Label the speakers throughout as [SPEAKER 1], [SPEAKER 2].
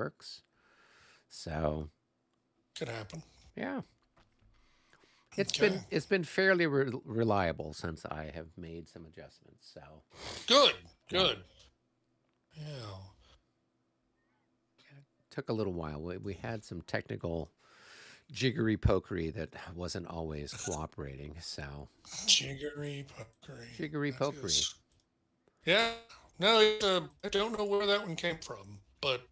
[SPEAKER 1] works. So
[SPEAKER 2] Could happen.
[SPEAKER 1] yeah,
[SPEAKER 2] Okay.
[SPEAKER 1] it's been fairly reliable since I have made some adjustments. So
[SPEAKER 2] Good.
[SPEAKER 1] yeah,
[SPEAKER 2] Good. Yeah.
[SPEAKER 1] took a little while. We had some technical jiggery pokery that wasn't always cooperating. So
[SPEAKER 2] Jiggery pokery.
[SPEAKER 1] jiggery
[SPEAKER 2] That
[SPEAKER 1] pokery.
[SPEAKER 2] is. Yeah. No, I don't know where that one came from, but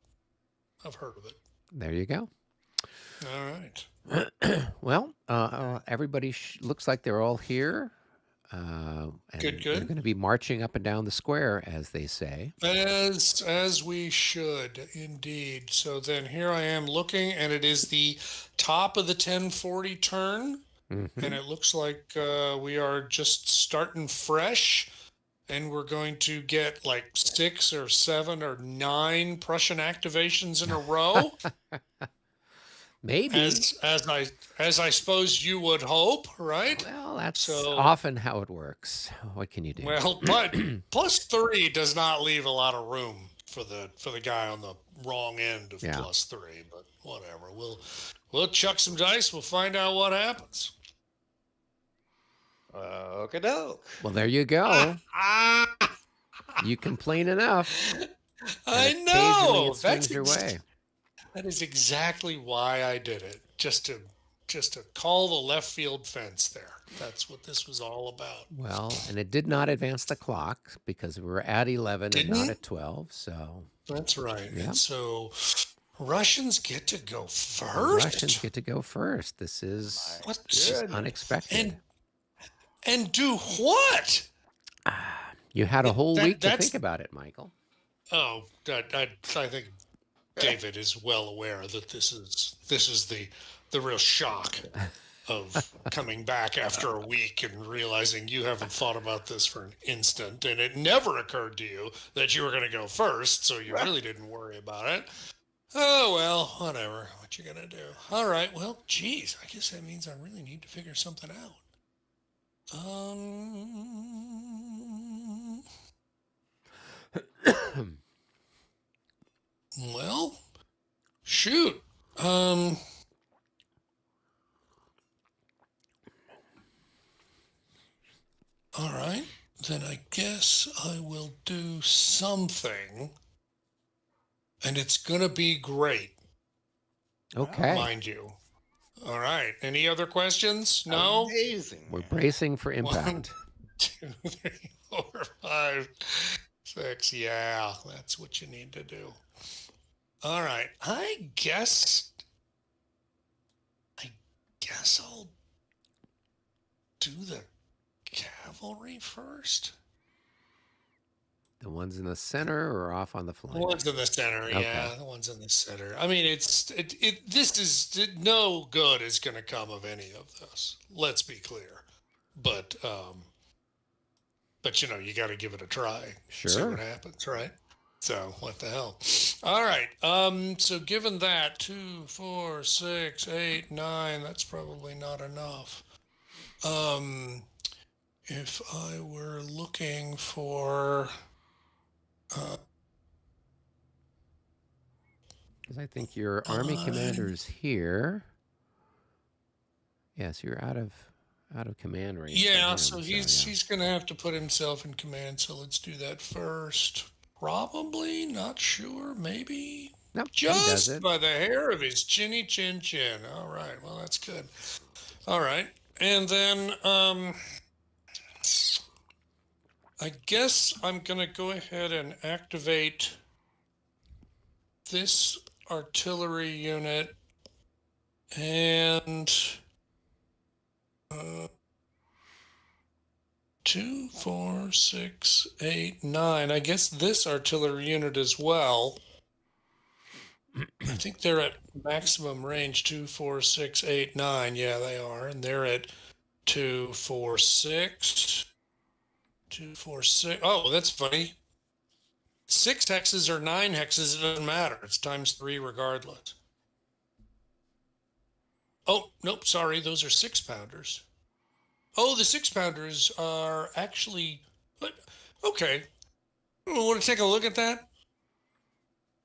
[SPEAKER 2] I've heard of it.
[SPEAKER 1] There you go.
[SPEAKER 2] All right.
[SPEAKER 1] Well, everybody looks like they're all here,
[SPEAKER 2] Good.
[SPEAKER 1] and they're
[SPEAKER 2] Good.
[SPEAKER 1] going to be marching up and down the square, as they say.
[SPEAKER 2] As we should indeed. So then here I am looking, and it is the top of the 1040 turn,
[SPEAKER 1] Hmm.
[SPEAKER 2] and it looks like we are just starting fresh, and we're going to get like 6 or 7 or 9 Prussian activations in a row,
[SPEAKER 1] Maybe.
[SPEAKER 2] as I suppose you would hope, right?
[SPEAKER 1] Well, that's
[SPEAKER 2] So
[SPEAKER 1] often how it works. What can you do?
[SPEAKER 2] well, but +3 does not leave a lot of room for the guy on the wrong end of
[SPEAKER 1] Yeah.
[SPEAKER 2] +3. But whatever, we'll chuck some dice. We'll find out what happens.
[SPEAKER 3] Okay, doke.
[SPEAKER 1] Well, there you go. You complain enough, and
[SPEAKER 2] I
[SPEAKER 1] occasionally it
[SPEAKER 2] know.
[SPEAKER 1] swings your way.
[SPEAKER 2] That is exactly why I did it. Just to call the left field fence there. That's what this was all about.
[SPEAKER 1] Well, and it did not advance the clock because we were at 11 and not
[SPEAKER 2] Didn't?
[SPEAKER 1] at 12. So,
[SPEAKER 2] That's right.
[SPEAKER 1] yeah,
[SPEAKER 2] And so Russians get to go
[SPEAKER 1] the Russians
[SPEAKER 2] first.
[SPEAKER 1] get to go first. This is
[SPEAKER 3] My
[SPEAKER 2] What?
[SPEAKER 3] goodness.
[SPEAKER 1] unexpected.
[SPEAKER 2] And do what?
[SPEAKER 1] You had a whole week to think
[SPEAKER 2] That's
[SPEAKER 1] about it, Michael.
[SPEAKER 2] oh, I think David is well aware that this is the real shock of coming back after a week and realizing you haven't thought about this for an instant, and it never occurred to you that you were going to go first, so you really didn't worry about it. Oh well, whatever. What you gonna do? All right. Well, geez, I guess that means I really need to figure something out. Um. Well, shoot. Um. All right. Then I guess I will do something, and it's gonna be great,
[SPEAKER 1] Okay.
[SPEAKER 2] mind you. All right. Any other questions? No.
[SPEAKER 3] Amazing.
[SPEAKER 1] We're bracing for
[SPEAKER 2] One,
[SPEAKER 1] impact.
[SPEAKER 2] 2, 3, 4, 5, 6. Yeah, that's what you need to do. All right. I guess I'll do the cavalry first.
[SPEAKER 1] The ones in the center or off on the
[SPEAKER 2] The
[SPEAKER 1] flank?
[SPEAKER 2] ones in the center,
[SPEAKER 1] Okay.
[SPEAKER 2] yeah, the ones in the center. I mean, this is no good is going to come of any of this. Let's be clear, but you got to give it a try. See what
[SPEAKER 1] Sure.
[SPEAKER 2] happens, right? So what the hell? All right. So given that 2, 4, 6, 8, 9, that's probably not enough. If I were looking for
[SPEAKER 1] Because I think your army
[SPEAKER 2] 5,
[SPEAKER 1] commander's here. Yes, you're out of command range for
[SPEAKER 2] yeah,
[SPEAKER 1] him.
[SPEAKER 2] so
[SPEAKER 1] Yeah.
[SPEAKER 2] he's gonna have to put himself in command. So let's do that first. Probably, not sure, maybe.
[SPEAKER 1] Nope, he does
[SPEAKER 2] Just
[SPEAKER 1] it.
[SPEAKER 2] by the hair of his chinny chin chin. All right, well that's good. All right, and then I guess I'm gonna go ahead and activate this artillery unit and 2, 4, 6, 8, 9. I guess this artillery unit as well. I think they're at maximum range 2, 4, 6, 8, 9. Yeah, they are. And they're at 2, 4, 6. 2, 4, 6. Oh, that's funny. 6 hexes or 9 hexes, it doesn't matter. It's times 3 regardless. Oh, nope, sorry. Those are 6-pounders. Oh, the 6-pounders are actually. Okay. Want to take a look at that?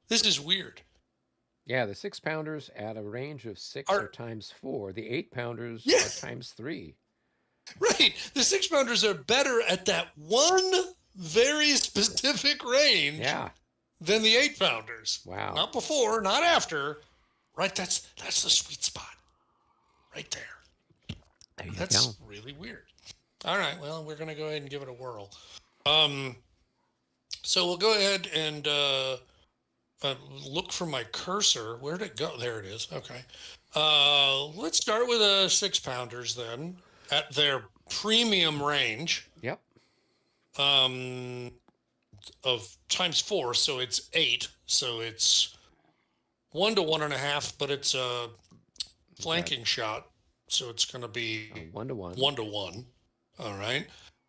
[SPEAKER 2] This is weird.
[SPEAKER 1] Yeah, the 6-pounders at a range of 6 are
[SPEAKER 2] Are
[SPEAKER 1] times 4. The 8-pounders
[SPEAKER 2] yeah,
[SPEAKER 1] are times 3.
[SPEAKER 2] right. The 6-pounders are better at that one very specific range
[SPEAKER 1] Yeah.
[SPEAKER 2] than the 8-pounders.
[SPEAKER 1] Wow.
[SPEAKER 2] Not before, not after. Right? That's the sweet spot right there.
[SPEAKER 1] There you go.
[SPEAKER 2] That's really weird. All right. Well, we're gonna go ahead and give it a whirl. Um, so we'll go ahead and look for my cursor. Where'd it go? There it is. Okay. Let's start with the 6-pounders then at their premium range
[SPEAKER 1] Yep.
[SPEAKER 2] of times 4, so it's 8. So it's 1 to 1.5, but it's a flanking shot, so it's going to be
[SPEAKER 1] 1 to 1.
[SPEAKER 2] 1 to 1. All right,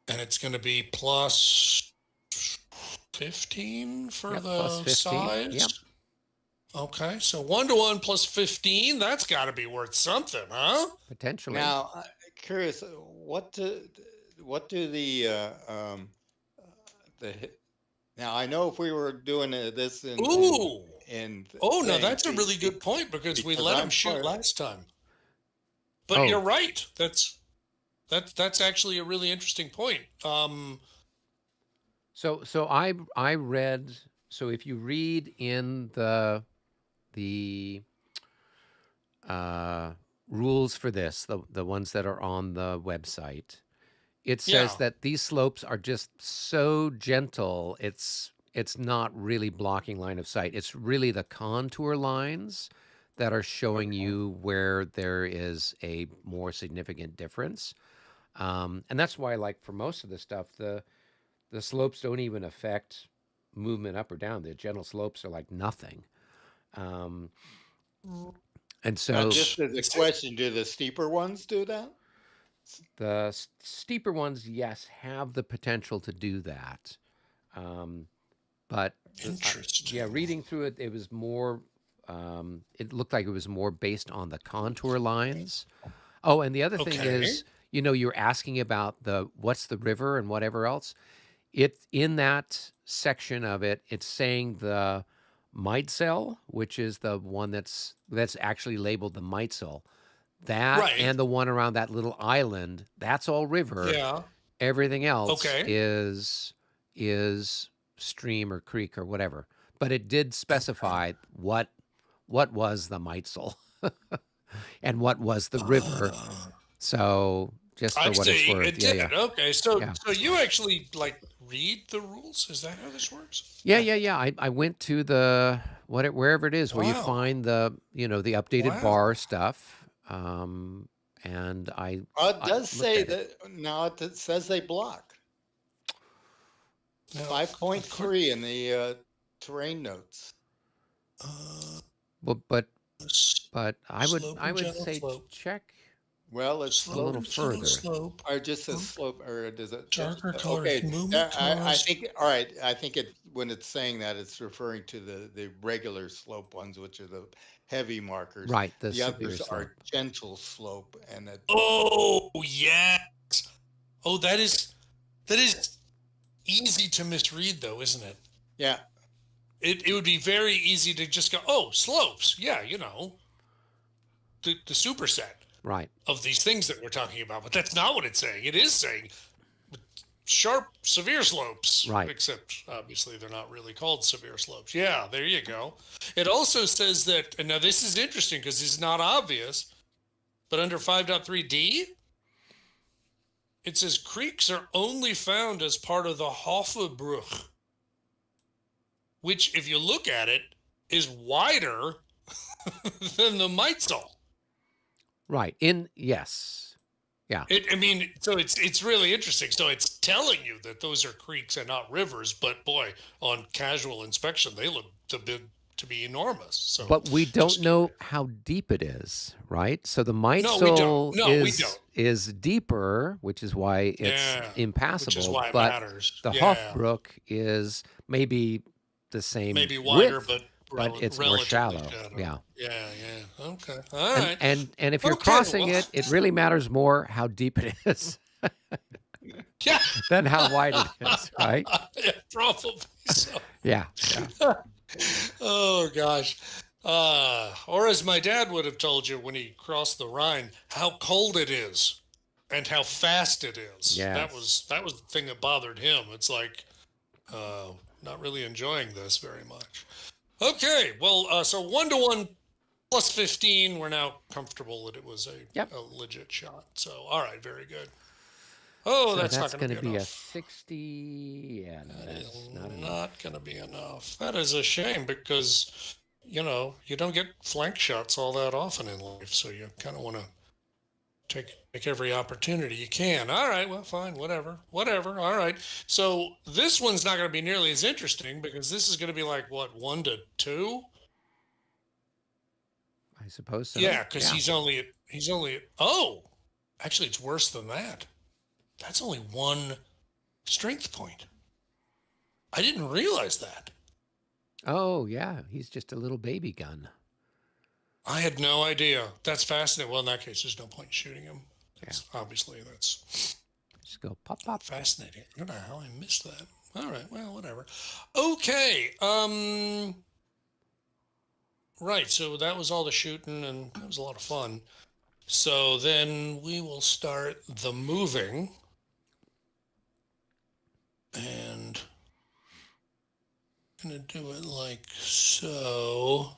[SPEAKER 2] and it's going to be plus 15 for
[SPEAKER 1] Yep,
[SPEAKER 2] the
[SPEAKER 1] plus 15.
[SPEAKER 2] size.
[SPEAKER 1] Yep.
[SPEAKER 2] Okay, so 1 to 1 plus 15. That's got to be worth something, huh?
[SPEAKER 1] Potentially.
[SPEAKER 3] Now, curious, what do the now I know if we were doing this
[SPEAKER 2] Ooh.
[SPEAKER 3] in
[SPEAKER 2] Oh, no,
[SPEAKER 3] thing,
[SPEAKER 2] that's a really good point because we
[SPEAKER 3] because
[SPEAKER 2] let him
[SPEAKER 3] I'm
[SPEAKER 2] shoot
[SPEAKER 3] part-
[SPEAKER 2] last time. But
[SPEAKER 1] Oh.
[SPEAKER 2] you're right. That's actually a really interesting point.
[SPEAKER 1] So I read, so if you read in the rules for this, the ones that are on the website, it says
[SPEAKER 2] Yeah.
[SPEAKER 1] that these slopes are just so gentle. It's not really blocking line of sight. It's really the contour lines that are showing you where there is a more significant difference. And that's why, like for most of the stuff, the slopes don't even affect movement up or down. The gentle slopes are like nothing. And so
[SPEAKER 3] just as a question, do the steeper ones do that?
[SPEAKER 1] the steeper ones, yes, have the potential to do that. But
[SPEAKER 2] Interesting.
[SPEAKER 1] yeah, reading through it, it was more. It looked like it was more based on the contour lines. Oh, and the other thing
[SPEAKER 2] Okay.
[SPEAKER 1] is, you're asking about what's the river and whatever else. It in that section of it, it's saying the Meitzel, which is the one that's actually labeled the Meitzel. That
[SPEAKER 2] Right.
[SPEAKER 1] and the one around that little island, that's all river.
[SPEAKER 2] Yeah.
[SPEAKER 1] Everything else
[SPEAKER 2] Okay.
[SPEAKER 1] is stream or creek or whatever. But it did specify what was the Meitzel and what was the river. So just for
[SPEAKER 2] I
[SPEAKER 1] what it's
[SPEAKER 2] see.
[SPEAKER 1] worth.
[SPEAKER 2] It
[SPEAKER 1] Yeah,
[SPEAKER 2] did. Okay. So
[SPEAKER 1] Yeah.
[SPEAKER 2] so you actually like read the rules? Is that how this works?
[SPEAKER 1] yeah. I went to the wherever it is where you
[SPEAKER 2] Wow.
[SPEAKER 1] find the the updated
[SPEAKER 2] Wow.
[SPEAKER 1] bar stuff. And I
[SPEAKER 3] It does
[SPEAKER 1] looked
[SPEAKER 3] say
[SPEAKER 1] at it.
[SPEAKER 3] that now it says they block.
[SPEAKER 2] Now,
[SPEAKER 3] 5.3 in the terrain notes.
[SPEAKER 1] Well, but I would
[SPEAKER 2] Slope and gentle
[SPEAKER 1] say
[SPEAKER 2] slope.
[SPEAKER 1] check
[SPEAKER 3] Well, it's
[SPEAKER 2] Slope,
[SPEAKER 1] a little
[SPEAKER 2] gentle
[SPEAKER 1] further.
[SPEAKER 2] slope.
[SPEAKER 3] or just a slope, or does it?
[SPEAKER 2] Darker colors,
[SPEAKER 3] Okay,
[SPEAKER 2] movement
[SPEAKER 3] I
[SPEAKER 2] towards-
[SPEAKER 3] think. All right, I think when it's saying that, it's referring to the regular slope ones, which are the heavy markers.
[SPEAKER 1] Right, the
[SPEAKER 3] The
[SPEAKER 1] severe
[SPEAKER 3] others
[SPEAKER 1] slope.
[SPEAKER 3] are gentle slope, and that.
[SPEAKER 2] Oh yes. Oh, that is easy to misread, though, isn't it?
[SPEAKER 3] Yeah,
[SPEAKER 2] It would be very easy to just go, oh, slopes. Yeah, the superset
[SPEAKER 1] Right.
[SPEAKER 2] of these things that we're talking about. But that's not what it's saying. It is saying sharp, severe slopes.
[SPEAKER 1] Right.
[SPEAKER 2] Except, obviously, they're not really called severe slopes. Yeah, there you go. It also says that, and now this is interesting because it's not obvious, but under 5.3D, it says creeks are only found as part of the Hofebruch, which, if you look at it, is wider than the Meitzel.
[SPEAKER 1] Right. Yes. Yeah.
[SPEAKER 2] So it's really interesting. So it's telling you that those are creeks and not rivers, but boy, on casual inspection, they look to be enormous. So,
[SPEAKER 1] But we don't
[SPEAKER 2] just
[SPEAKER 1] know
[SPEAKER 2] curious.
[SPEAKER 1] how deep it is, right? So the
[SPEAKER 2] No, we
[SPEAKER 1] Meitzel
[SPEAKER 2] don't. No, we
[SPEAKER 1] is
[SPEAKER 2] don't.
[SPEAKER 1] is deeper, which is why it's
[SPEAKER 2] Yeah,
[SPEAKER 1] impassable.
[SPEAKER 2] which is why it
[SPEAKER 1] but
[SPEAKER 2] matters.
[SPEAKER 1] the
[SPEAKER 2] Yeah.
[SPEAKER 1] Hofbrook is maybe the same
[SPEAKER 2] Maybe wider,
[SPEAKER 1] width,
[SPEAKER 2] but
[SPEAKER 1] it's more
[SPEAKER 2] relatively
[SPEAKER 1] shallow. Yeah.
[SPEAKER 2] Yeah. Okay. All right.
[SPEAKER 1] And if you're
[SPEAKER 2] Okay,
[SPEAKER 1] crossing
[SPEAKER 2] well-
[SPEAKER 1] it really matters more how deep it is
[SPEAKER 2] Yeah.
[SPEAKER 1] than how wide it is, right?
[SPEAKER 2] Yeah, probably so.
[SPEAKER 1] Yeah.
[SPEAKER 2] Oh gosh. Or as my dad would have told you when he crossed the Rhine, how cold it is and how fast it is.
[SPEAKER 1] Yes.
[SPEAKER 2] That was the thing that bothered him. It's like not really enjoying this very much. Okay, well, so 1-to-1 plus 15. We're now comfortable that it was
[SPEAKER 1] Yep.
[SPEAKER 2] a legit shot. So, all right, very good. Oh,
[SPEAKER 1] So
[SPEAKER 2] that's not
[SPEAKER 1] that's
[SPEAKER 2] going to
[SPEAKER 1] going to
[SPEAKER 2] be
[SPEAKER 1] be a
[SPEAKER 2] enough.
[SPEAKER 1] 60. Yeah, no,
[SPEAKER 2] That is
[SPEAKER 1] that's not enough.
[SPEAKER 2] not going to be enough. That is a shame because, you don't get flank shots all that often in life. So you kind of want to take every opportunity you can. All right, well, fine, whatever. All right. So this one's not going to be nearly as interesting because this is going to be like, what, 1-to-2?
[SPEAKER 1] I suppose so.
[SPEAKER 2] Yeah, because
[SPEAKER 1] Yeah.
[SPEAKER 2] oh, actually, it's worse than that. That's only one strength point. I didn't realize that.
[SPEAKER 1] Oh, yeah. He's just a little baby gun.
[SPEAKER 2] I had no idea. That's fascinating. Well, in that case, there's no point in shooting him.
[SPEAKER 1] Yeah.
[SPEAKER 2] Obviously, that's
[SPEAKER 1] Just go pop, pop.
[SPEAKER 2] fascinating. I don't know how I missed that. All right, well, whatever. Okay. Right. So that was all the shooting, and that was a lot of fun. So then we will start the moving, and I'm gonna do it like so.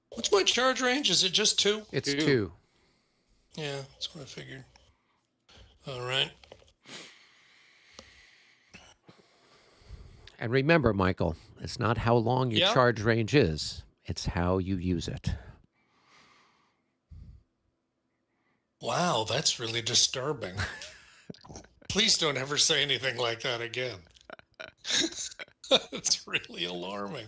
[SPEAKER 2] What's my charge range? Is it just 2?
[SPEAKER 1] It's
[SPEAKER 3] Two.
[SPEAKER 1] 2.
[SPEAKER 2] Yeah, that's what I figured. All right.
[SPEAKER 1] And remember, Michael, it's not how long your
[SPEAKER 2] Yeah.
[SPEAKER 1] charge range is, it's how you use it.
[SPEAKER 2] Wow, that's really disturbing. Please don't ever say anything like that again. It's really alarming.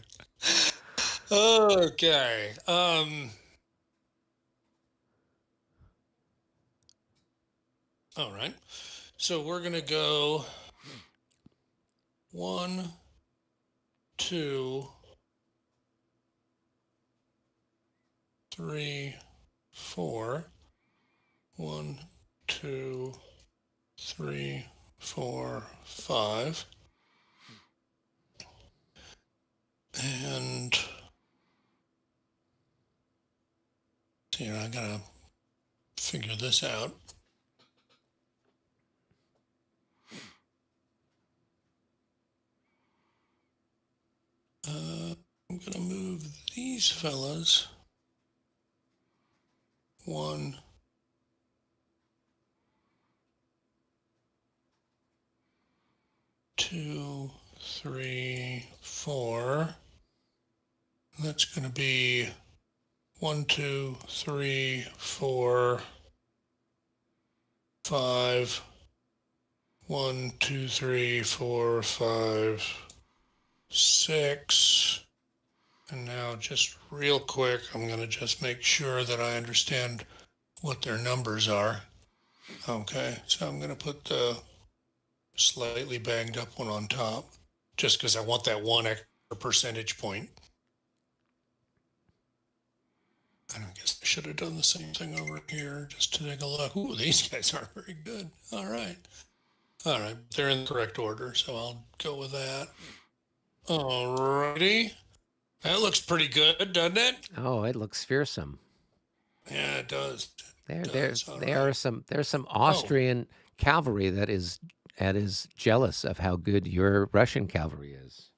[SPEAKER 2] Okay. All right. So we're going to go 1, 2, 3, 4. 1, 2, 3, 4, 5. And see, I gotta figure this out. I'm gonna move these fellas 1, 2, 3, 4. That's gonna be 1, 2, 3, 4, 5. 1, 2, 3, 4, 5, 6. And now just real quick, I'm going to just make sure that I understand what their numbers are. Okay, so I'm going to put the slightly banged up one on top just because I want that 1 extra percentage point. And I guess I should have done the same thing over here just to take a look. Ooh, these guys aren't very good. All right. All right, they're in the correct order, so I'll go with that. All righty. That looks pretty good, doesn't it?
[SPEAKER 1] Oh, it looks fearsome.
[SPEAKER 2] Yeah, it does.
[SPEAKER 1] There's
[SPEAKER 2] All
[SPEAKER 1] there are
[SPEAKER 2] right.
[SPEAKER 1] there's some Austrian cavalry that is jealous of how good your Russian cavalry is.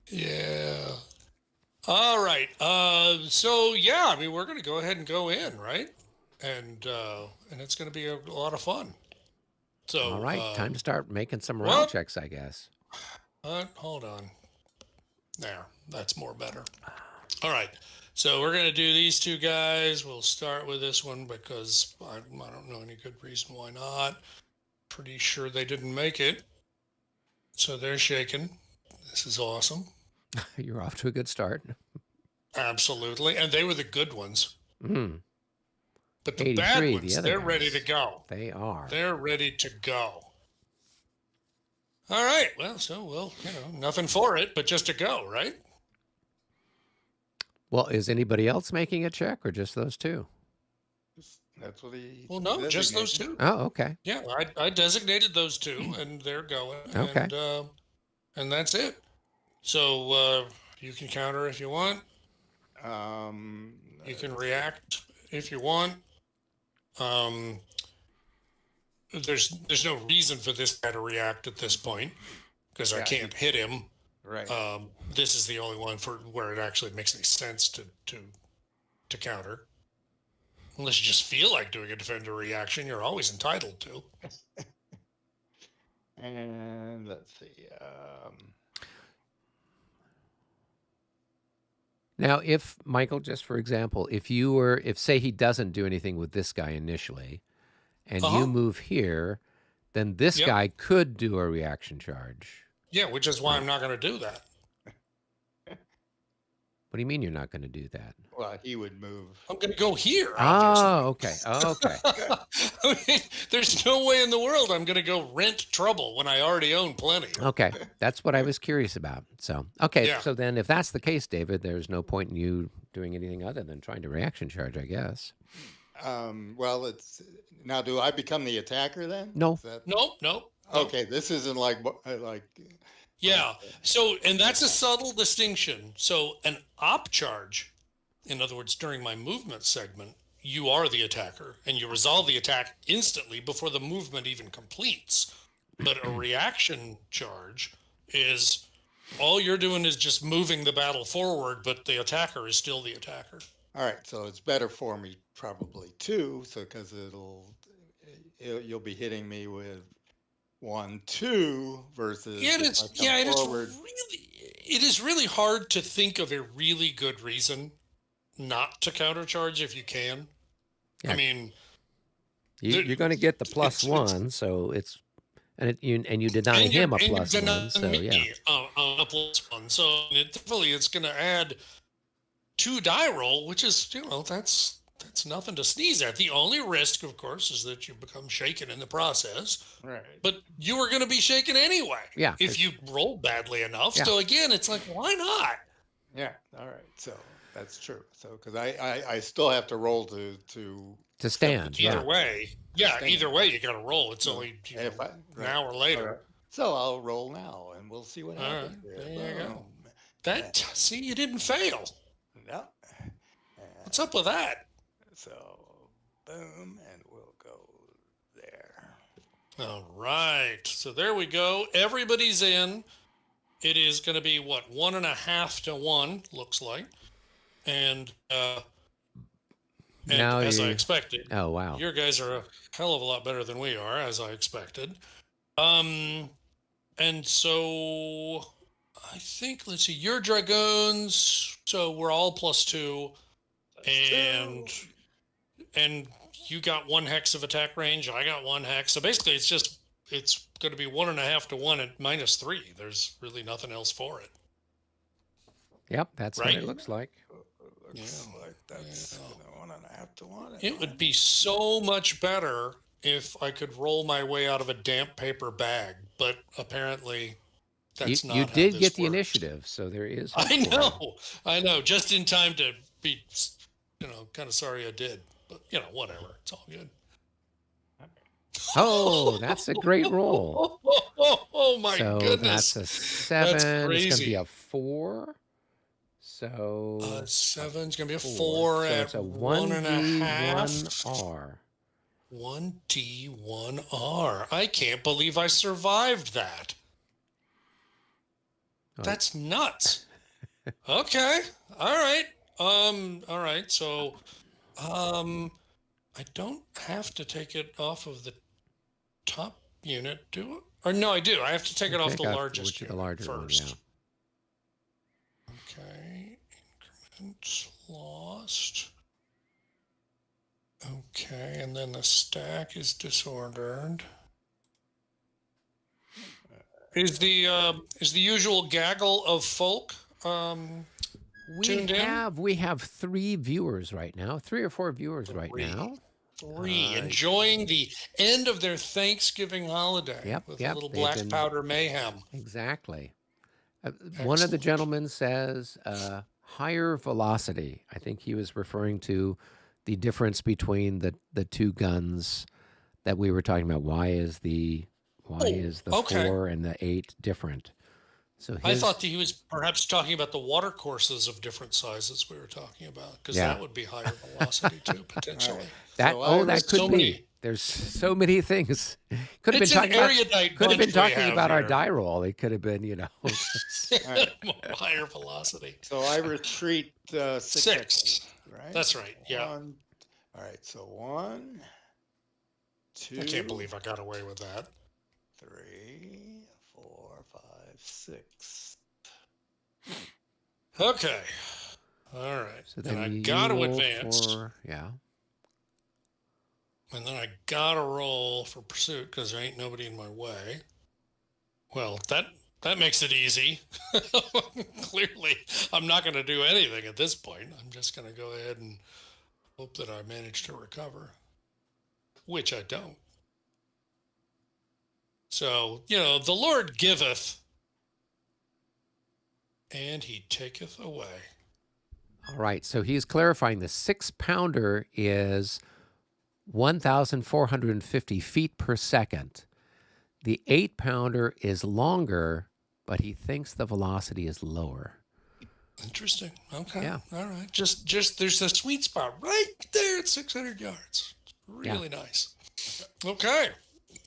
[SPEAKER 2] Yeah. All right. So yeah, I mean, we're going to go ahead and go in, right? And it's going to be a lot of fun. So
[SPEAKER 1] All right, time to start making some morale
[SPEAKER 2] what?
[SPEAKER 1] checks, I guess.
[SPEAKER 2] Hold on. There, that's more better. All right. So we're going to do these two guys. We'll start with this one because I don't know any good reason why not. Pretty sure they didn't make it. So they're shaking. This is awesome.
[SPEAKER 1] You're off to a good start.
[SPEAKER 2] Absolutely. And they were the good ones.
[SPEAKER 1] Mm,
[SPEAKER 2] But the bad
[SPEAKER 1] 83, the
[SPEAKER 2] ones,
[SPEAKER 1] other
[SPEAKER 2] they're ready to
[SPEAKER 1] guys.
[SPEAKER 2] go.
[SPEAKER 1] They are.
[SPEAKER 2] They're ready to go. All right. Well, so nothing for it, but just to go, right?
[SPEAKER 1] Well, is anybody else making a check or just those two?
[SPEAKER 3] That's what he
[SPEAKER 2] Well, no, just those
[SPEAKER 3] designated.
[SPEAKER 2] two.
[SPEAKER 1] Oh, okay.
[SPEAKER 2] Yeah, I designated those two, and they're going,
[SPEAKER 1] Okay.
[SPEAKER 2] and that's it. So you can counter if you want.
[SPEAKER 3] Um,
[SPEAKER 2] You can react if you want. Um, there's no reason for this guy to react at this point because I
[SPEAKER 3] yeah,
[SPEAKER 2] can't hit him.
[SPEAKER 3] right.
[SPEAKER 2] This is the only one for where it actually makes any sense to counter. Unless you just feel like doing a defender reaction, you're always entitled to.
[SPEAKER 3] And let's see.
[SPEAKER 1] Now, if Michael, just for example, if say he doesn't do anything with this guy initially, and you
[SPEAKER 2] Uh-huh.
[SPEAKER 1] move here, then this
[SPEAKER 2] Yep.
[SPEAKER 1] guy could do a reaction charge.
[SPEAKER 2] Yeah, which is why I'm not going to do that.
[SPEAKER 1] What do you mean you're not going to do that?
[SPEAKER 3] Well, he would move.
[SPEAKER 2] I'm going to go here, obviously.
[SPEAKER 1] Oh, okay. Oh, okay.
[SPEAKER 2] I mean, there's no way in the world I'm going to go rent trouble when I already own plenty.
[SPEAKER 1] Okay. That's what I was curious about. So, okay.
[SPEAKER 2] Yeah.
[SPEAKER 1] So then if that's the case, David, there's no point in you doing anything other than trying to reaction charge, I guess.
[SPEAKER 3] Well, it's now. Do I become the attacker then?
[SPEAKER 1] No.
[SPEAKER 3] Is that,
[SPEAKER 2] Nope.
[SPEAKER 3] okay, this isn't like.
[SPEAKER 2] Yeah. So, and that's a subtle distinction. So, an op charge, in other words, during my movement segment, you are the attacker and you resolve the attack instantly before the movement even completes. But a reaction charge is all you're doing is just moving the battle forward, but the attacker is still the attacker.
[SPEAKER 3] All right, so it's better for me probably too, so because you'll be hitting me with 1-2 versus
[SPEAKER 2] Yeah,
[SPEAKER 3] if I come forward.
[SPEAKER 2] it is really hard to think of a really good reason not to countercharge if you can.
[SPEAKER 1] Yeah.
[SPEAKER 2] I mean,
[SPEAKER 1] you're going to get the plus one, so it's and you deny him a plus one, so yeah.
[SPEAKER 2] A plus one, so it's going to add 2 die roll, which is that's nothing to sneeze at. The only risk, of course, is that you become shaken in the process.
[SPEAKER 3] Right.
[SPEAKER 2] But you were going to be shaken anyway.
[SPEAKER 1] Yeah.
[SPEAKER 2] If you roll badly enough.
[SPEAKER 1] Yeah.
[SPEAKER 2] So again, it's like, why not?
[SPEAKER 3] Yeah. All right. So that's true. So because I still have to roll to
[SPEAKER 1] stand.
[SPEAKER 2] Either way. Yeah.
[SPEAKER 3] Stand.
[SPEAKER 2] Either way, you got to roll. It's only an hour later.
[SPEAKER 3] Right. So I'll roll now, and we'll see what happens.
[SPEAKER 2] There you go. See, you didn't fail.
[SPEAKER 3] No.
[SPEAKER 2] What's up with that?
[SPEAKER 3] So, boom, and we'll go there.
[SPEAKER 2] All right. So there we go. Everybody's in. It is going to be, 1.5 to 1, looks like. And
[SPEAKER 1] Now
[SPEAKER 2] as I expected.
[SPEAKER 1] Oh, wow.
[SPEAKER 2] Your guys are a hell of a lot better than we are, as I expected. And so I think, let's see, your Dragoons, so we're all +2. And you got 1 hex of attack range. I got 1 hex. So basically, it's going to be 1.5 to 1 at -3. There's really nothing else for it.
[SPEAKER 1] Yep, that's
[SPEAKER 2] right?
[SPEAKER 1] what it looks like.
[SPEAKER 3] Looks like that's 1.5 to 1.
[SPEAKER 2] It would be so much better if I could roll my way out of a damp paper bag, but apparently that's not.
[SPEAKER 1] You did get the
[SPEAKER 2] works.
[SPEAKER 1] initiative, so there is.
[SPEAKER 2] I know, just in time to be, kind of sorry I did, but whatever, it's all good.
[SPEAKER 1] Oh, that's a great roll.
[SPEAKER 2] Oh my goodness!
[SPEAKER 1] So that's a 7.
[SPEAKER 2] That's
[SPEAKER 1] It's going to
[SPEAKER 2] crazy.
[SPEAKER 1] be a 4. So
[SPEAKER 2] 7's going to be a 4
[SPEAKER 1] So
[SPEAKER 2] at
[SPEAKER 1] it's a
[SPEAKER 2] 1.5.
[SPEAKER 1] 1D1R.
[SPEAKER 2] 1D1R. I can't believe I survived that.
[SPEAKER 1] Oh.
[SPEAKER 2] That's nuts. Okay. All right. All right. So, I don't have to take it off of the top unit, do it? Or no, I do. I have to take it off the largest unit
[SPEAKER 1] the larger
[SPEAKER 2] first.
[SPEAKER 1] one, yeah.
[SPEAKER 2] Okay. Increment lost. Okay, and then the stack is disordered. Is the usual gaggle of folk
[SPEAKER 1] We have 3 viewers right now, 3 or 4 viewers right now.
[SPEAKER 2] 3 enjoying the end of their Thanksgiving holiday with a little black powder mayhem.
[SPEAKER 1] Exactly. One of the gentlemen says higher velocity. I think he was referring to the difference between the two guns that we were talking about. Why
[SPEAKER 2] Oh,
[SPEAKER 1] is the
[SPEAKER 2] okay.
[SPEAKER 1] 4 and the 8 different? So
[SPEAKER 2] I thought
[SPEAKER 1] his
[SPEAKER 2] that he was perhaps talking about the water courses of different sizes we were talking about, because
[SPEAKER 1] yeah.
[SPEAKER 2] that would be higher velocity too,
[SPEAKER 3] All right.
[SPEAKER 2] potentially.
[SPEAKER 1] That
[SPEAKER 3] So I
[SPEAKER 1] oh that
[SPEAKER 2] There's
[SPEAKER 1] could
[SPEAKER 2] so
[SPEAKER 1] be.
[SPEAKER 2] many.
[SPEAKER 1] There's so many things. Could have been
[SPEAKER 2] It's an
[SPEAKER 1] talking about
[SPEAKER 2] erudite
[SPEAKER 1] could have been
[SPEAKER 2] bunch we
[SPEAKER 1] talking
[SPEAKER 2] have
[SPEAKER 1] about our
[SPEAKER 2] here.
[SPEAKER 1] die roll. It could have been,
[SPEAKER 3] all right.
[SPEAKER 2] Higher velocity.
[SPEAKER 3] So I retreat 6 hexes,
[SPEAKER 2] 6.
[SPEAKER 3] right?
[SPEAKER 2] That's right. Yeah.
[SPEAKER 3] One. All right. So 1,
[SPEAKER 2] I can't
[SPEAKER 3] 2,
[SPEAKER 2] believe I got away with that.
[SPEAKER 3] 3, 4, 5, 6.
[SPEAKER 2] Okay. All right.
[SPEAKER 1] so
[SPEAKER 2] And
[SPEAKER 1] then
[SPEAKER 2] I
[SPEAKER 1] you
[SPEAKER 2] got to
[SPEAKER 1] roll
[SPEAKER 2] advance.
[SPEAKER 1] for yeah.
[SPEAKER 2] And then I got to roll for pursuit because there ain't nobody in my way. Well, that makes it easy. Clearly, I'm not going to do anything at this point. I'm just going to go ahead and hope that I manage to recover, which I don't. So, the Lord giveth, and he taketh away.
[SPEAKER 1] All right. So he's clarifying the 6-pounder is 1,450 feet per second. The 8-pounder is longer, but he thinks the velocity is lower.
[SPEAKER 2] Interesting. Okay.
[SPEAKER 1] Yeah.
[SPEAKER 2] All right. Just there's a sweet spot right there at 600 yards. Really nice. Okay.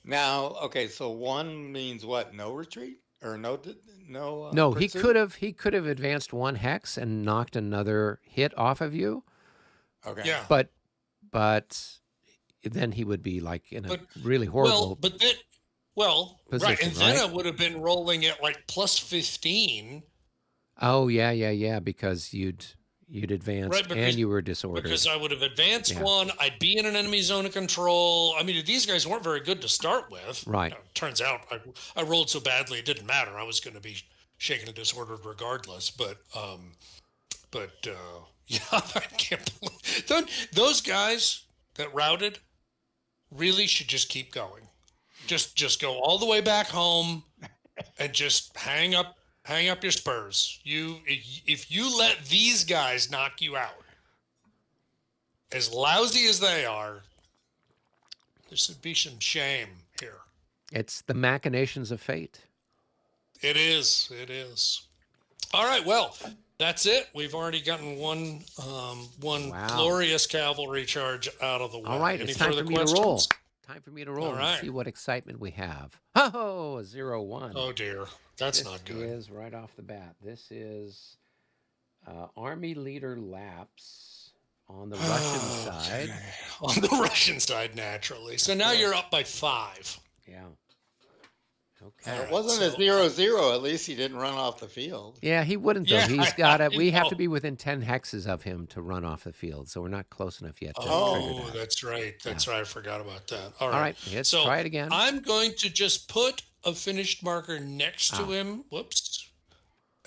[SPEAKER 3] Now, okay. So 1 means what? No retreat or no
[SPEAKER 1] No,
[SPEAKER 3] pursuit?
[SPEAKER 1] he could have advanced 1 hex and knocked another hit off of you,
[SPEAKER 3] Okay.
[SPEAKER 2] Yeah.
[SPEAKER 1] but then he would be like in a
[SPEAKER 2] But
[SPEAKER 1] really
[SPEAKER 2] well,
[SPEAKER 1] horrible
[SPEAKER 2] but then right,
[SPEAKER 1] position,
[SPEAKER 2] and then
[SPEAKER 1] right?
[SPEAKER 2] I would have been rolling at like plus 15,
[SPEAKER 1] Oh yeah, because you'd
[SPEAKER 2] right?
[SPEAKER 1] advanced and you were disordered.
[SPEAKER 2] Because I would have advanced
[SPEAKER 1] Yeah.
[SPEAKER 2] 1. I'd be in an enemy zone of control. I mean, these guys weren't very good to start with.
[SPEAKER 1] Right.
[SPEAKER 2] Turns out I rolled so badly it didn't matter. I was going to be shaken and disordered regardless. But yeah, I can't believe those guys that routed really should just keep going. Just go all the way back home and just hang up your spurs. If you let these guys knock you out, as lousy as they are, there should be some shame here.
[SPEAKER 1] It's the machinations of fate.
[SPEAKER 2] It is. All right. Well, that's it. We've already gotten one
[SPEAKER 1] Wow.
[SPEAKER 2] glorious cavalry charge out of the way.
[SPEAKER 1] All right,
[SPEAKER 2] Any
[SPEAKER 1] it's time
[SPEAKER 2] further
[SPEAKER 1] for me to roll.
[SPEAKER 2] questions?
[SPEAKER 1] Time for me to roll
[SPEAKER 2] All
[SPEAKER 1] and
[SPEAKER 2] right.
[SPEAKER 1] see what excitement we have. Oh, a 0-1.
[SPEAKER 2] Oh dear, that's
[SPEAKER 1] this
[SPEAKER 2] not good.
[SPEAKER 1] is right off the bat. This is Army leader lapse on the Russian side.
[SPEAKER 2] On the Russian side, naturally. So now you're up by 5.
[SPEAKER 1] Yeah.
[SPEAKER 3] It
[SPEAKER 1] Okay.
[SPEAKER 3] wasn't a 0-0. At least he didn't run off the field.
[SPEAKER 1] Yeah, he wouldn't though.
[SPEAKER 2] Yeah,
[SPEAKER 1] He's got to.
[SPEAKER 2] I
[SPEAKER 1] We have to
[SPEAKER 2] know.
[SPEAKER 1] be within 10 hexes of him to run off the field, so we're not close enough yet to trigger
[SPEAKER 2] Oh,
[SPEAKER 1] that.
[SPEAKER 2] that's right. That's right. I forgot about that. All
[SPEAKER 1] All
[SPEAKER 2] right.
[SPEAKER 1] right, let's
[SPEAKER 2] So
[SPEAKER 1] try it again.
[SPEAKER 2] I'm going to just put a finished marker next to
[SPEAKER 1] Oh.
[SPEAKER 2] him. Whoops.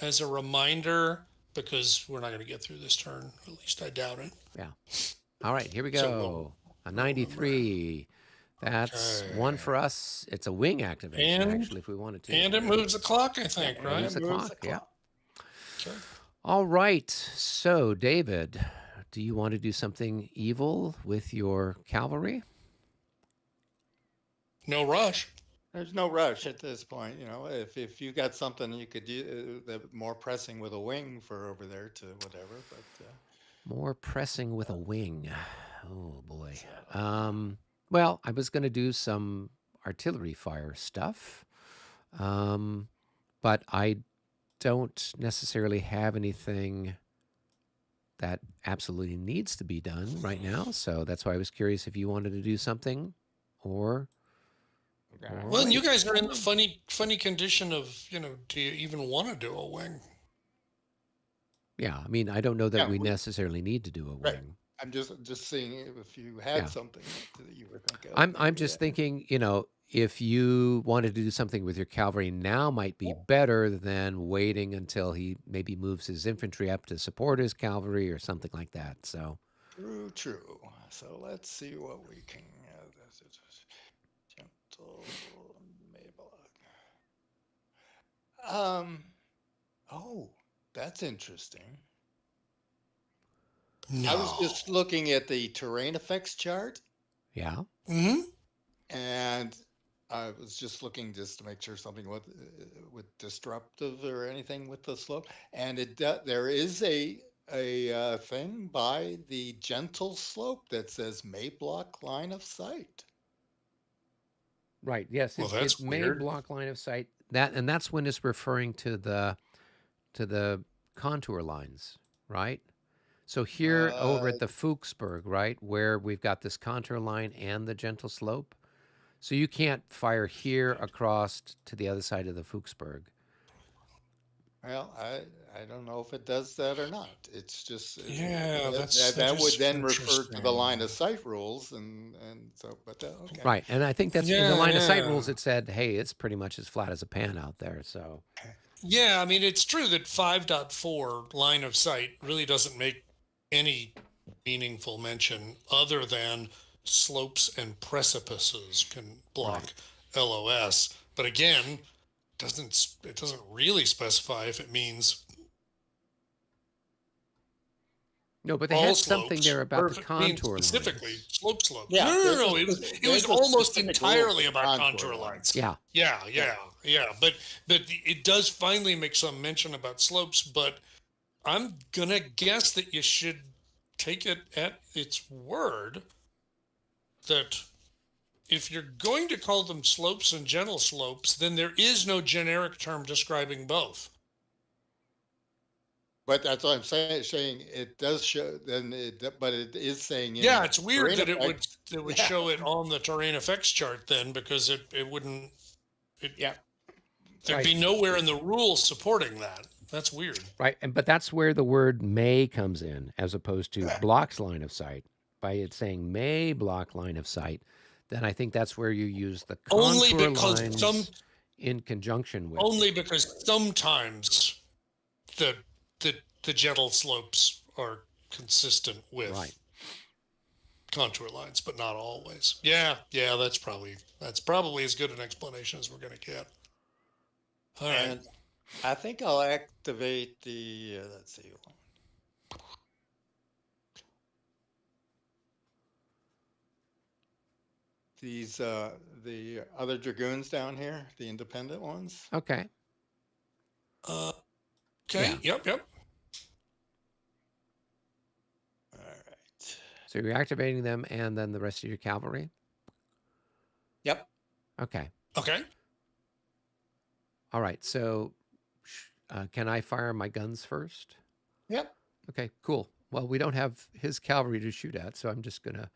[SPEAKER 2] As a reminder, because we're not going to get through this turn. At least I doubt it.
[SPEAKER 1] Yeah. All right, here we
[SPEAKER 2] So
[SPEAKER 1] go. A 93. That's
[SPEAKER 2] Okay.
[SPEAKER 1] 1 for us. It's a wing activation,
[SPEAKER 2] And-
[SPEAKER 1] actually, if we wanted to.
[SPEAKER 2] And it moves the clock, I think,
[SPEAKER 3] And
[SPEAKER 2] right?
[SPEAKER 1] moves the
[SPEAKER 3] moves
[SPEAKER 1] clock, yeah.
[SPEAKER 2] Okay.
[SPEAKER 1] All right. So, David, do you want to do something evil with your cavalry?
[SPEAKER 2] No rush.
[SPEAKER 3] There's no rush at this point. If you got something you could do more pressing with a wing for over there to whatever. But
[SPEAKER 1] More pressing with a wing. Oh, boy. Well, I was going to do some artillery fire stuff, but I don't necessarily have anything that absolutely needs to be done right now. So that's why I was curious if you wanted to do something or.
[SPEAKER 2] Well, and you guys are in the funny condition of, do you even want to do a wing?
[SPEAKER 1] Yeah, I mean, I don't know that
[SPEAKER 3] Yeah,
[SPEAKER 1] we
[SPEAKER 3] we-
[SPEAKER 1] necessarily need to do a
[SPEAKER 3] Right.
[SPEAKER 1] wing.
[SPEAKER 3] I'm just seeing if you had
[SPEAKER 1] Yeah.
[SPEAKER 3] something that you were thinking.
[SPEAKER 1] I'm just thinking, if you wanted to do something with your cavalry now might be better than waiting until he maybe moves his infantry up to support his cavalry or something like that. So,
[SPEAKER 3] True. So let's see what we can. Gentle Maybelline. Oh, that's interesting. I was
[SPEAKER 2] No.
[SPEAKER 3] just looking at the terrain effects chart,
[SPEAKER 1] Yeah.
[SPEAKER 2] Hmm.
[SPEAKER 3] and I was just looking just to make sure something with disruptive or anything with the slope. And there is a thing by the gentle slope that says may block line of sight.
[SPEAKER 1] Right. Yes,
[SPEAKER 2] Well,
[SPEAKER 1] it
[SPEAKER 2] that's
[SPEAKER 1] may
[SPEAKER 2] weird.
[SPEAKER 1] block line of sight. That's when it's referring to the contour lines, right? So here over
[SPEAKER 3] Uh,
[SPEAKER 1] at the Fuchsberg, right, where we've got this contour line and the gentle slope. So you can't fire here across to the other side of the Fuchsberg.
[SPEAKER 3] well, I don't know if it does that or not. It's just
[SPEAKER 2] Yeah, that
[SPEAKER 3] that would
[SPEAKER 2] is
[SPEAKER 3] then refer to the line
[SPEAKER 2] interesting.
[SPEAKER 3] of sight rules, and so, but okay.
[SPEAKER 1] Right. And I think that's in the
[SPEAKER 2] Yeah,
[SPEAKER 1] line of sight
[SPEAKER 2] yeah.
[SPEAKER 1] rules. It said, hey, it's pretty much as flat as a pan out there. So,
[SPEAKER 2] Yeah, I mean, it's true that 5.4 line of sight really doesn't make any meaningful mention other than slopes and precipices can
[SPEAKER 1] right.
[SPEAKER 2] block LOS. But again, it doesn't really specify if it means
[SPEAKER 1] No, but they
[SPEAKER 2] all
[SPEAKER 1] had something there
[SPEAKER 2] slopes
[SPEAKER 1] about
[SPEAKER 2] or
[SPEAKER 1] the
[SPEAKER 2] if it means
[SPEAKER 1] contour
[SPEAKER 2] specifically
[SPEAKER 1] lines.
[SPEAKER 2] slope slopes. No,
[SPEAKER 3] Yeah,
[SPEAKER 2] no, no, no. It was
[SPEAKER 3] there's a
[SPEAKER 2] almost
[SPEAKER 3] specific rule for
[SPEAKER 2] entirely
[SPEAKER 3] the
[SPEAKER 2] about
[SPEAKER 3] contour
[SPEAKER 2] contour lines.
[SPEAKER 3] lines.
[SPEAKER 1] Yeah.
[SPEAKER 2] Yeah,
[SPEAKER 3] Yeah.
[SPEAKER 2] yeah, yeah. But it does finally make some mention about slopes, but I'm gonna guess that you should take it at its word that if you're going to call them slopes and gentle slopes, then there is no generic term describing both.
[SPEAKER 3] But that's what I'm saying it does show, but it is saying in
[SPEAKER 2] Yeah,
[SPEAKER 3] the
[SPEAKER 2] it's weird
[SPEAKER 3] terrain
[SPEAKER 2] that
[SPEAKER 3] effects.
[SPEAKER 2] it would
[SPEAKER 3] Yeah,
[SPEAKER 2] show it on the terrain effects chart then because it wouldn't it
[SPEAKER 3] yeah.
[SPEAKER 2] there'd
[SPEAKER 1] Right.
[SPEAKER 2] be nowhere in the rules supporting that. That's weird.
[SPEAKER 1] Right. But that's where the word may comes in as opposed to blocks line of sight. By it saying may block line of sight, then I think that's where you use the
[SPEAKER 2] Only
[SPEAKER 1] contour
[SPEAKER 2] because some
[SPEAKER 1] lines in conjunction with.
[SPEAKER 2] only because sometimes the the the gentle slopes are consistent
[SPEAKER 1] Right.
[SPEAKER 2] with contour lines, but not always. Yeah, yeah, that's probably as good an explanation as we're going to get. All right.
[SPEAKER 3] And I think I'll activate the, let's see, these, the other dragoons down here, the independent ones.
[SPEAKER 1] Okay.
[SPEAKER 2] Uh,
[SPEAKER 1] Yeah.
[SPEAKER 2] okay. Yep. Yep.
[SPEAKER 3] All right.
[SPEAKER 1] So you're activating them and then the rest of your cavalry?
[SPEAKER 3] Yep.
[SPEAKER 1] Okay.
[SPEAKER 2] Okay.
[SPEAKER 1] All right. So can I fire my guns first?
[SPEAKER 3] Yep.
[SPEAKER 1] Okay, cool. Well, we don't have his cavalry to shoot at, so I'm just going to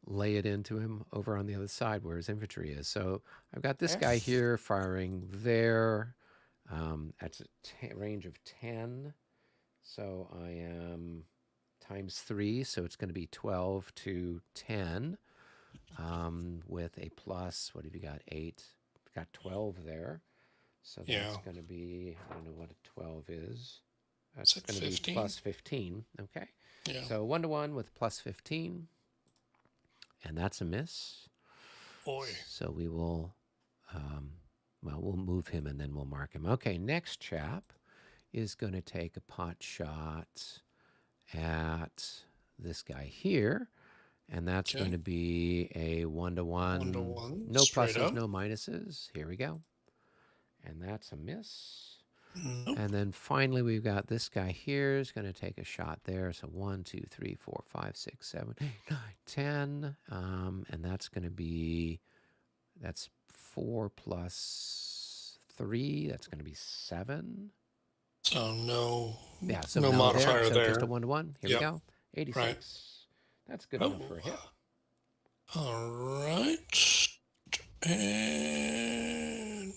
[SPEAKER 1] lay it into him over on the other side where his infantry is. So I've got this
[SPEAKER 3] Yeah.
[SPEAKER 1] guy here firing there. That's a range of 10. So I am times 3, so it's going to be 12 to 10 with a plus. What have you got? 8. We've got 12 there. So
[SPEAKER 2] Yeah.
[SPEAKER 1] that's going to be, I don't know what a 12 is.
[SPEAKER 2] Is
[SPEAKER 1] That's
[SPEAKER 2] it
[SPEAKER 1] going to be
[SPEAKER 2] 15?
[SPEAKER 1] plus 15. Okay.
[SPEAKER 2] Yeah.
[SPEAKER 1] So 1 to 1 with plus 15. And that's a miss.
[SPEAKER 2] Boy.
[SPEAKER 1] So we will, well, we'll move him and then we'll mark him. Okay, next chap is going to take a pot shot at this guy here. And that's going
[SPEAKER 2] Okay.
[SPEAKER 1] to be a 1 to 1.
[SPEAKER 2] 1 to 1.
[SPEAKER 1] No
[SPEAKER 2] Straight
[SPEAKER 1] pluses,
[SPEAKER 2] up.
[SPEAKER 1] no minuses. Here we go. And that's a miss.
[SPEAKER 2] Nope.
[SPEAKER 1] And then finally, we've got this guy here is going to take a shot there. So 1, 2, 3, 4, 5, 6, 7, 8, 9, 10. And that's going to be, that's 4 plus 3. That's going to be 7.
[SPEAKER 2] So no.
[SPEAKER 1] Yeah, so
[SPEAKER 2] no
[SPEAKER 1] no
[SPEAKER 2] modifier
[SPEAKER 1] there. So
[SPEAKER 2] there.
[SPEAKER 1] just a 1 to 1. Here
[SPEAKER 2] Yep.
[SPEAKER 1] we go. 86.
[SPEAKER 2] Right.
[SPEAKER 1] That's good
[SPEAKER 2] Oh.
[SPEAKER 1] enough for a hit.
[SPEAKER 2] All right. And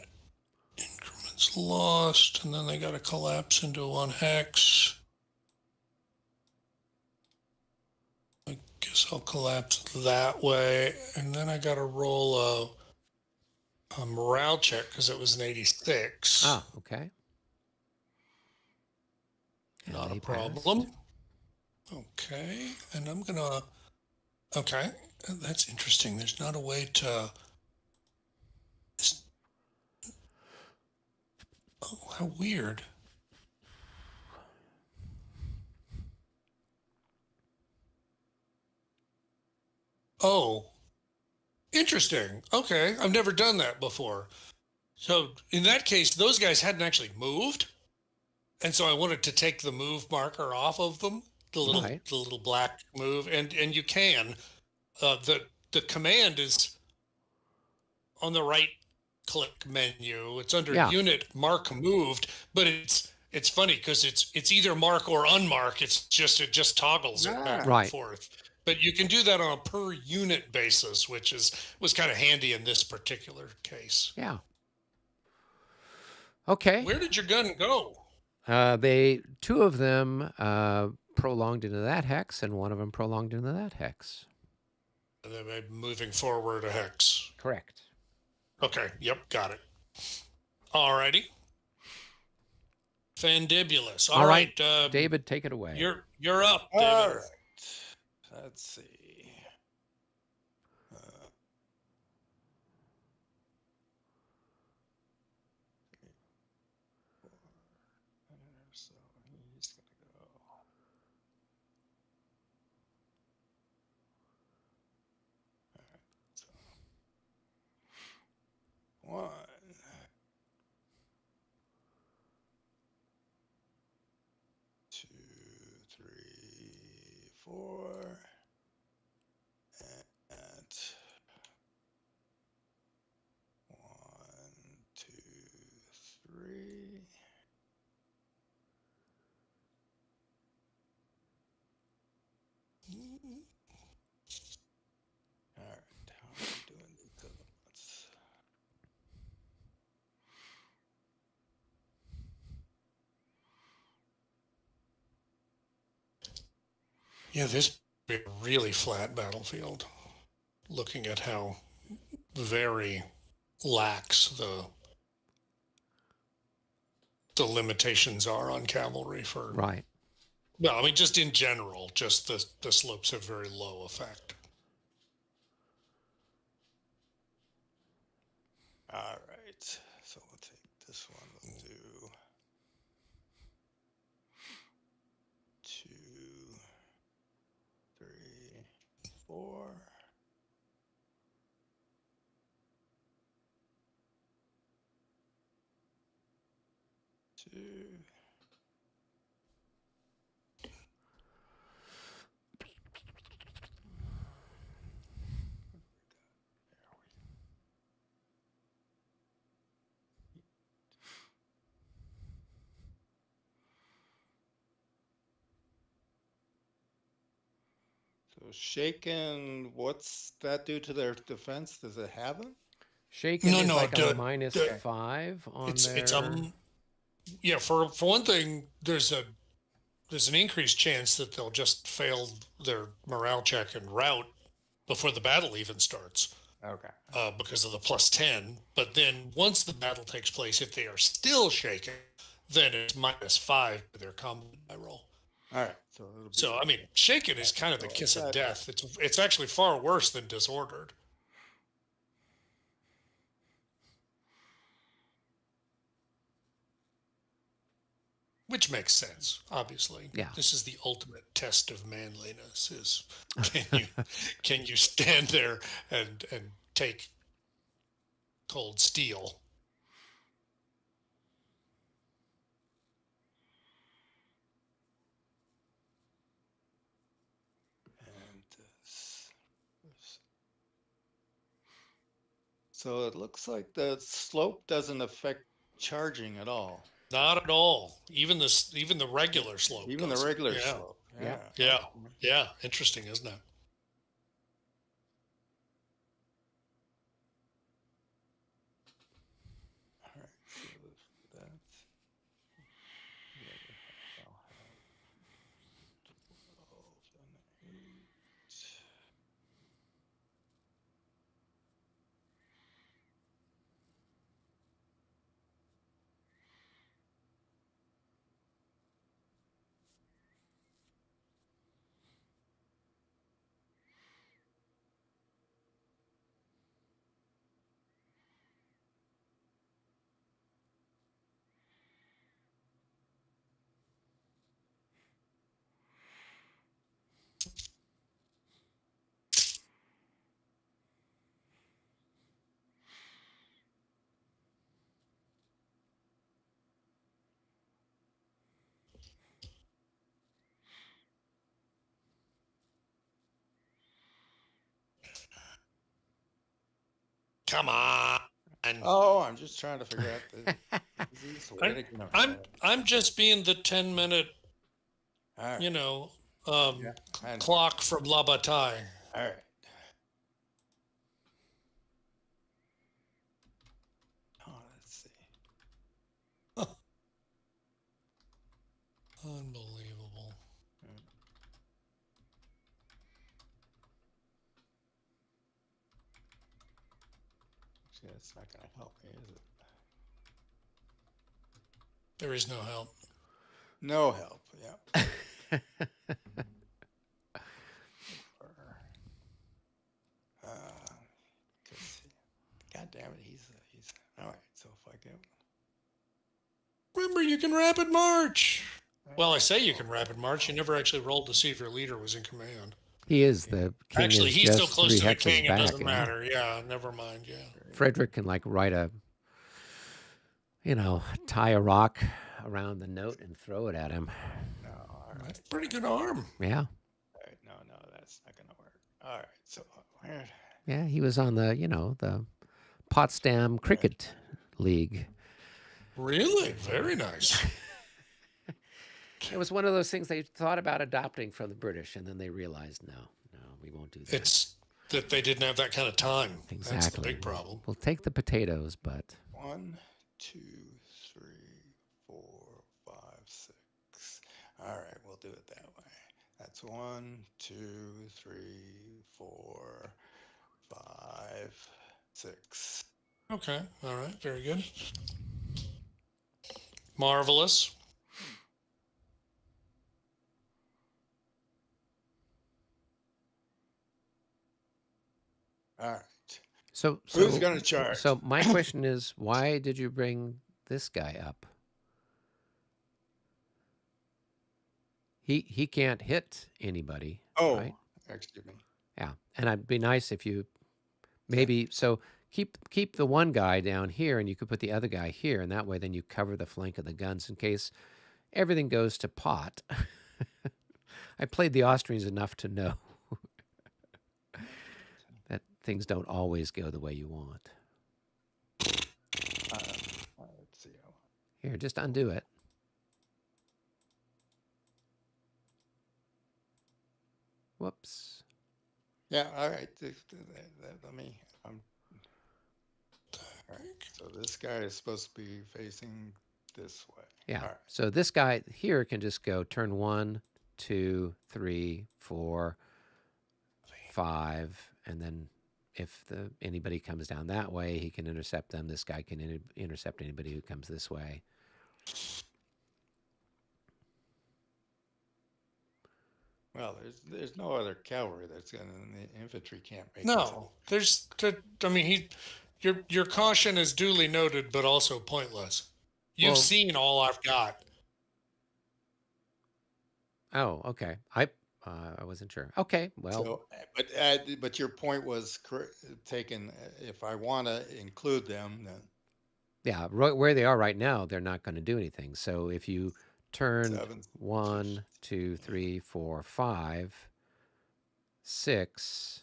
[SPEAKER 2] increments lost, and then they got to collapse into 1 hex. I guess I'll collapse that way, and then I got to roll a morale check because it was an 86.
[SPEAKER 1] Ah, okay. And
[SPEAKER 2] Not
[SPEAKER 1] they
[SPEAKER 2] a
[SPEAKER 1] passed.
[SPEAKER 2] problem. Okay, and I'm gonna. Okay, that's interesting. There's not a way to. Oh, how weird. Oh, interesting. Okay, I've never done that before. So in that case, those guys hadn't actually moved, and so I wanted to take the move marker off of them,
[SPEAKER 1] Right.
[SPEAKER 2] the little black move, and you can. The command is on the right click menu. It's under
[SPEAKER 1] Yeah.
[SPEAKER 2] unit mark moved, but it's funny because it's either mark or unmark. It just toggles it back
[SPEAKER 3] Ah,
[SPEAKER 2] and
[SPEAKER 1] Right.
[SPEAKER 2] forth. But you can do that on a per unit basis, which was kind of handy in this particular case.
[SPEAKER 1] Yeah. Okay.
[SPEAKER 2] Where did your gun go?
[SPEAKER 1] They two of them prolonged into that hex, and one of them prolonged into that hex.
[SPEAKER 2] Moving forward a hex.
[SPEAKER 1] Correct.
[SPEAKER 2] Okay, yep, got it. Alrighty. Fandibulous.
[SPEAKER 1] All
[SPEAKER 2] All
[SPEAKER 1] right,
[SPEAKER 2] right,
[SPEAKER 1] David, take it away.
[SPEAKER 2] you're up,
[SPEAKER 3] all
[SPEAKER 2] David.
[SPEAKER 3] right. Let's see. Uh, so he's gonna go. All right, so 1, 2, 3, 4, and 1, 2, 3. All right, how am I doing these other ones?
[SPEAKER 2] Yeah, this would be a really flat battlefield. Looking at how very lax the limitations are on cavalry for,
[SPEAKER 1] Right.
[SPEAKER 2] well, I mean, just in general, just the slopes have very low effect.
[SPEAKER 3] All right, so we'll take this one. We'll do 2, 3, 4. 2. So shaken, what's that do to their defense? Does it have them?
[SPEAKER 1] Shaken
[SPEAKER 2] No,
[SPEAKER 1] is
[SPEAKER 2] no,
[SPEAKER 1] like a minus
[SPEAKER 3] Okay.
[SPEAKER 1] 5 on
[SPEAKER 2] it's
[SPEAKER 1] their.
[SPEAKER 2] yeah. For one thing, there's an increased chance that they'll just fail their morale check and rout before the battle even starts.
[SPEAKER 3] Okay.
[SPEAKER 2] Because of the +10. But then once the battle takes place, if they are still shaken, then it's -5 to their combat die roll.
[SPEAKER 3] All right. So it'll be.
[SPEAKER 2] So I mean, shaken is kind of the
[SPEAKER 3] So
[SPEAKER 2] kiss of
[SPEAKER 3] that-
[SPEAKER 2] death. It's actually far worse than disordered. Which makes sense, obviously.
[SPEAKER 1] Yeah.
[SPEAKER 2] This is the ultimate test of manliness: is can you stand there and take cold steel?
[SPEAKER 3] And so it looks like the slope doesn't affect charging at all.
[SPEAKER 2] Not at all. Even the regular slope.
[SPEAKER 3] Even the
[SPEAKER 2] doesn't.
[SPEAKER 3] regular
[SPEAKER 2] Yeah.
[SPEAKER 3] slope.
[SPEAKER 1] Yeah.
[SPEAKER 2] Yeah. Yeah. Interesting, isn't it?
[SPEAKER 3] All right. So that's the other half. I'll have 12 and 8.
[SPEAKER 2] come on.
[SPEAKER 3] Oh, I'm just trying to figure out the easiest way
[SPEAKER 2] I'm
[SPEAKER 3] to get them.
[SPEAKER 2] I'm just being the 10-minute,
[SPEAKER 3] All right.
[SPEAKER 2] you know,
[SPEAKER 3] Yeah. I know.
[SPEAKER 2] clock from La Bataille.
[SPEAKER 3] All right. Oh, let's see.
[SPEAKER 2] Unbelievable.
[SPEAKER 3] Actually, that's not going to help me, is it?
[SPEAKER 2] There is no help.
[SPEAKER 3] No help. Yeah. Because, God damn it, he's all right. So if I get,
[SPEAKER 2] Remember, you can rapid march. Well, I say you can rapid march. You never actually rolled to see if your leader was in command.
[SPEAKER 1] He is. The king
[SPEAKER 2] Actually,
[SPEAKER 1] is
[SPEAKER 2] he's so
[SPEAKER 1] just
[SPEAKER 2] close
[SPEAKER 1] three
[SPEAKER 2] to the
[SPEAKER 1] hexes
[SPEAKER 2] king, it
[SPEAKER 1] back.
[SPEAKER 2] doesn't
[SPEAKER 1] Yeah.
[SPEAKER 2] matter. Yeah, never mind. Yeah.
[SPEAKER 1] Frederick can like write a, tie a rock around the note and throw it at him.
[SPEAKER 3] no, all right.
[SPEAKER 2] That's a pretty good arm.
[SPEAKER 1] Yeah.
[SPEAKER 3] All right. No, that's not going to work. All right. So where?
[SPEAKER 1] Yeah. He was on the, the Potsdam Cricket League.
[SPEAKER 2] Really? Very nice.
[SPEAKER 1] It was one of those things they thought about adopting from the British, and then they realized, no, we won't do that.
[SPEAKER 2] It's that they didn't have that kind of time.
[SPEAKER 1] Exactly.
[SPEAKER 2] That's the big problem.
[SPEAKER 1] We'll take the potatoes, but
[SPEAKER 3] 1, 2, 3, 4, 5, 6. All right, we'll do it that way. That's 1, 2, 3, 4, 5, 6.
[SPEAKER 2] Okay. All right. Very good. Marvelous.
[SPEAKER 3] All right.
[SPEAKER 1] so
[SPEAKER 3] Who's going to charge?
[SPEAKER 1] So my question is, why did you bring this guy up? He can't hit anybody.
[SPEAKER 3] Oh,
[SPEAKER 1] right?
[SPEAKER 3] excuse me.
[SPEAKER 1] Yeah, and it'd be nice if you maybe so keep the one guy down here, and you could put the other guy here, and that way then you cover the flank of the guns in case everything goes to pot. I played the Austrians enough to know that things don't always go the way you want.
[SPEAKER 3] Let's see.
[SPEAKER 1] Here, just undo it. Whoops.
[SPEAKER 3] Yeah, all right. Let me. All right. So this guy is supposed to be facing this way.
[SPEAKER 1] Yeah.
[SPEAKER 3] All right.
[SPEAKER 1] So this guy here can just go turn 1, 2, 3, 4, 5, and then if anybody comes down that way, he can intercept them. This guy can intercept anybody who comes this way.
[SPEAKER 3] Well, there's no other cavalry that's going to. The infantry can't make.
[SPEAKER 2] No, there's. I mean, your caution is duly noted, but also pointless. You've seen all I've got.
[SPEAKER 1] Oh, okay. I wasn't sure. Okay, well.
[SPEAKER 3] So, but your point was taken. If I want to include them, then
[SPEAKER 1] Yeah, where they are right now, they're not going to do anything. So if you turn
[SPEAKER 3] 7,
[SPEAKER 1] 1, 2, 3, 4, 5, 6,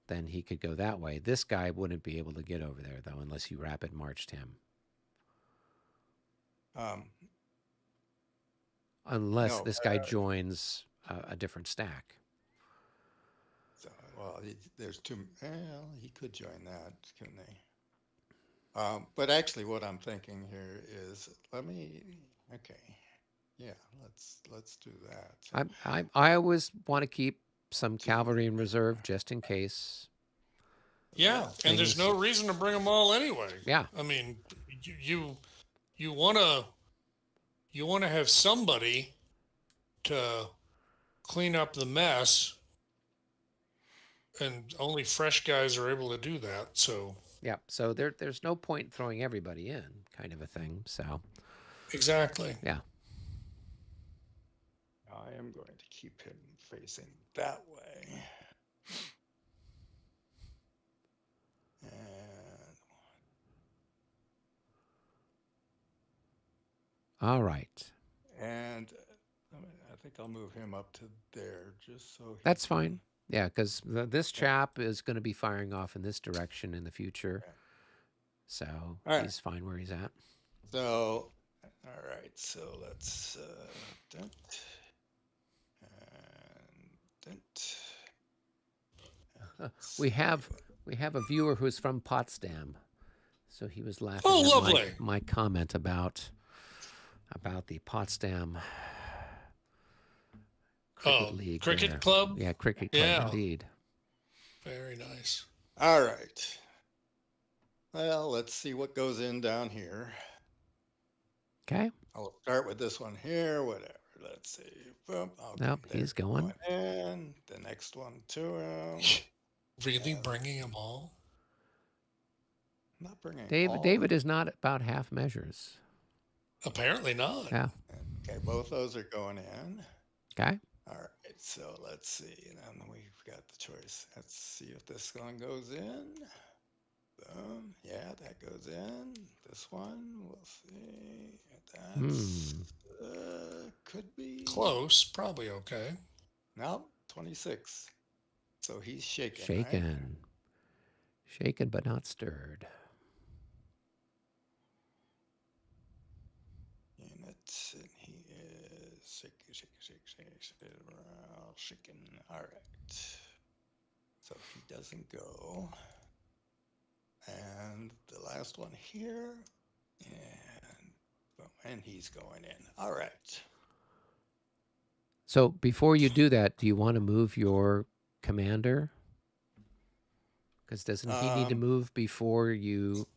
[SPEAKER 1] then he could go that way. This guy wouldn't be able to get over there, though, unless you rapid marched him. Unless this guy joins a different stack.
[SPEAKER 3] So, well, there's two. Well, he could join that, couldn't he? But actually, what I'm thinking here is, okay, yeah, let's do that. So,
[SPEAKER 1] I always want to keep some cavalry in reserve just in case.
[SPEAKER 2] Yeah, and there's no reason to bring them all anyway.
[SPEAKER 1] Yeah,
[SPEAKER 2] I mean, you want to have somebody to clean up the mess, and only fresh guys are able to do that. So
[SPEAKER 1] yeah. So there's no point throwing everybody in, kind of a thing. So
[SPEAKER 2] exactly.
[SPEAKER 1] Yeah.
[SPEAKER 3] I am going to keep him facing that way.
[SPEAKER 1] All right.
[SPEAKER 3] And I think I'll move him up to there just so.
[SPEAKER 1] That's fine. Yeah, because this chap is going to be firing off in this direction in the future. So
[SPEAKER 3] All right.
[SPEAKER 1] he's fine where he's at.
[SPEAKER 3] So, all right. So let's dent and dent. Let's
[SPEAKER 1] We
[SPEAKER 3] see.
[SPEAKER 1] have a viewer who's from Potsdam, so he was laughing
[SPEAKER 2] Oh,
[SPEAKER 1] at
[SPEAKER 2] lovely.
[SPEAKER 1] my comment about the Potsdam Cricket
[SPEAKER 2] Oh,
[SPEAKER 1] League
[SPEAKER 2] cricket
[SPEAKER 1] there.
[SPEAKER 2] club.
[SPEAKER 1] Yeah, cricket club
[SPEAKER 2] Yeah,
[SPEAKER 1] indeed.
[SPEAKER 2] very nice.
[SPEAKER 3] All right. Well, let's see what goes in down here.
[SPEAKER 1] Okay.
[SPEAKER 3] I'll start with this one here, whatever. Let's see. Boom. Okay,
[SPEAKER 1] Nope,
[SPEAKER 3] they're
[SPEAKER 1] he's going.
[SPEAKER 3] going in. The next one to him.
[SPEAKER 2] Really
[SPEAKER 3] And
[SPEAKER 2] bringing them all?
[SPEAKER 3] I'm not bringing all of
[SPEAKER 1] David is not about half measures.
[SPEAKER 2] Apparently not.
[SPEAKER 1] Yeah.
[SPEAKER 3] them. Okay, both those are going in.
[SPEAKER 1] Okay.
[SPEAKER 3] All right, so let's see. And then we've got the choice. Let's see if this one goes in. Boom. Yeah, that goes in. This one, we'll see. That's
[SPEAKER 1] Hmm.
[SPEAKER 3] could be.
[SPEAKER 2] Close, probably okay.
[SPEAKER 3] No, 26. So he's shaking, right?
[SPEAKER 1] Shaken. Shaken but not stirred.
[SPEAKER 3] Units, and he is shaking. All right. So he doesn't go. And the last one here, and boom, and he's going in. All right.
[SPEAKER 1] So before you do that, do you want to move your commander? Because doesn't he need to
[SPEAKER 3] Um,
[SPEAKER 1] move before you,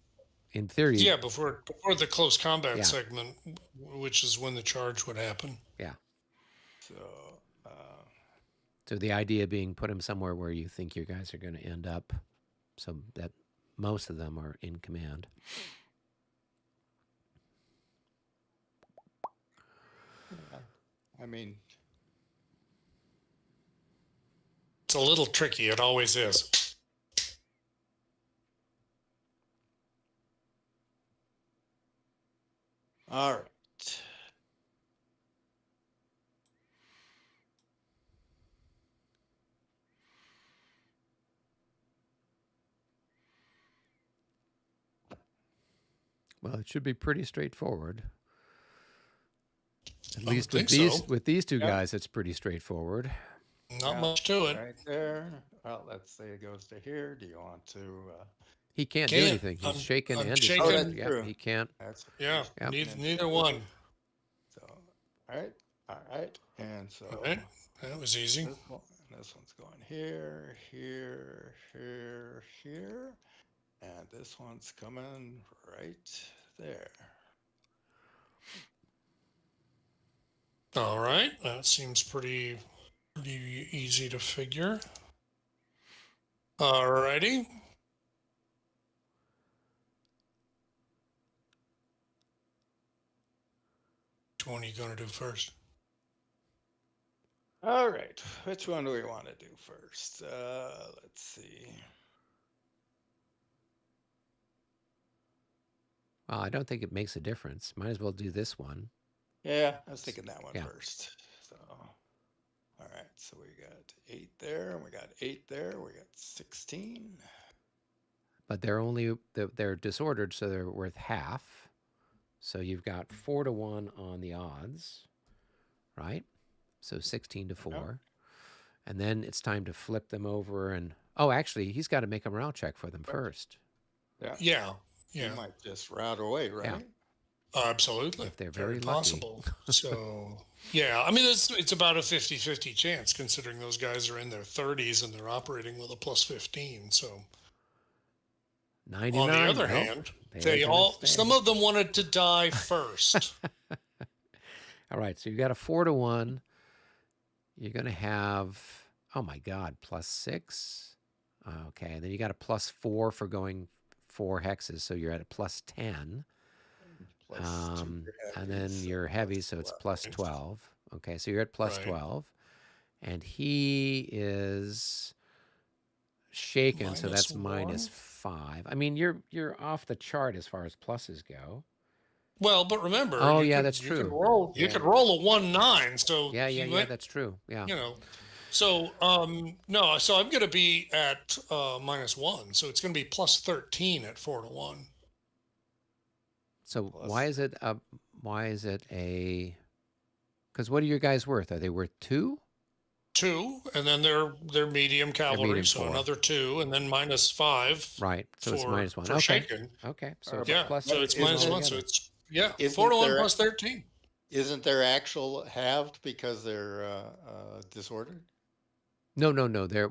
[SPEAKER 1] in theory?
[SPEAKER 2] Yeah, before the close combat
[SPEAKER 1] Yeah.
[SPEAKER 2] segment, which is when the charge would happen.
[SPEAKER 1] Yeah.
[SPEAKER 3] so
[SPEAKER 1] So the idea being put him somewhere where you think your guys are going to end up, so that most of them are in command.
[SPEAKER 3] yeah, I mean,
[SPEAKER 2] It's a little tricky. It always is.
[SPEAKER 3] all right.
[SPEAKER 1] Well, it should be pretty straightforward. At
[SPEAKER 2] I would
[SPEAKER 1] least
[SPEAKER 2] think so.
[SPEAKER 1] with these two
[SPEAKER 3] Yep.
[SPEAKER 1] guys, it's pretty straightforward.
[SPEAKER 2] Not
[SPEAKER 3] Yeah,
[SPEAKER 2] much to it.
[SPEAKER 3] right there. Well, let's say it goes to here. Do you want to?
[SPEAKER 1] He can't do
[SPEAKER 2] Can't.
[SPEAKER 1] anything. He's
[SPEAKER 2] I'm-
[SPEAKER 1] shaken
[SPEAKER 2] I'm
[SPEAKER 1] and he's
[SPEAKER 2] shaken.
[SPEAKER 3] Oh, that's
[SPEAKER 1] Yep,
[SPEAKER 3] true.
[SPEAKER 1] he can't.
[SPEAKER 3] That's
[SPEAKER 2] Yeah,
[SPEAKER 3] he's
[SPEAKER 1] Yep.
[SPEAKER 3] shaking and
[SPEAKER 2] neither
[SPEAKER 3] shaking.
[SPEAKER 2] one.
[SPEAKER 3] So, all right, and so
[SPEAKER 2] All right, that was easy.
[SPEAKER 3] this one's going here, here, here, here, and this one's coming right there.
[SPEAKER 2] All right, that seems pretty easy to figure. All righty. Which one are you going to do first?
[SPEAKER 3] All right, which one do we want to do first? Let's see.
[SPEAKER 1] Well, I don't think it makes a difference. Might as well do this one.
[SPEAKER 3] Yeah, I was thinking that one
[SPEAKER 1] Yeah.
[SPEAKER 3] first. So, all right, so we got 8 there, and we got 8 there. We got 16.
[SPEAKER 1] But they're disordered, so they're worth half. So you've got 4-1 on the odds, right? So 16-4. And then it's time to flip them over and actually, he's got to make a morale check for them first.
[SPEAKER 2] Yeah.
[SPEAKER 3] You might just route away, right?
[SPEAKER 2] Absolutely.
[SPEAKER 1] If they're very lucky.
[SPEAKER 2] possible. So, yeah, I mean, it's about a 50-50 chance considering those guys are in their 30s and they're operating with a plus 15. So,
[SPEAKER 1] 99.
[SPEAKER 2] on the other
[SPEAKER 1] Nope,
[SPEAKER 2] hand,
[SPEAKER 1] they're gonna stay.
[SPEAKER 2] some of them wanted to die first.
[SPEAKER 1] All right, so you got a 4-1. You're going to have, oh my God, +6. Okay, and then you got a +4 for going 4 hexes, so you're at a +10.
[SPEAKER 3] Plus 2 for
[SPEAKER 1] And then
[SPEAKER 3] heavies, so
[SPEAKER 1] you're heavy,
[SPEAKER 3] plus
[SPEAKER 1] so it's
[SPEAKER 3] 12.
[SPEAKER 1] +12. Okay, so you're at plus
[SPEAKER 2] Right.
[SPEAKER 1] 12. And he is shaken, so that's
[SPEAKER 2] -1.
[SPEAKER 1] -5. I mean, you're off the chart as far as pluses go.
[SPEAKER 2] Well, but remember,
[SPEAKER 1] Oh,
[SPEAKER 2] you
[SPEAKER 1] yeah,
[SPEAKER 2] could,
[SPEAKER 1] that's
[SPEAKER 2] you could
[SPEAKER 1] true.
[SPEAKER 2] roll you
[SPEAKER 1] Yeah.
[SPEAKER 2] could roll a 1-9. So
[SPEAKER 1] Yeah,
[SPEAKER 2] he
[SPEAKER 1] yeah,
[SPEAKER 2] went,
[SPEAKER 1] that's true. Yeah.
[SPEAKER 2] you know. So no, so I'm going to be at -1. So it's going to be +13 at 4-1.
[SPEAKER 1] So
[SPEAKER 3] plus.
[SPEAKER 1] why is it a? Because what are your guys worth? Are they worth 2?
[SPEAKER 2] 2, and then they're medium
[SPEAKER 1] They're
[SPEAKER 2] cavalry,
[SPEAKER 1] medium
[SPEAKER 2] so
[SPEAKER 1] 4,
[SPEAKER 2] another 2, and then -5
[SPEAKER 1] right? So it's -1.
[SPEAKER 2] for
[SPEAKER 1] Okay,
[SPEAKER 2] shaken.
[SPEAKER 1] okay. So
[SPEAKER 3] Or,
[SPEAKER 1] it's
[SPEAKER 2] Yeah,
[SPEAKER 1] plus
[SPEAKER 2] so
[SPEAKER 3] but
[SPEAKER 2] it's
[SPEAKER 1] 13
[SPEAKER 2] -1, so
[SPEAKER 1] altogether.
[SPEAKER 2] it's 4 to
[SPEAKER 3] isn't
[SPEAKER 2] 1
[SPEAKER 3] there
[SPEAKER 2] plus 13.
[SPEAKER 3] isn't there actual halved because they're disordered?
[SPEAKER 1] No, no, no. They
[SPEAKER 2] No,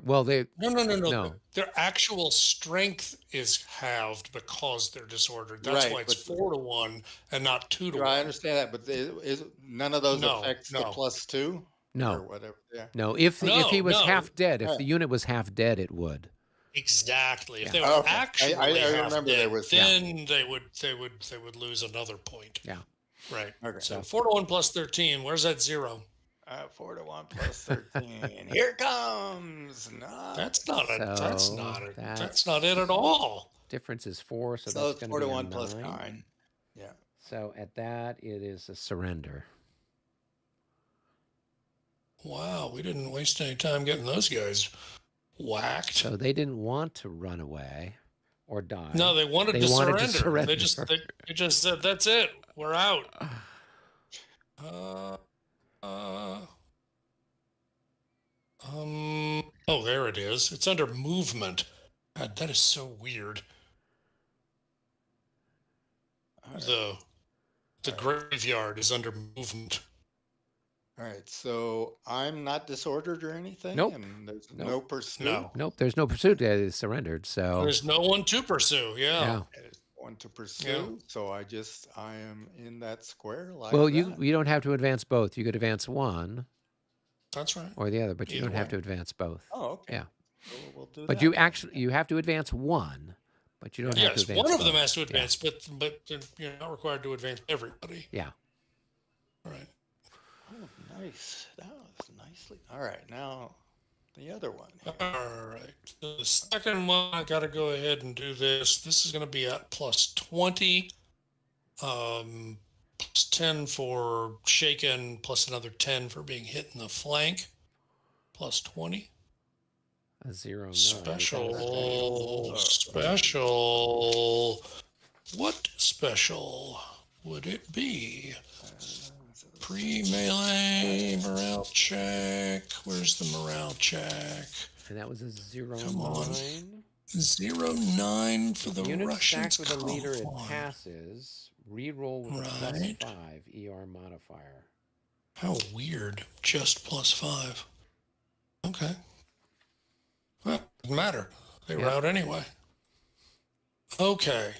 [SPEAKER 2] no, no, no.
[SPEAKER 1] no.
[SPEAKER 2] Their actual strength is halved because they're disordered. That's
[SPEAKER 3] Right,
[SPEAKER 2] why it's
[SPEAKER 3] but
[SPEAKER 2] 4 to 1 and not 2 to
[SPEAKER 3] I
[SPEAKER 2] 1.
[SPEAKER 3] understand that, but is none of those
[SPEAKER 2] No,
[SPEAKER 3] affects the
[SPEAKER 2] no,
[SPEAKER 3] +2 or
[SPEAKER 1] No,
[SPEAKER 3] whatever? Yeah.
[SPEAKER 1] no. If he
[SPEAKER 2] no,
[SPEAKER 1] was
[SPEAKER 2] no.
[SPEAKER 1] half dead, if
[SPEAKER 3] Uh,
[SPEAKER 1] the unit was half dead, it would.
[SPEAKER 2] Exactly. If
[SPEAKER 1] Yeah,
[SPEAKER 2] they were
[SPEAKER 3] okay.
[SPEAKER 2] actually
[SPEAKER 3] I
[SPEAKER 2] half
[SPEAKER 3] remember there
[SPEAKER 2] dead,
[SPEAKER 3] was
[SPEAKER 1] yeah,
[SPEAKER 2] then they would lose another point.
[SPEAKER 1] yeah.
[SPEAKER 2] Right.
[SPEAKER 3] okay.
[SPEAKER 2] So
[SPEAKER 1] So
[SPEAKER 2] 4 to 1 plus 13. Where's that 0?
[SPEAKER 3] 4 to 1 plus 13. Here it comes. No.
[SPEAKER 2] That's not a. That's
[SPEAKER 1] so
[SPEAKER 2] not it.
[SPEAKER 1] that
[SPEAKER 2] That's not it at all.
[SPEAKER 1] difference is 4, so
[SPEAKER 3] So
[SPEAKER 1] that's
[SPEAKER 3] it's
[SPEAKER 1] going to
[SPEAKER 3] 4 to
[SPEAKER 1] be a
[SPEAKER 3] 1 plus
[SPEAKER 1] 9.
[SPEAKER 3] 9. Yeah.
[SPEAKER 1] So at that, it is a surrender.
[SPEAKER 2] Wow, we didn't waste any time getting those guys whacked.
[SPEAKER 1] So they didn't want to run away or die.
[SPEAKER 2] No, they wanted
[SPEAKER 1] They
[SPEAKER 2] to
[SPEAKER 1] wanted to
[SPEAKER 2] surrender.
[SPEAKER 1] surrender.
[SPEAKER 2] They just said, "That's it. We're out." Uh, uh, Oh, there it is. It's under movement. God, that is so weird.
[SPEAKER 3] All right.
[SPEAKER 2] The
[SPEAKER 3] All right.
[SPEAKER 2] graveyard is under movement.
[SPEAKER 3] All right. So I'm not disordered or anything,
[SPEAKER 1] Nope.
[SPEAKER 3] and there's
[SPEAKER 1] Nope.
[SPEAKER 3] no pursuit.
[SPEAKER 2] No,
[SPEAKER 1] Nope, there's no pursuit that is surrendered. So
[SPEAKER 2] there's no one to pursue. Yeah.
[SPEAKER 1] yeah.
[SPEAKER 3] There's one to pursue. So I am in that square like
[SPEAKER 1] Well,
[SPEAKER 3] that.
[SPEAKER 1] you don't have to advance both. You could advance one
[SPEAKER 2] That's right.
[SPEAKER 1] or the other, but you
[SPEAKER 2] Either
[SPEAKER 1] don't have
[SPEAKER 2] way.
[SPEAKER 1] to advance both.
[SPEAKER 3] Oh, okay.
[SPEAKER 1] Yeah.
[SPEAKER 3] So we'll do
[SPEAKER 1] But
[SPEAKER 3] that.
[SPEAKER 1] you have to advance one, but you don't have to
[SPEAKER 2] Yes,
[SPEAKER 1] advance
[SPEAKER 2] one of them
[SPEAKER 1] both.
[SPEAKER 2] has to
[SPEAKER 1] Yeah.
[SPEAKER 2] advance, but you're not required to advance everybody.
[SPEAKER 1] Yeah.
[SPEAKER 2] Right.
[SPEAKER 3] Oh, nice. That was nicely. All right. Now the other one.
[SPEAKER 2] All right. So the second one, I got to go ahead and do this. This is going to be at plus 20, plus 10 for shaken, plus another 10 for being hit in the flank, plus 20.
[SPEAKER 1] A 0, 9.
[SPEAKER 2] Special, special. What special would it be? Pre-melee morale check. Where's the morale check?
[SPEAKER 1] And that was a 0,
[SPEAKER 2] Come on.
[SPEAKER 1] 9.
[SPEAKER 2] 0-9 for the
[SPEAKER 1] Unit
[SPEAKER 2] Russians.
[SPEAKER 1] stacked with a leader, it
[SPEAKER 2] Come on.
[SPEAKER 1] passes. Reroll with a
[SPEAKER 2] Right.
[SPEAKER 1] +5 ER modifier.
[SPEAKER 2] How weird. Just +5. Okay. Well, doesn't matter. They were
[SPEAKER 1] Yeah.
[SPEAKER 2] out anyway. Okay.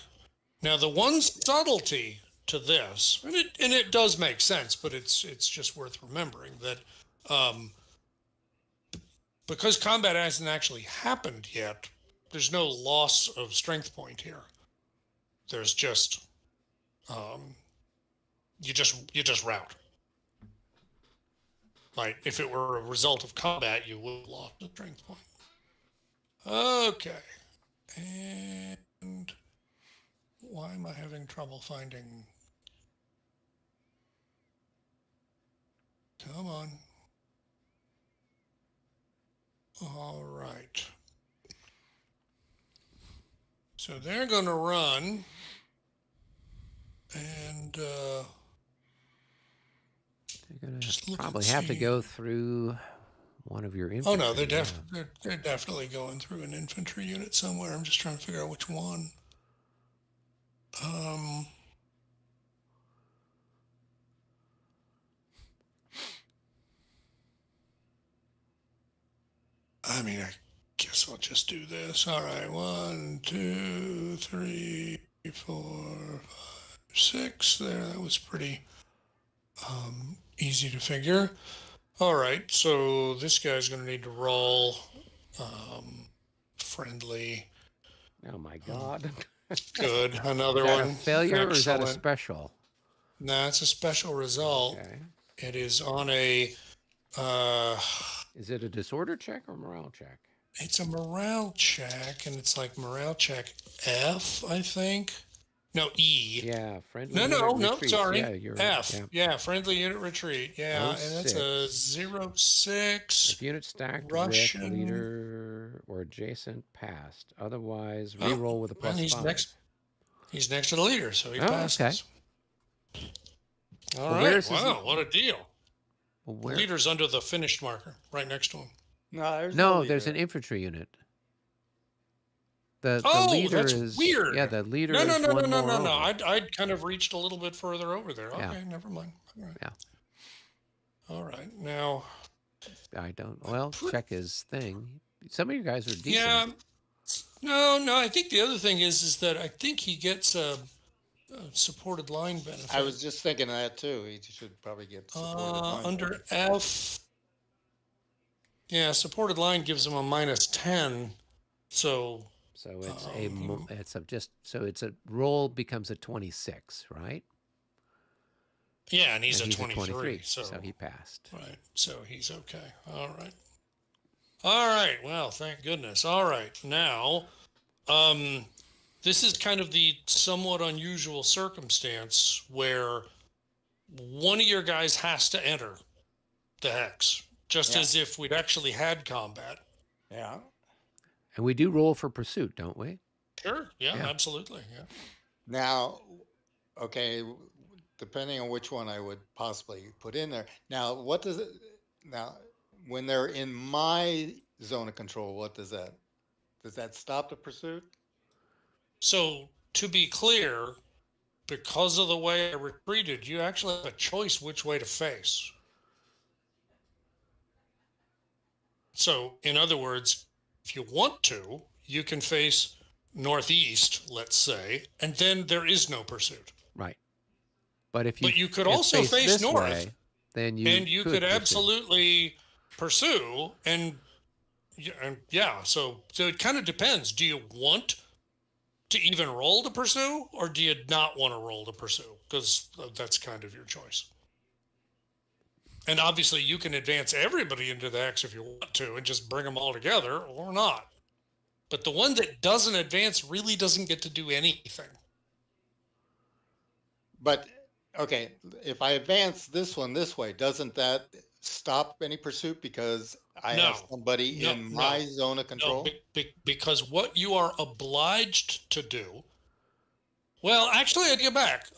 [SPEAKER 2] Now the one subtlety to this, and it does make sense, but it's just worth remembering that because combat hasn't actually happened yet, there's no loss of strength point here. There's just you just rout. Right? If it were a result of combat, you would have lost a strength point. Okay. And why am I having trouble finding? Come on. All right. So they're going to run, and
[SPEAKER 1] You're gonna
[SPEAKER 2] just look
[SPEAKER 1] probably
[SPEAKER 2] and
[SPEAKER 1] have to
[SPEAKER 2] see.
[SPEAKER 1] go through one of your infantry.
[SPEAKER 2] Oh no, they're
[SPEAKER 1] yeah.
[SPEAKER 2] they're definitely going through an infantry unit somewhere. I'm just trying to figure out which one. I mean, I guess I'll just do this. All right, 1, 2, 3, 4, 5, 6. There, that was pretty easy to figure. All right, so this guy's going to need to roll friendly.
[SPEAKER 1] Oh my God.
[SPEAKER 2] Good. Another
[SPEAKER 1] Is that
[SPEAKER 2] one.
[SPEAKER 1] a failure or is that a
[SPEAKER 2] Excellent.
[SPEAKER 1] special?
[SPEAKER 2] No, it's a special result.
[SPEAKER 1] Okay.
[SPEAKER 2] It is on a.
[SPEAKER 1] Is it a disorder check or morale check?
[SPEAKER 2] It's a morale check, and it's like morale check F, I think. No, E.
[SPEAKER 1] Yeah, friendly.
[SPEAKER 2] No,
[SPEAKER 1] unit retreats.
[SPEAKER 2] sorry.
[SPEAKER 1] Yeah, you're
[SPEAKER 2] F.
[SPEAKER 1] Yeah.
[SPEAKER 2] Yeah, friendly unit retreat. Yeah, and that's a 0-6.
[SPEAKER 1] If unit stacked
[SPEAKER 2] Russian.
[SPEAKER 1] with leader or adjacent passed, otherwise reroll with a
[SPEAKER 2] And
[SPEAKER 1] +5.
[SPEAKER 2] He's next to the leader, so he
[SPEAKER 1] Oh, okay.
[SPEAKER 2] passes. All
[SPEAKER 1] Well,
[SPEAKER 2] right.
[SPEAKER 1] where's his?
[SPEAKER 2] Wow, what a deal.
[SPEAKER 1] Well,
[SPEAKER 2] The
[SPEAKER 1] where?
[SPEAKER 2] leader's under the finished marker, right next to him.
[SPEAKER 3] No, there's no
[SPEAKER 1] No, there's
[SPEAKER 3] leader.
[SPEAKER 1] an infantry unit. The
[SPEAKER 2] Oh,
[SPEAKER 1] leader
[SPEAKER 2] that's
[SPEAKER 1] is
[SPEAKER 2] weird.
[SPEAKER 1] the leader
[SPEAKER 2] No, no,
[SPEAKER 1] is
[SPEAKER 2] no, no,
[SPEAKER 1] one
[SPEAKER 2] no,
[SPEAKER 1] more
[SPEAKER 2] no, no.
[SPEAKER 1] over.
[SPEAKER 2] I'd kind of reached a little bit further over there.
[SPEAKER 1] Yeah.
[SPEAKER 2] Okay, never mind. All right.
[SPEAKER 1] Yeah.
[SPEAKER 2] All right. Now,
[SPEAKER 1] I don't. Well, check his thing. Some of your guys are decent.
[SPEAKER 2] yeah. No. I think the other thing is that I think he gets a supported line benefit.
[SPEAKER 3] I was just thinking that too. He should probably get supported line
[SPEAKER 2] under
[SPEAKER 3] benefit.
[SPEAKER 2] F. Yeah, supported line gives him a -10. So
[SPEAKER 1] it's it's a roll becomes a 26, right?
[SPEAKER 2] yeah, and he's
[SPEAKER 1] And
[SPEAKER 2] a 23.
[SPEAKER 1] So he passed.
[SPEAKER 2] Right. So he's okay. All right. All right. Well, thank goodness. All right. Now, this is kind of the somewhat unusual circumstance where one of your guys has to enter the hex, just as if we'd actually had combat.
[SPEAKER 3] Yeah.
[SPEAKER 1] And we do roll for pursuit, don't we?
[SPEAKER 2] Sure. Yeah. Absolutely. Yeah.
[SPEAKER 3] Now, okay, depending on which one I would possibly put in there. Now, what does it? Now, when they're in my zone of control, what does that? Does that stop the pursuit?
[SPEAKER 2] So, to be clear, because of the way I retreated, you actually have a choice which way to face. So, in other words, if you want to, you can face northeast, let's say, and then there is no pursuit.
[SPEAKER 1] Right. But if
[SPEAKER 2] you could also face north,
[SPEAKER 1] way, then you
[SPEAKER 2] could absolutely pursue and yeah. So it kind of depends. Do you want to even roll to pursue, or do you not want to roll to pursue? Because that's kind of your choice. And obviously, you can advance everybody into the hex if you want to, and just bring them all together, or not. But the one that doesn't advance really doesn't get to do anything.
[SPEAKER 3] But okay, if I advance this one this way, doesn't that stop any pursuit because I have somebody in my zone of control?
[SPEAKER 2] No, because what you are obliged to do. Well, actually, I take it back.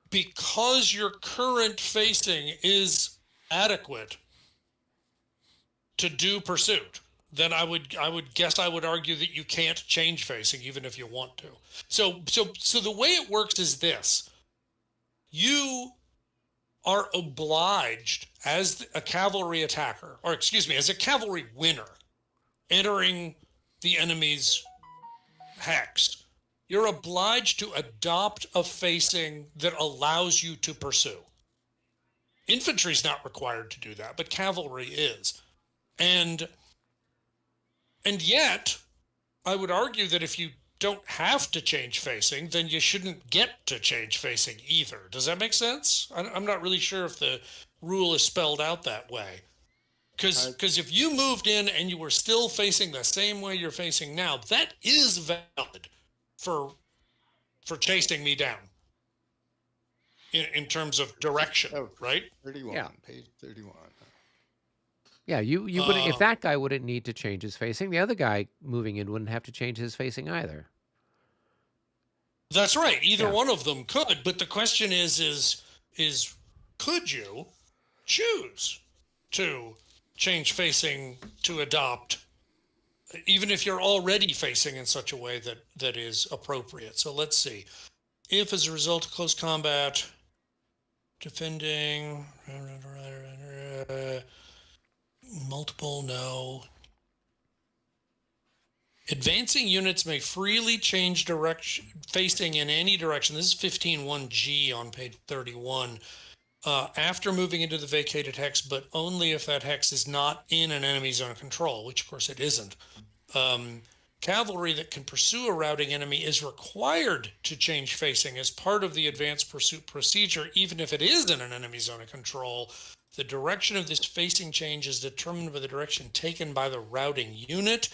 [SPEAKER 2] Because your current facing is adequate to do pursuit, then I would argue that you can't change facing even if you want to. So the way it works is this: you are obliged as a cavalry attacker, or excuse me, as a cavalry winner, entering the enemy's hex. You're obliged to adopt a facing that allows you to pursue. Infantry is not required to do that, but cavalry is. And yet, I would argue that if you don't have to change facing, then you shouldn't get to change facing either. Does that make sense? I'm not really sure if the rule is spelled out that way. Because if you moved in and you were still facing the same way you're facing now, that is valid for chasing me down in terms of direction, right?
[SPEAKER 3] 31,
[SPEAKER 1] yeah.
[SPEAKER 3] Page 31.
[SPEAKER 1] Yeah, you wouldn't, if that guy wouldn't need to change his facing, the other guy moving in wouldn't have to change his facing either.
[SPEAKER 2] That's right. Either one of them could, but the question is could you choose to change facing to adopt, even if you're already facing in such a way that is appropriate? So let's see. If as a result of close combat, defending, multiple, no. Advancing units may freely change direction, facing in any direction. This is 15.1G on page 31. After moving into the vacated hex, but only if that hex is not in an enemy zone of control, which of course it isn't. Cavalry that can pursue a routing enemy is required to change facing as part of the advanced pursuit procedure, even if it is in an enemy zone of control. The direction of this facing change is determined by the direction taken by the routing unit.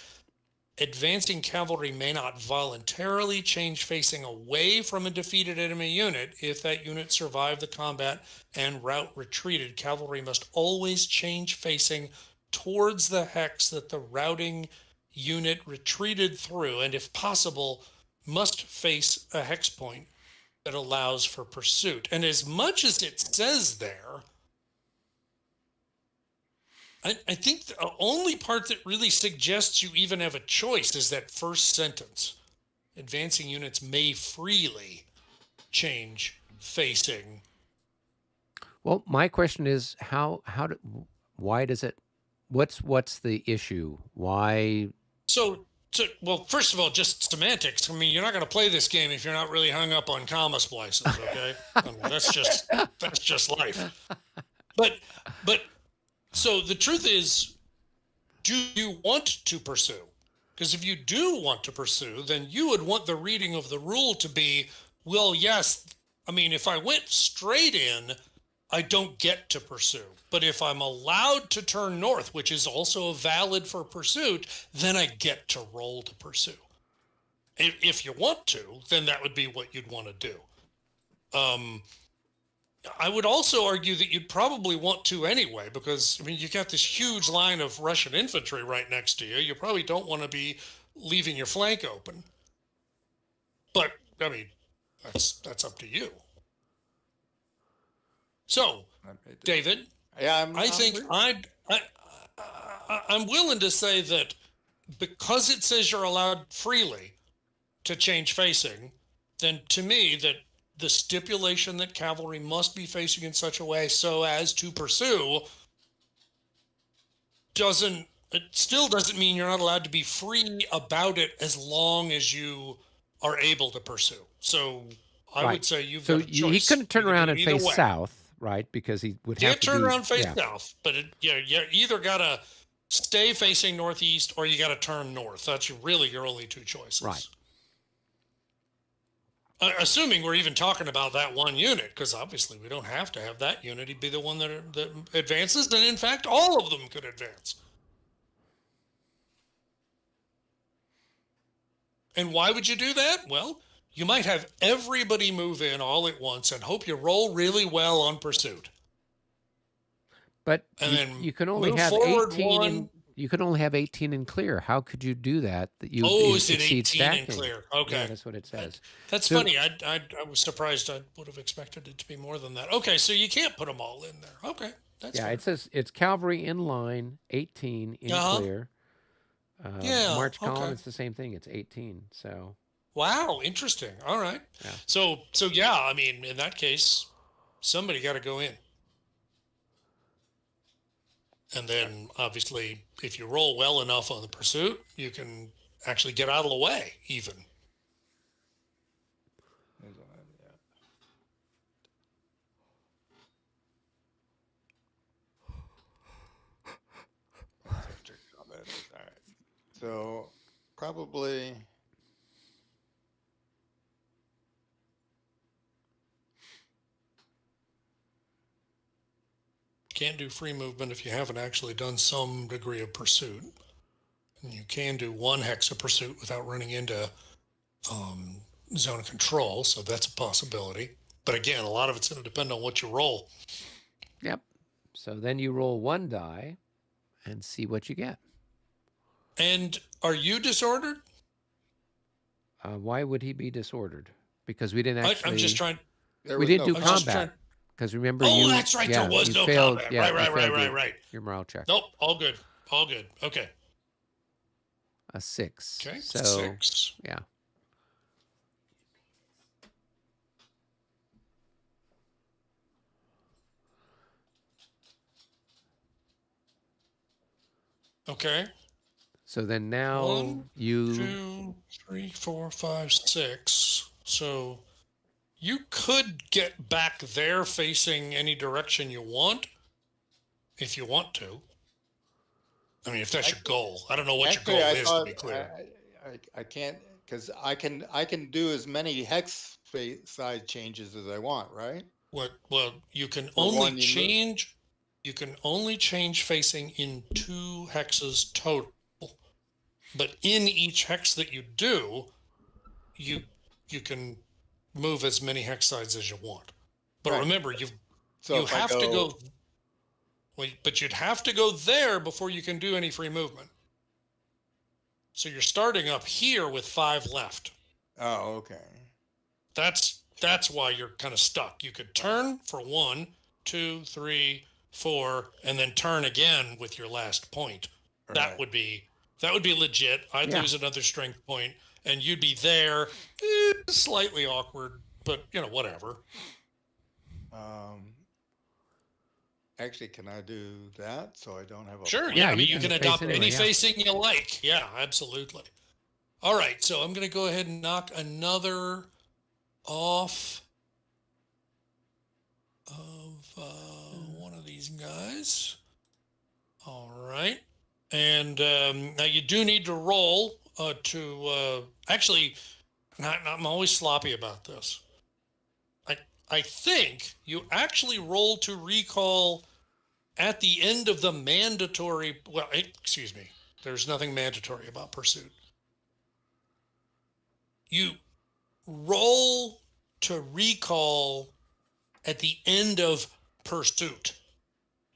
[SPEAKER 2] Advancing cavalry may not voluntarily change facing away from a defeated enemy unit. If that unit survived the combat and route retreated, cavalry must always change facing towards the hex that the routing unit retreated through, and if possible, must face a hex point that allows for pursuit. And as much as it says there, I think the only part that really suggests you even have a choice is that first sentence. Advancing units may freely change facing.
[SPEAKER 1] Well, my question is why does it what's the issue? Why
[SPEAKER 2] So, well, first of all, just semantics. I mean, you're not going to play this game if you're not really hung up on comma splices, okay? I mean, that's just life. But so the truth is, do you want to pursue? Because if you do want to pursue, then you would want the reading of the rule to be, well, yes. I mean, if I went straight in, I don't get to pursue. But if I'm allowed to turn north, which is also valid for pursuit, then I get to roll to pursue. If you want to, then that would be what you'd want to do. I would also argue that you'd probably want to anyway, because, I mean, you got this huge line of Russian infantry right next to you. You probably don't want to be leaving your flank open. But, I mean, that's up to you. So, David,
[SPEAKER 3] Yeah,
[SPEAKER 2] I'm willing to say that because it says you're allowed freely to change facing, then to me that the stipulation that cavalry must be facing in such a way so as to pursue still doesn't mean you're not allowed to be free about it as long as you are able to pursue. So I would say you've got a choice.
[SPEAKER 1] He couldn't turn around and face
[SPEAKER 2] way.
[SPEAKER 1] south, right? Because he would have
[SPEAKER 2] Can't
[SPEAKER 1] to
[SPEAKER 2] turn around and face south, but you either got to stay facing northeast or you got to turn north. That's really your only two choices.
[SPEAKER 1] Right.
[SPEAKER 2] Assuming we're even talking about that one unit, because obviously we don't have to have that unit. He'd be the one that advances, and in fact, all of them could advance. And why would you do that? Well, you might have everybody move in all at once and hope you roll really well on pursuit.
[SPEAKER 1] But
[SPEAKER 2] and
[SPEAKER 1] you can only have 18 you can only have 18 in clear. How could you do that? That you
[SPEAKER 2] is it 18
[SPEAKER 1] stacking?
[SPEAKER 2] in clear? Okay,
[SPEAKER 1] yeah, that's what it says.
[SPEAKER 2] That's funny. I was surprised. I would have expected it to be more than that. Okay, so you can't put them all in there. Okay, that's fair.
[SPEAKER 1] It says it's cavalry in line, 18 in clear. March column, it's the same thing. It's 18. So.
[SPEAKER 2] Wow, interesting. All right. Yeah. So yeah. I mean, in that case, somebody got to go in. And then, obviously, if you roll well enough on the pursuit, you can actually get out of the way, even.
[SPEAKER 3] So, probably...
[SPEAKER 2] Can't do free movement if you haven't actually done some degree of pursuit. And you can do one hex of pursuit without running into zone of control, so that's a possibility. But again, a lot of it's going to depend on what you roll.
[SPEAKER 1] Yep. So then you roll one die and see what you get.
[SPEAKER 2] And are you disordered?
[SPEAKER 1] Why would he be disordered? Because we didn't actually...
[SPEAKER 2] I'm just trying...
[SPEAKER 1] We didn't do combat. Because remember,
[SPEAKER 2] that's right. There was no
[SPEAKER 1] failed,
[SPEAKER 2] combat.
[SPEAKER 1] Yeah,
[SPEAKER 2] right.
[SPEAKER 1] Your morale check.
[SPEAKER 2] Nope. All good. Okay.
[SPEAKER 1] A 6.
[SPEAKER 2] Okay.
[SPEAKER 1] So
[SPEAKER 2] 6.
[SPEAKER 1] Yeah.
[SPEAKER 2] Okay.
[SPEAKER 1] So then now
[SPEAKER 2] 1, 2, 3, 4, 5, 6. So you could get back there facing any direction you want, if you want to. I mean, if that's your goal. I don't know what your goal is, to be clear.
[SPEAKER 3] I can't, because I can do as many hex side changes as I want, right?
[SPEAKER 2] Well, you can only change. You can only change facing in 2 hexes total. But in each hex that you do, you can move as many hex sides as you want. But remember, you have to go. Well, but you'd have to go there before you can do any free movement. So you're starting up here with 5 left.
[SPEAKER 3] Oh, okay.
[SPEAKER 2] That's why you're kind of stuck. You could turn for 1, 2, 3, 4, and then turn again with your last point. That
[SPEAKER 3] Right.
[SPEAKER 2] would be that would be legit. I'd
[SPEAKER 1] Yeah.
[SPEAKER 2] lose another strength point, and you'd be there. Slightly awkward, but whatever.
[SPEAKER 3] Um, actually, can I do that so I don't have a
[SPEAKER 2] Sure,
[SPEAKER 3] point?
[SPEAKER 2] yeah.
[SPEAKER 1] Yeah,
[SPEAKER 2] I mean,
[SPEAKER 1] you
[SPEAKER 2] you
[SPEAKER 1] can
[SPEAKER 2] can
[SPEAKER 1] face
[SPEAKER 2] adopt
[SPEAKER 1] anyway.
[SPEAKER 2] any
[SPEAKER 1] Yeah.
[SPEAKER 2] facing you like. Yeah, absolutely. All right, so I'm going to go ahead and knock another off of one of these guys. All right. And now you do need to roll actually, I'm always sloppy about this. I, I think you actually roll to recall at the end of the mandatory. Well, excuse me. There's nothing mandatory about pursuit. You roll to recall at the end of pursuit.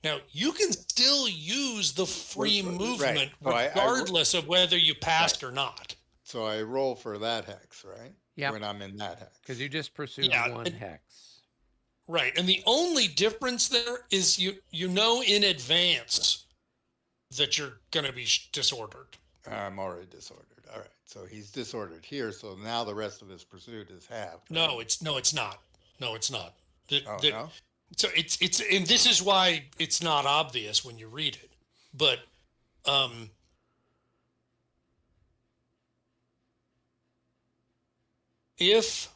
[SPEAKER 2] Now, you can still use the free
[SPEAKER 3] Right.
[SPEAKER 2] movement
[SPEAKER 3] So
[SPEAKER 2] regardless of whether you
[SPEAKER 3] right.
[SPEAKER 2] passed or not.
[SPEAKER 3] So I roll for that hex, right?
[SPEAKER 1] Yep.
[SPEAKER 3] When I'm in that
[SPEAKER 1] Because
[SPEAKER 3] hex.
[SPEAKER 1] you just pursued
[SPEAKER 2] Yeah,
[SPEAKER 1] one hex.
[SPEAKER 2] right. And the only difference there is you know in advance that you're going to be disordered.
[SPEAKER 3] I'm already disordered. All right. So he's disordered here. So now the rest of his pursuit is halved. Right?
[SPEAKER 2] No, it's not. No, it's not.
[SPEAKER 3] Oh, no?
[SPEAKER 2] So it's and this is why it's not obvious when you read it. But if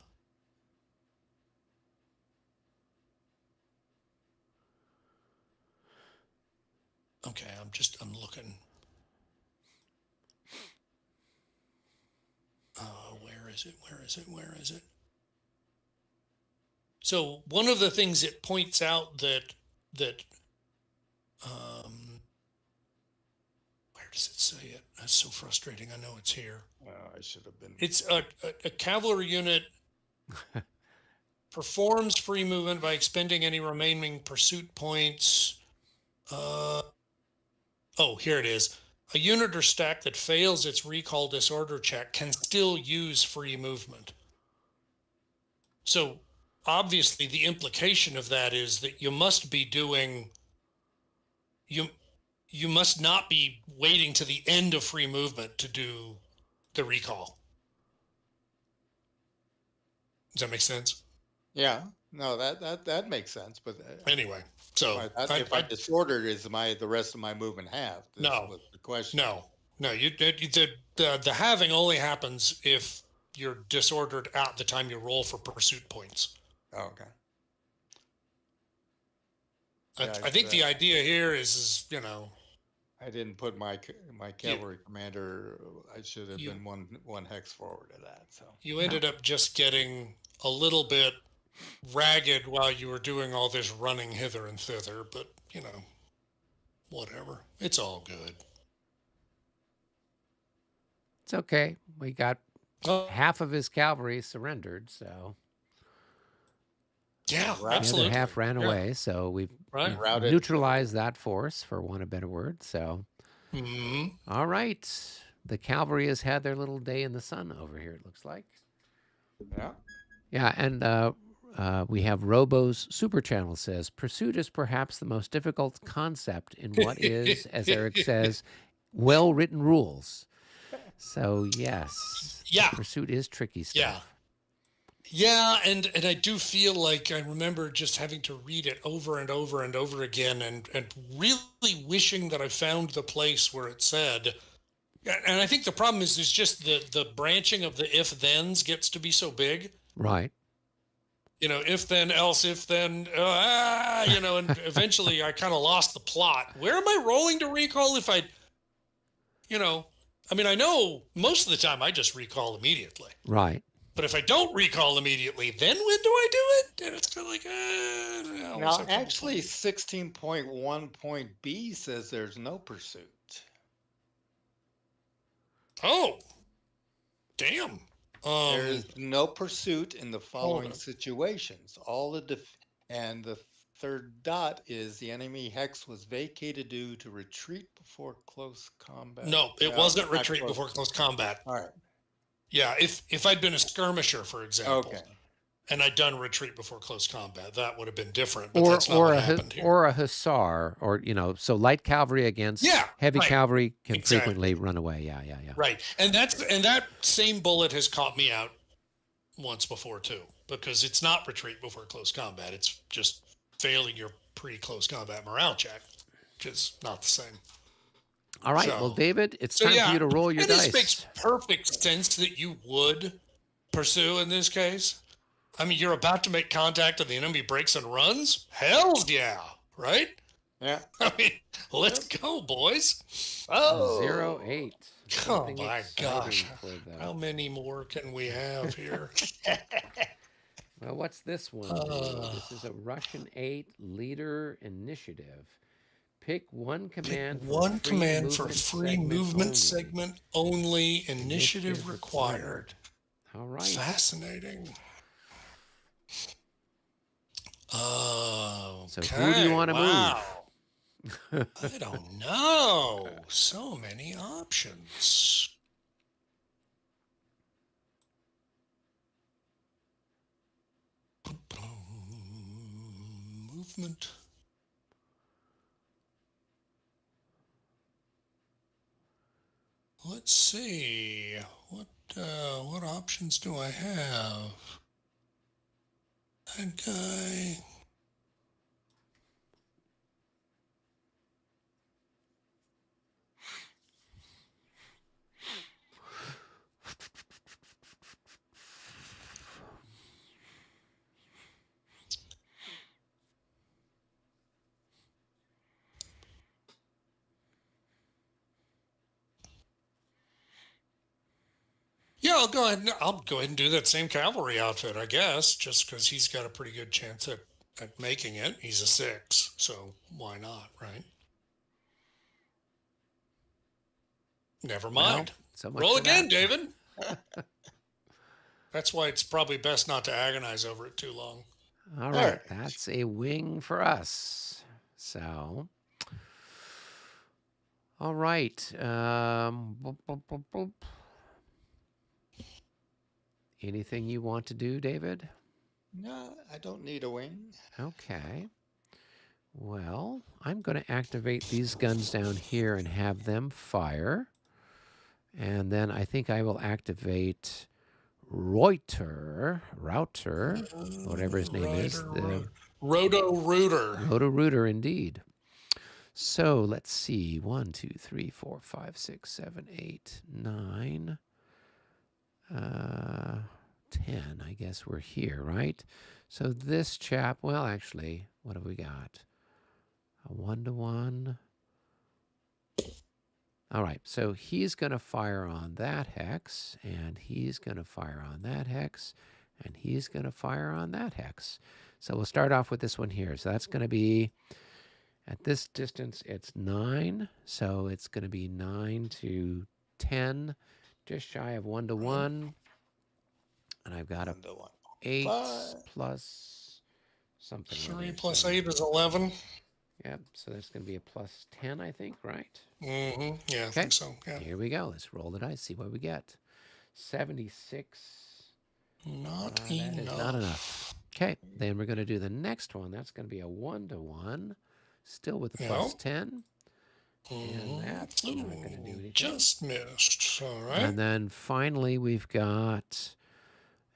[SPEAKER 2] okay, I'm looking. Where is it? Where is it? Where is it? So one of the things it points out that where does it say it? That's so frustrating. I know it's here.
[SPEAKER 3] I should have been.
[SPEAKER 2] It's a cavalry unit performs free movement by expending any remaining pursuit points. Oh, here it is. A unit or stack that fails its recall disorder check can still use free movement. So obviously the implication of that is that you must be doing you must not be waiting to the end of free movement to do the recall. Does that make sense?
[SPEAKER 3] Yeah. No, that makes sense. But
[SPEAKER 2] Anyway, so
[SPEAKER 3] if I disordered, is the rest of my movement halved?
[SPEAKER 2] No.
[SPEAKER 3] Was the question.
[SPEAKER 2] No. The halving only happens if you're disordered at the time you roll for pursuit points.
[SPEAKER 3] Oh, okay.
[SPEAKER 2] I think the idea here is
[SPEAKER 3] I didn't put my cavalry commander. I should have been one hex forward of that. So
[SPEAKER 2] you ended up just getting a little bit ragged while you were doing all this running hither and thither, but whatever. It's all good.
[SPEAKER 1] It's okay. We got half of his cavalry surrendered, so
[SPEAKER 2] yeah,
[SPEAKER 1] the
[SPEAKER 2] absolutely.
[SPEAKER 1] other half ran away. So we've
[SPEAKER 3] Routed.
[SPEAKER 1] neutralized that force, for want of a better word. So, all right, the cavalry has had their little day in the sun over here. It looks like.
[SPEAKER 3] Yeah.
[SPEAKER 1] Yeah, and we have Robo's super channel says pursuit is perhaps the most difficult concept in what is, as Eric says, well-written rules. So yes,
[SPEAKER 2] Yeah.
[SPEAKER 1] pursuit is tricky stuff.
[SPEAKER 2] Yeah, and I do feel like I remember just having to read it over and over and over again and really wishing that I found the place where it said, and I think the problem is just the branching of the if-thens gets to be so big.
[SPEAKER 1] Right.
[SPEAKER 2] If then, else, if then, and eventually I kind of lost the plot. Where am I rolling to recall if I I know most of the time I just recall immediately.
[SPEAKER 1] Right.
[SPEAKER 2] But if I don't recall immediately, then when do I do it? And it's kind of like, no.
[SPEAKER 3] Now, actually, 16.1.b says there's no pursuit.
[SPEAKER 2] Oh, damn.
[SPEAKER 3] There is no pursuit in the following situations. And the third dot is the enemy hex was vacated due to retreat before close combat.
[SPEAKER 2] No, it wasn't retreat before close combat.
[SPEAKER 3] All right.
[SPEAKER 2] Yeah, if I'd been a skirmisher, for example,
[SPEAKER 3] Okay.
[SPEAKER 2] and I'd done retreat before close combat, that would have been different. But that's not what happened here.
[SPEAKER 1] or a hussar, or so light cavalry against
[SPEAKER 2] Yeah,
[SPEAKER 1] heavy
[SPEAKER 2] right.
[SPEAKER 1] cavalry can frequently
[SPEAKER 2] Exactly.
[SPEAKER 1] run away. Yeah, yeah, yeah.
[SPEAKER 2] Right. And that same bullet has caught me out once before too, because it's not retreat before close combat. It's just failing your pre-close combat morale check, which is not the same.
[SPEAKER 1] All right. Well,
[SPEAKER 2] So,
[SPEAKER 1] David, it's
[SPEAKER 2] so
[SPEAKER 1] time for
[SPEAKER 2] yeah,
[SPEAKER 1] you to roll your
[SPEAKER 2] and this makes
[SPEAKER 1] dice.
[SPEAKER 2] perfect sense that you would pursue in this case. I mean, you're about to make contact and the enemy breaks and runs? Hells yeah, right?
[SPEAKER 3] Yeah.
[SPEAKER 2] I mean, let's go, boys.
[SPEAKER 1] 08.
[SPEAKER 2] Oh
[SPEAKER 1] Something
[SPEAKER 2] my
[SPEAKER 1] exciting
[SPEAKER 2] gosh.
[SPEAKER 1] for the.
[SPEAKER 2] How many more can we have here?
[SPEAKER 1] Well, what's this one do? This is a Russian 8 leader initiative. Pick one
[SPEAKER 2] Pick
[SPEAKER 1] command for
[SPEAKER 2] one
[SPEAKER 1] free
[SPEAKER 2] command for
[SPEAKER 1] movement
[SPEAKER 2] free
[SPEAKER 1] segment
[SPEAKER 2] movement
[SPEAKER 1] only.
[SPEAKER 2] segment only. Initiative
[SPEAKER 1] Initiative required.
[SPEAKER 2] required.
[SPEAKER 1] All right.
[SPEAKER 2] Fascinating.
[SPEAKER 1] So who do you
[SPEAKER 2] Okay.
[SPEAKER 1] want to
[SPEAKER 2] Wow.
[SPEAKER 1] move?
[SPEAKER 2] I don't know. So many options. Movement. Let's see. What options do I have? That guy. Yeah, I'll go ahead and do that same cavalry outfit, I guess, just because he's got a pretty good chance at making it. He's a 6, so why not, right? Never
[SPEAKER 1] Well,
[SPEAKER 2] mind.
[SPEAKER 1] so much
[SPEAKER 2] Roll
[SPEAKER 1] for that.
[SPEAKER 2] again, David. That's why it's probably best not to agonize over it too long.
[SPEAKER 1] All
[SPEAKER 3] All
[SPEAKER 1] right.
[SPEAKER 3] right.
[SPEAKER 1] That's a wing for us. So, all right. Boop, boop, boop, boop. Anything you want to do, David?
[SPEAKER 3] No, I don't need a wing.
[SPEAKER 1] Okay. Well, I'm going to activate these guns down here and have them fire. And then I think I will activate Router, whatever his name is, the
[SPEAKER 2] Roto-Rooter.
[SPEAKER 1] Roto-Rooter indeed. So let's see. 1, 2, 3, 4, 5, 6, 7, 8, 9, 10. I guess we're here, right? So this chap, well, actually, what have we got? A 1-to-1. All right, so he's going to fire on that hex, and he's going to fire on that hex, and he's going to fire on that hex. So we'll start off with this one here. So that's going to be, at this distance, it's 9. So it's going to be 9 to 10, just shy of 1-to-1. And I've got a
[SPEAKER 3] 1-to-1.
[SPEAKER 1] 8
[SPEAKER 3] But
[SPEAKER 1] plus something.
[SPEAKER 2] 3 plus 8 is 11.
[SPEAKER 1] Yep, so that's going to be a plus 10, I think, right?
[SPEAKER 2] Mm-hmm. Yeah, I
[SPEAKER 1] Okay.
[SPEAKER 2] think so. Yeah.
[SPEAKER 1] Here we go. Let's roll the dice, see what we get. 76.
[SPEAKER 2] Not
[SPEAKER 1] That is
[SPEAKER 2] enough.
[SPEAKER 1] not enough. Okay, then we're going to do the next one. That's going to be a 1-to-1, still with a plus 10. And that's not going to do anything.
[SPEAKER 2] Just missed. All right.
[SPEAKER 1] And then finally, we've got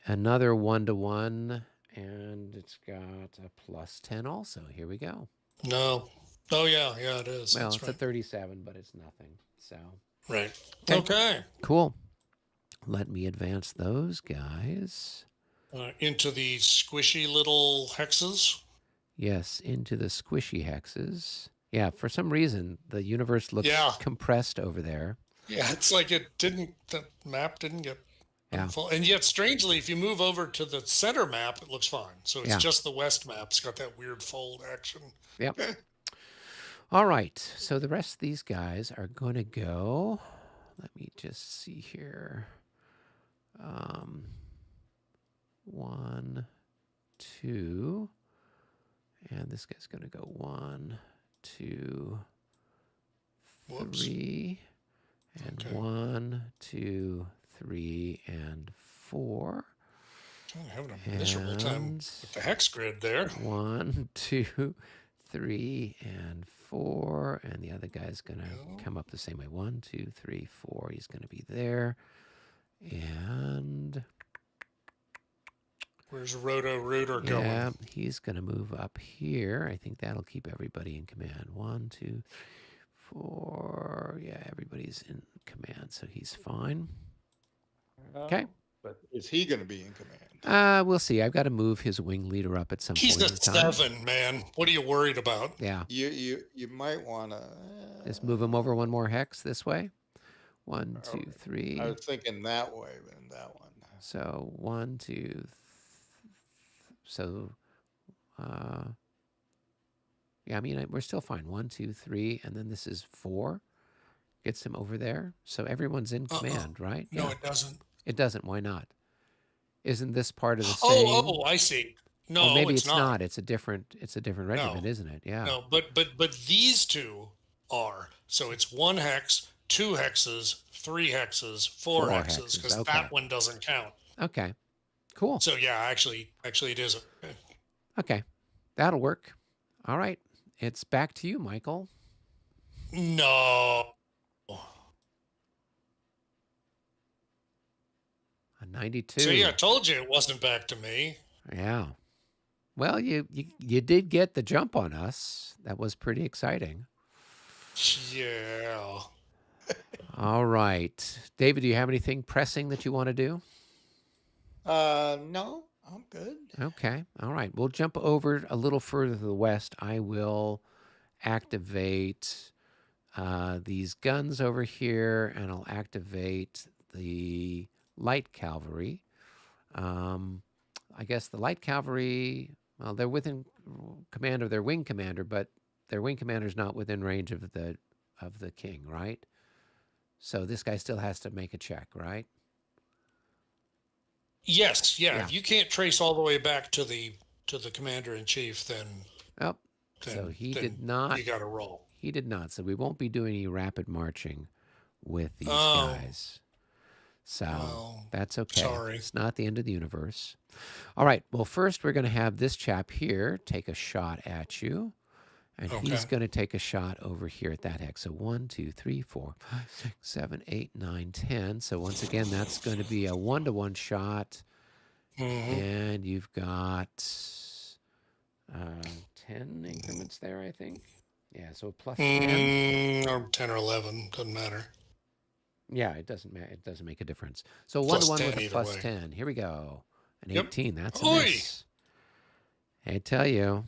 [SPEAKER 1] another 1-to-1, and it's got a plus 10 also. Here we go.
[SPEAKER 2] No. Oh, yeah. Yeah, it is.
[SPEAKER 1] Well,
[SPEAKER 2] That's
[SPEAKER 1] it's
[SPEAKER 2] right.
[SPEAKER 1] a 37, but it's nothing. So,
[SPEAKER 2] Right.
[SPEAKER 1] Okay.
[SPEAKER 2] Okay.
[SPEAKER 1] cool. Let me advance those guys.
[SPEAKER 2] Into the squishy little hexes.
[SPEAKER 1] Yes, into the squishy hexes. Yeah, for some reason, the universe looks
[SPEAKER 2] Yeah.
[SPEAKER 1] compressed over there.
[SPEAKER 2] Yeah, it's like the map didn't get
[SPEAKER 1] Yeah.
[SPEAKER 2] full. And yet, strangely, if you move over to the center map, it looks fine. So it's
[SPEAKER 1] Yeah.
[SPEAKER 2] just the west map. It's got that weird fold action.
[SPEAKER 1] Yep. All right, so the rest of these guys are going to go. Let me just see here. 1, 2, and this guy's going to go 1, 2,
[SPEAKER 2] Whoops.
[SPEAKER 1] 3, and
[SPEAKER 2] Okay.
[SPEAKER 1] 1, 2, 3, and 4.
[SPEAKER 2] I'm having a miserable time
[SPEAKER 1] And
[SPEAKER 2] with the hex grid there.
[SPEAKER 1] 1, 2, 3, and 4. And the other guy's going to
[SPEAKER 2] Yeah.
[SPEAKER 1] come up the same way. 1, 2, 3, 4. He's going to be there. And
[SPEAKER 2] Where's Roto Rooter
[SPEAKER 1] yeah,
[SPEAKER 2] going?
[SPEAKER 1] he's going to move up here. I think that'll keep everybody in command. 1, 2, 4. Yeah, everybody's in command, so he's fine. Okay.
[SPEAKER 3] But is he going to be in command?
[SPEAKER 1] We'll see. I've got to move his wing leader up at some
[SPEAKER 2] He's
[SPEAKER 1] point
[SPEAKER 2] a
[SPEAKER 1] in time.
[SPEAKER 2] 7, man. What are you worried about?
[SPEAKER 1] Yeah.
[SPEAKER 3] You might want to
[SPEAKER 1] Just move him over one more hex this way. 1, 2, 3.
[SPEAKER 3] I was thinking that way, but in that one.
[SPEAKER 1] So 1, 2. So, yeah. I mean, we're still fine. 1, 2, 3, and then this is 4. Gets him over there. So everyone's in command, right?
[SPEAKER 2] No,
[SPEAKER 1] yeah.
[SPEAKER 2] it doesn't.
[SPEAKER 1] It doesn't. Why not? Isn't this part of the same?
[SPEAKER 2] Oh, I see. No,
[SPEAKER 1] maybe
[SPEAKER 2] it's not.
[SPEAKER 1] It's a different regiment, isn't it? Yeah.
[SPEAKER 2] No, but these two are. So it's 1 hex, 2 hexes, 3 hexes, 4 hexes, because
[SPEAKER 1] okay.
[SPEAKER 2] that one doesn't count.
[SPEAKER 1] Okay. Cool.
[SPEAKER 2] So yeah, actually it is.
[SPEAKER 1] Okay. That'll work. All right. It's back to you, Michael.
[SPEAKER 2] No.
[SPEAKER 1] A 92.
[SPEAKER 2] See, I told you it wasn't back to me.
[SPEAKER 1] Yeah. Well, you did get the jump on us. That was pretty exciting.
[SPEAKER 2] Yeah.
[SPEAKER 1] All right. David, do you have anything pressing that you want to do?
[SPEAKER 3] No, I'm good.
[SPEAKER 1] Okay. All right. We'll jump over a little further to the west. I will activate these guns over here, and I'll activate the light cavalry. I guess the light cavalry, well, they're within command of their wing commander, but their wing commander's not within range of the king, right? So this guy still has to make a check, right?
[SPEAKER 2] Yes, yeah. If you can't trace all the way back to the commander in chief, then
[SPEAKER 1] so he did not.
[SPEAKER 2] You got to roll.
[SPEAKER 1] He did not. So we won't be doing any rapid marching with these guys. So that's okay.
[SPEAKER 2] Sorry.
[SPEAKER 1] It's not the end of the universe. All right. Well, first we're going to have this chap here take a shot at you. And he's going to take a shot over here at that hex. So 1, 2, 3, 4, 5, 6, 7, 8, 9, 10. So once again, that's going to be a 1-to-1 shot.
[SPEAKER 2] Mm-hmm.
[SPEAKER 1] And you've got 10 increments there, I think. Yeah, so plus 10.
[SPEAKER 2] Or 10 or 11, doesn't matter.
[SPEAKER 1] Yeah, it doesn't matter. It doesn't make a difference. So 1-to-1 with a plus 10. Here we go. An 18. That's a miss. I tell you,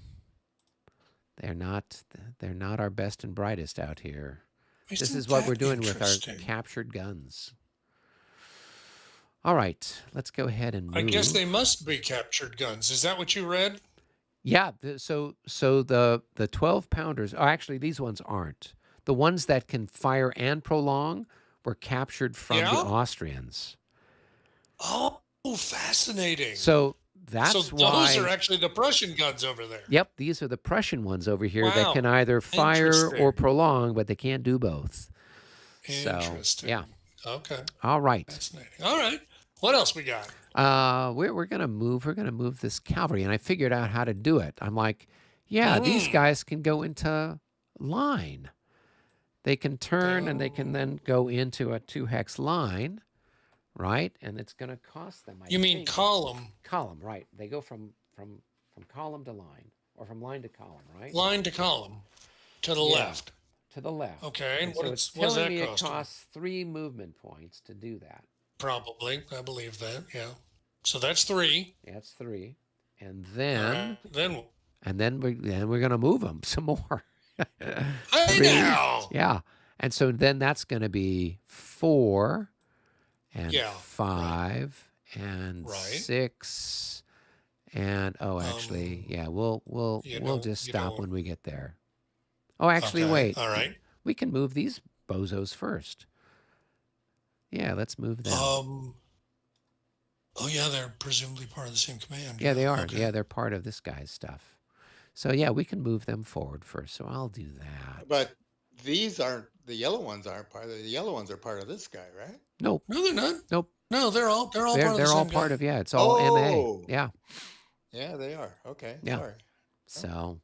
[SPEAKER 1] they're not our best and brightest out here. This is what we're doing with our captured guns. All right, let's go ahead and move.
[SPEAKER 2] I guess they must be captured guns. Is that what you read?
[SPEAKER 1] Yeah. So the 12-pounders. Oh, actually, these ones aren't. The ones that can fire and prolong were captured from the Austrians.
[SPEAKER 2] Oh, fascinating.
[SPEAKER 1] So that's why.
[SPEAKER 2] Those are actually the Prussian guns over there.
[SPEAKER 1] Yep, these are the Prussian ones over here that can either fire or prolong, but they can't do both.
[SPEAKER 2] Interesting.
[SPEAKER 1] So, yeah.
[SPEAKER 2] Okay.
[SPEAKER 1] All right.
[SPEAKER 2] Fascinating. All right. What else we got?
[SPEAKER 1] We're gonna move this cavalry, and I figured out how to do it. I'm like, yeah, these guys can go into line. They can turn and they can then go into a 2-hex line, right? And it's going to cost them.
[SPEAKER 2] You mean column?
[SPEAKER 1] Column, right? They go from column to line, or from line to column, right?
[SPEAKER 2] Line to column, to the left.
[SPEAKER 1] To the left.
[SPEAKER 2] Okay. And
[SPEAKER 1] so
[SPEAKER 2] what
[SPEAKER 1] it's
[SPEAKER 2] does that
[SPEAKER 1] telling me
[SPEAKER 2] cost?
[SPEAKER 1] It costs 3 movement points to do that.
[SPEAKER 2] Probably, I believe that. Yeah. So that's 3.
[SPEAKER 1] Yeah, that's 3, and then
[SPEAKER 2] then
[SPEAKER 1] we're going to move them some more.
[SPEAKER 2] I know.
[SPEAKER 1] Yeah. And so then that's going to be 4 and 5 and 6 and actually, we'll just stop when we get there. Oh, actually, wait.
[SPEAKER 2] All right.
[SPEAKER 1] We can move these bozos first. Yeah, let's move them.
[SPEAKER 2] Oh yeah, they're presumably part of the same command.
[SPEAKER 1] Yeah, they are. Okay. Yeah, they're part of this guy's stuff. So yeah, we can move them forward first. So I'll do that.
[SPEAKER 3] But these aren't, the yellow ones aren't part of, the yellow ones are part of this guy, right?
[SPEAKER 1] Nope.
[SPEAKER 2] No, they're not.
[SPEAKER 1] Nope.
[SPEAKER 2] No, they're all part of the
[SPEAKER 1] They're all
[SPEAKER 2] same
[SPEAKER 1] part
[SPEAKER 2] guy.
[SPEAKER 1] of, yeah, it's all MA.
[SPEAKER 3] Oh,
[SPEAKER 1] Yeah.
[SPEAKER 3] yeah, they are. Okay,
[SPEAKER 1] Yeah.
[SPEAKER 3] sorry. Oh,
[SPEAKER 1] So,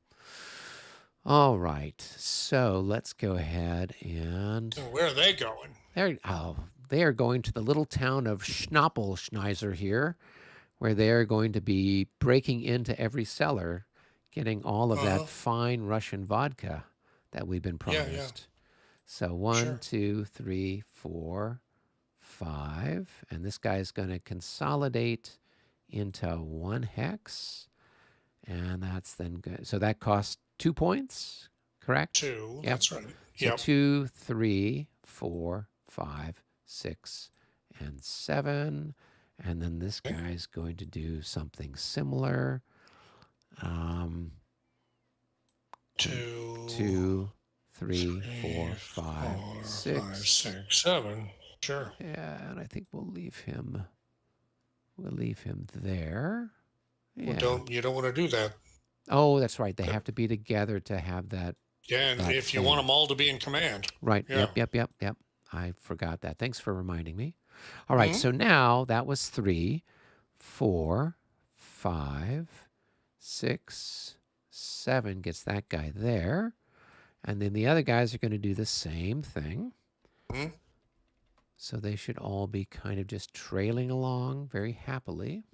[SPEAKER 1] all right. So let's go ahead and
[SPEAKER 2] So where are they going?
[SPEAKER 1] they are going to the little town of Schnappelschneiser here, where they are going to be breaking into every cellar, getting all of that
[SPEAKER 2] Uh-huh.
[SPEAKER 1] fine Russian vodka that we've been
[SPEAKER 2] Yeah, yeah.
[SPEAKER 1] promised. So one,
[SPEAKER 2] Sure.
[SPEAKER 1] 2, 3, 4, 5, and this guy's going to consolidate into 1 hex, and that's then good. So that costs 2 points, correct?
[SPEAKER 2] 2,
[SPEAKER 1] Yep.
[SPEAKER 2] that's right.
[SPEAKER 1] So
[SPEAKER 2] Yep.
[SPEAKER 1] 2, 3, 4, 5, 6, and 7. And then this
[SPEAKER 2] Okay.
[SPEAKER 1] guy's going to do something similar.
[SPEAKER 2] 2,
[SPEAKER 1] 2, 3,
[SPEAKER 2] 3,
[SPEAKER 1] 4, 5,
[SPEAKER 2] 4, 5,
[SPEAKER 1] 6.
[SPEAKER 2] 6, 7. Sure.
[SPEAKER 1] Yeah, and I think we'll leave him. We'll leave him there.
[SPEAKER 2] Well,
[SPEAKER 1] Yeah.
[SPEAKER 2] you don't want to do that.
[SPEAKER 1] Oh, that's right. They
[SPEAKER 2] That-
[SPEAKER 1] have to be together to have that
[SPEAKER 2] Yeah, and
[SPEAKER 1] that
[SPEAKER 2] if you want
[SPEAKER 1] thing.
[SPEAKER 2] them all to be in command.
[SPEAKER 1] Right.
[SPEAKER 2] Yeah.
[SPEAKER 1] Yep. I forgot that. Thanks for reminding me. All right.
[SPEAKER 2] Hmm.
[SPEAKER 1] So now that was 3, 4, 5, 6, 7 gets that guy there. And then the other guys are going to do the same thing.
[SPEAKER 2] Hmm.
[SPEAKER 1] So they should all be kind of just trailing along very happily.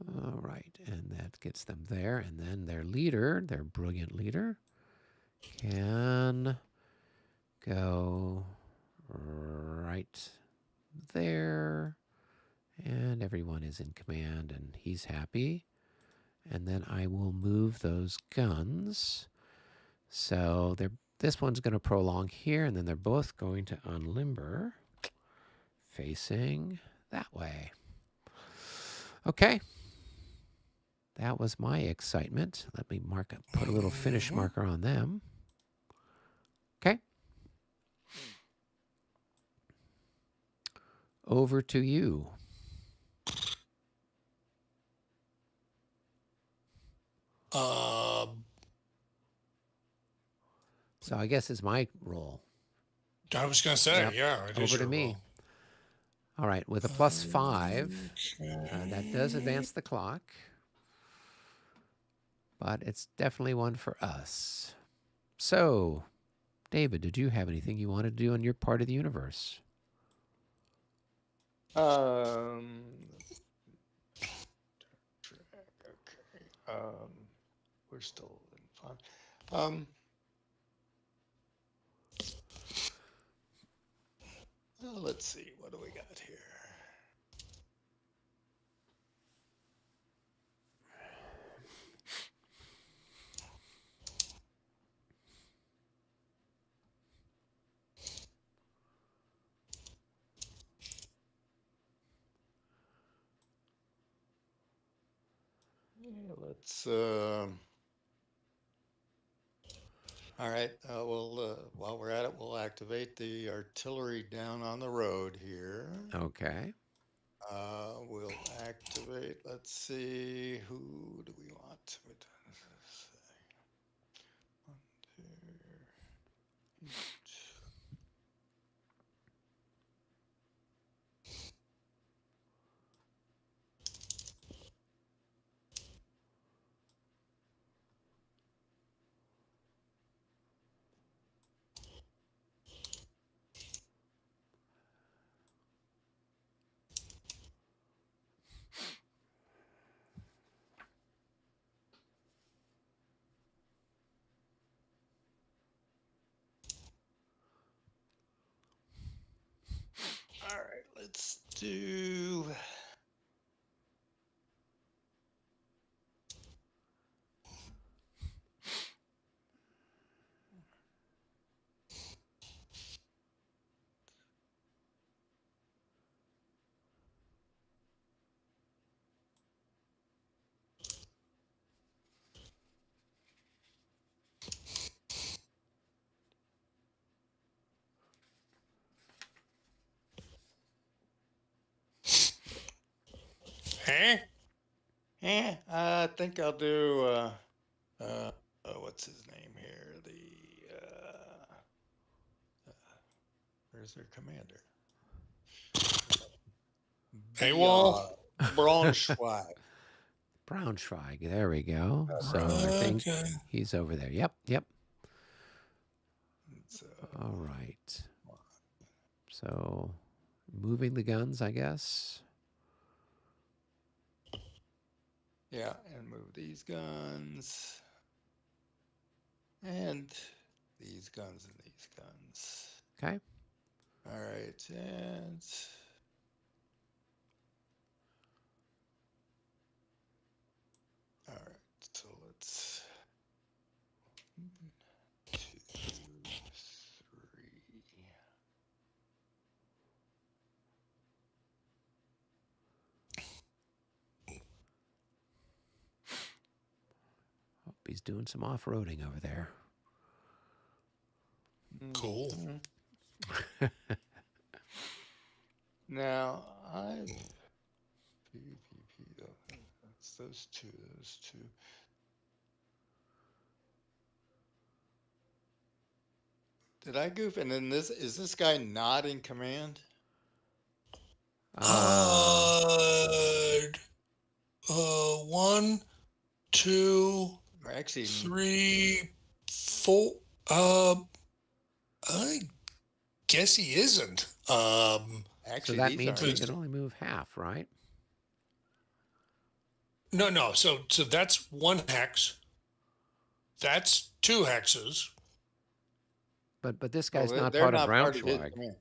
[SPEAKER 1] All right, and that gets them there. And then their leader, their brilliant leader, can go right there. And everyone is in command and he's happy. And then I will move those guns. So this one's going to prolong here, and then they're both going to unlimber facing that way. Okay. That was my excitement. Let me put a little finish marker on them. Okay. Over to you.
[SPEAKER 2] Uh,
[SPEAKER 1] So I guess it's my roll.
[SPEAKER 2] I was going to say,
[SPEAKER 1] Yep.
[SPEAKER 2] yeah, it is
[SPEAKER 1] Over to
[SPEAKER 2] your
[SPEAKER 1] me.
[SPEAKER 2] role.
[SPEAKER 1] All right. With a +5, that does
[SPEAKER 2] Okay.
[SPEAKER 1] advance the clock, but it's definitely one for us. So, David, did you have anything you wanted to do in your part of the universe?
[SPEAKER 3] Okay. We're still in fun. Let's see. What do we got here? Yeah, let's. All right. While we're at it, we'll activate the artillery down on the road here.
[SPEAKER 1] Okay.
[SPEAKER 3] We'll activate. Let's see. Who do we want? One, two, all right. Let's do.
[SPEAKER 2] Hey?
[SPEAKER 3] I think I'll do. what's his name here? Where's their commander?
[SPEAKER 2] AWOL.
[SPEAKER 3] Braunschweig.
[SPEAKER 1] Braunschweig. There we go. So I
[SPEAKER 2] Right.
[SPEAKER 1] think
[SPEAKER 2] Okay.
[SPEAKER 1] he's over there. Yep. Yep.
[SPEAKER 3] So,
[SPEAKER 1] All right. So moving the guns, I guess.
[SPEAKER 3] yeah, and move these guns. And these guns and these guns.
[SPEAKER 1] Okay.
[SPEAKER 3] All right, and all right, so let's 1, 2, 3.
[SPEAKER 1] Hope he's doing some off-roading over there.
[SPEAKER 2] Cool.
[SPEAKER 3] Now I've PvP. That's those two. Those two. Did I goof? And then is this guy not in command?
[SPEAKER 2] One, two,
[SPEAKER 3] Or actually,
[SPEAKER 2] 3, 4. I guess he isn't.
[SPEAKER 1] So
[SPEAKER 3] actually,
[SPEAKER 1] that
[SPEAKER 3] these
[SPEAKER 1] means he
[SPEAKER 3] aren't.
[SPEAKER 1] can only move half, right?
[SPEAKER 2] No. So that's 1 hex. That's 2 hexes.
[SPEAKER 1] But this
[SPEAKER 3] Well,
[SPEAKER 1] guy's not
[SPEAKER 3] they're
[SPEAKER 1] part of
[SPEAKER 3] not part of his
[SPEAKER 1] Braunschweig.
[SPEAKER 3] command.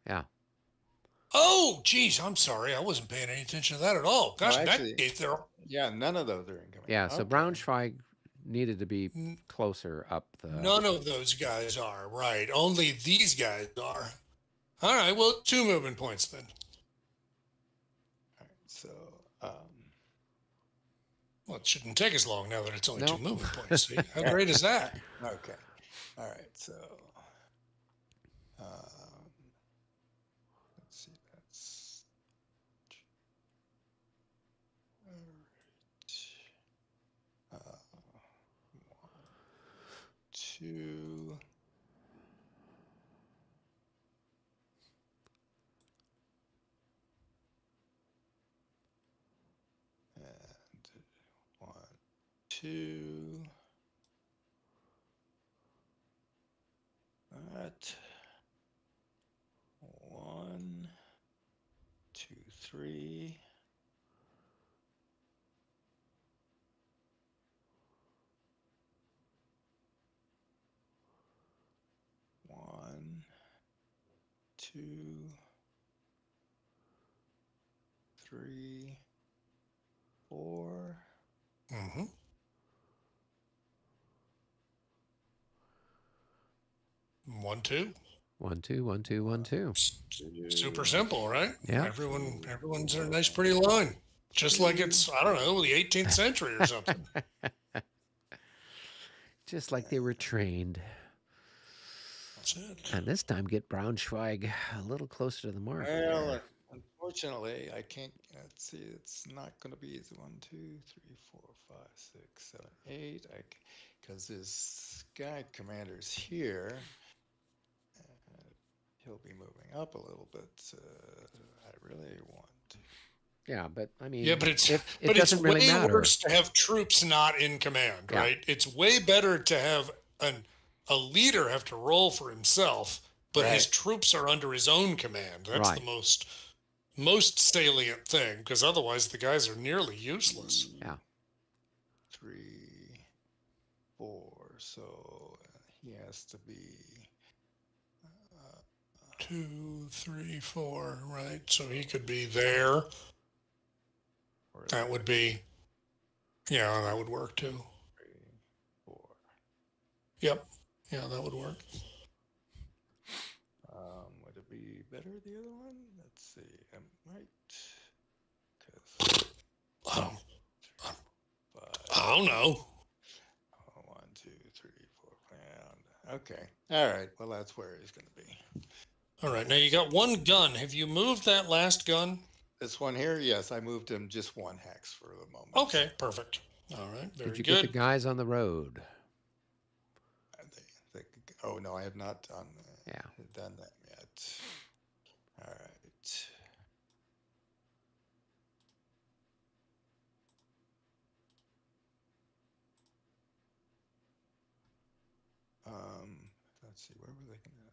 [SPEAKER 1] Yeah.
[SPEAKER 2] Oh, geez, I'm sorry. I wasn't paying any attention to that at all. Gosh,
[SPEAKER 3] No,
[SPEAKER 2] in
[SPEAKER 3] actually,
[SPEAKER 2] that case, they're
[SPEAKER 3] yeah, none of those are in command.
[SPEAKER 1] Yeah. So
[SPEAKER 3] Okay.
[SPEAKER 1] Braunschweig needed to be
[SPEAKER 2] n-
[SPEAKER 1] closer up the.
[SPEAKER 2] none of those guys are, right? Only these guys are. All right, well, 2 movement points then.
[SPEAKER 3] All right, so
[SPEAKER 2] Well, it shouldn't take as long now that it's only
[SPEAKER 1] No.
[SPEAKER 2] 2 movement points. See? How great is that?
[SPEAKER 3] okay. All right, so let's see. That's all right. 1, 2. And 1, 2. All right. 1, 2, 3. One, 2, 3, 4.
[SPEAKER 2] Mm-hmm. One, 2.
[SPEAKER 1] 1, 2, 1, 2, 1, 2.
[SPEAKER 2] Super simple, right?
[SPEAKER 1] Yeah.
[SPEAKER 2] Everyone's in a nice, pretty line. Just like it's, I don't know, the 18th century or something.
[SPEAKER 1] Just like they were trained.
[SPEAKER 2] That's it.
[SPEAKER 1] And this time get Braunschweig a little closer to the mark.
[SPEAKER 3] Well,
[SPEAKER 1] there.
[SPEAKER 3] unfortunately, I can't. Let's see. It's not going to be 1, 2, 3, 4, 5, 6, 7, 8. Because this guy commander's here. He'll be moving up a little bit. I really want to.
[SPEAKER 1] Yeah, but I mean,
[SPEAKER 2] Yeah, but it's
[SPEAKER 1] it
[SPEAKER 2] but it's
[SPEAKER 1] doesn't really
[SPEAKER 2] way
[SPEAKER 1] matter.
[SPEAKER 2] worse to have troops not in command,
[SPEAKER 1] Yeah.
[SPEAKER 2] right? It's way better to have a leader have to roll for himself, but his
[SPEAKER 3] Right.
[SPEAKER 2] troops are under his own command. That's
[SPEAKER 1] Right.
[SPEAKER 2] the most salient thing, because otherwise the guys are nearly useless.
[SPEAKER 1] Yeah.
[SPEAKER 3] 3, 4. So he has to be.
[SPEAKER 2] 2, 3, 4, right? So he could be there.
[SPEAKER 3] Or
[SPEAKER 2] That would be, yeah, that would work too.
[SPEAKER 3] 3, 4.
[SPEAKER 2] Yep. Yeah, that would work.
[SPEAKER 3] Would it be better the other one? Let's see. I might. 'Cause
[SPEAKER 2] I don't,
[SPEAKER 3] 5,
[SPEAKER 2] I don't know.
[SPEAKER 3] 1, 2, 3, 4. Pound. Okay. All right. Well, that's where he's going to be.
[SPEAKER 2] All right. Now you got 1 gun. Have you moved that last gun?
[SPEAKER 3] This one here, yes, I moved him just 1 hex for the moment.
[SPEAKER 2] Okay, perfect. All right, very
[SPEAKER 1] Did you
[SPEAKER 2] good.
[SPEAKER 1] get the guys on the road?
[SPEAKER 3] Oh no, I have not
[SPEAKER 1] Yeah.
[SPEAKER 3] done that yet. All right. Let's see, where were they going to?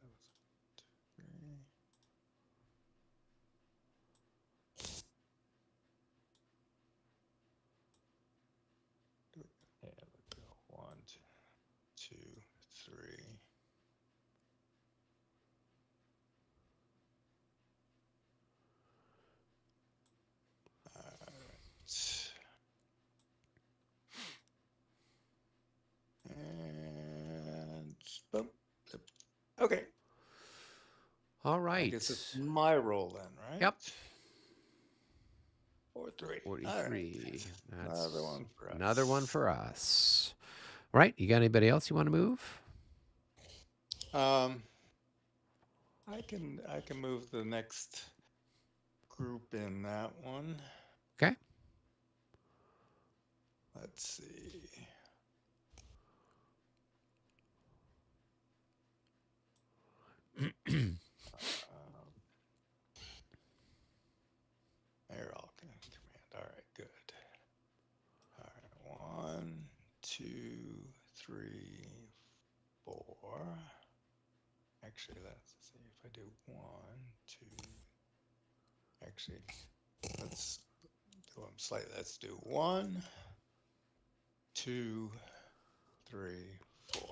[SPEAKER 3] Three. Yeah, let's go. 1, 2, 3. All right. And boom. Yep. Okay.
[SPEAKER 1] All
[SPEAKER 3] I
[SPEAKER 1] right.
[SPEAKER 3] guess it's my roll then, right?
[SPEAKER 1] Yep.
[SPEAKER 3] 4-3. All right.
[SPEAKER 1] 43. That's
[SPEAKER 3] Another one for
[SPEAKER 1] another one
[SPEAKER 3] us.
[SPEAKER 1] for us. All right. You got anybody else you want to move?
[SPEAKER 3] Um, I can move the next group in that one.
[SPEAKER 1] Okay.
[SPEAKER 3] Let's see. They're all command. All right, good. All right, 1, 2, 3, 4. Actually, let's see if I do 1, 2. Actually, let's do them slightly. Let's do 1, 2, 3, 4.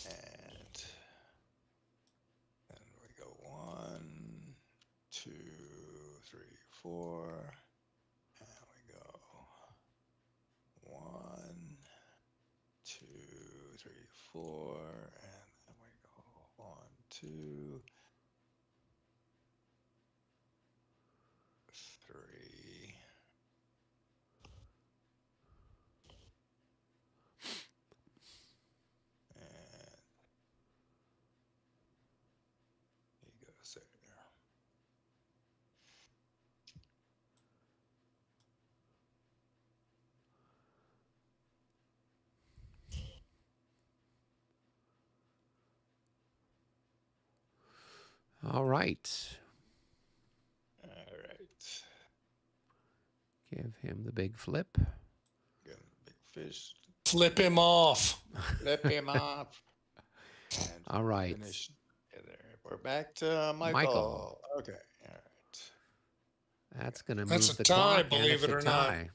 [SPEAKER 3] And then we go 1, 2, 3, 4. And we go 1, 2, 3, 4. And then we go 1, 2, 3. And he goes there.
[SPEAKER 1] All right.
[SPEAKER 3] All right.
[SPEAKER 1] Give him the big flip.
[SPEAKER 3] Get him a big fish.
[SPEAKER 2] Flip him off.
[SPEAKER 3] Flip him off. And
[SPEAKER 1] All right.
[SPEAKER 3] finish. Yeah, there. We're back to Michael.
[SPEAKER 1] Michael.
[SPEAKER 3] Okay. All right.
[SPEAKER 1] That's going to
[SPEAKER 2] That's
[SPEAKER 1] move
[SPEAKER 2] a
[SPEAKER 1] the
[SPEAKER 2] tie,
[SPEAKER 1] clock, and
[SPEAKER 2] believe
[SPEAKER 1] it's
[SPEAKER 2] it
[SPEAKER 1] a
[SPEAKER 2] or not.
[SPEAKER 1] tie.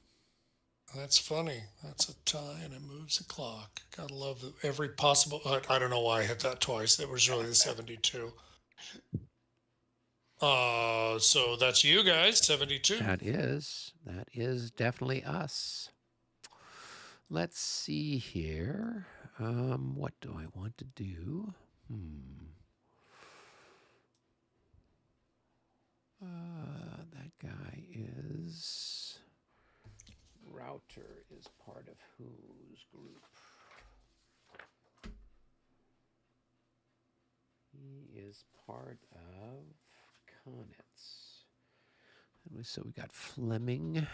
[SPEAKER 2] That's funny. That's a tie, and it moves the clock. Gotta love every possible. I don't know why I hit that twice. That was really the 72. So that's you guys, 72.
[SPEAKER 1] That is definitely us. Let's see here. What do I want to do? That guy is. Router is part of whose group? He is part of Conitz. So we got Fleming.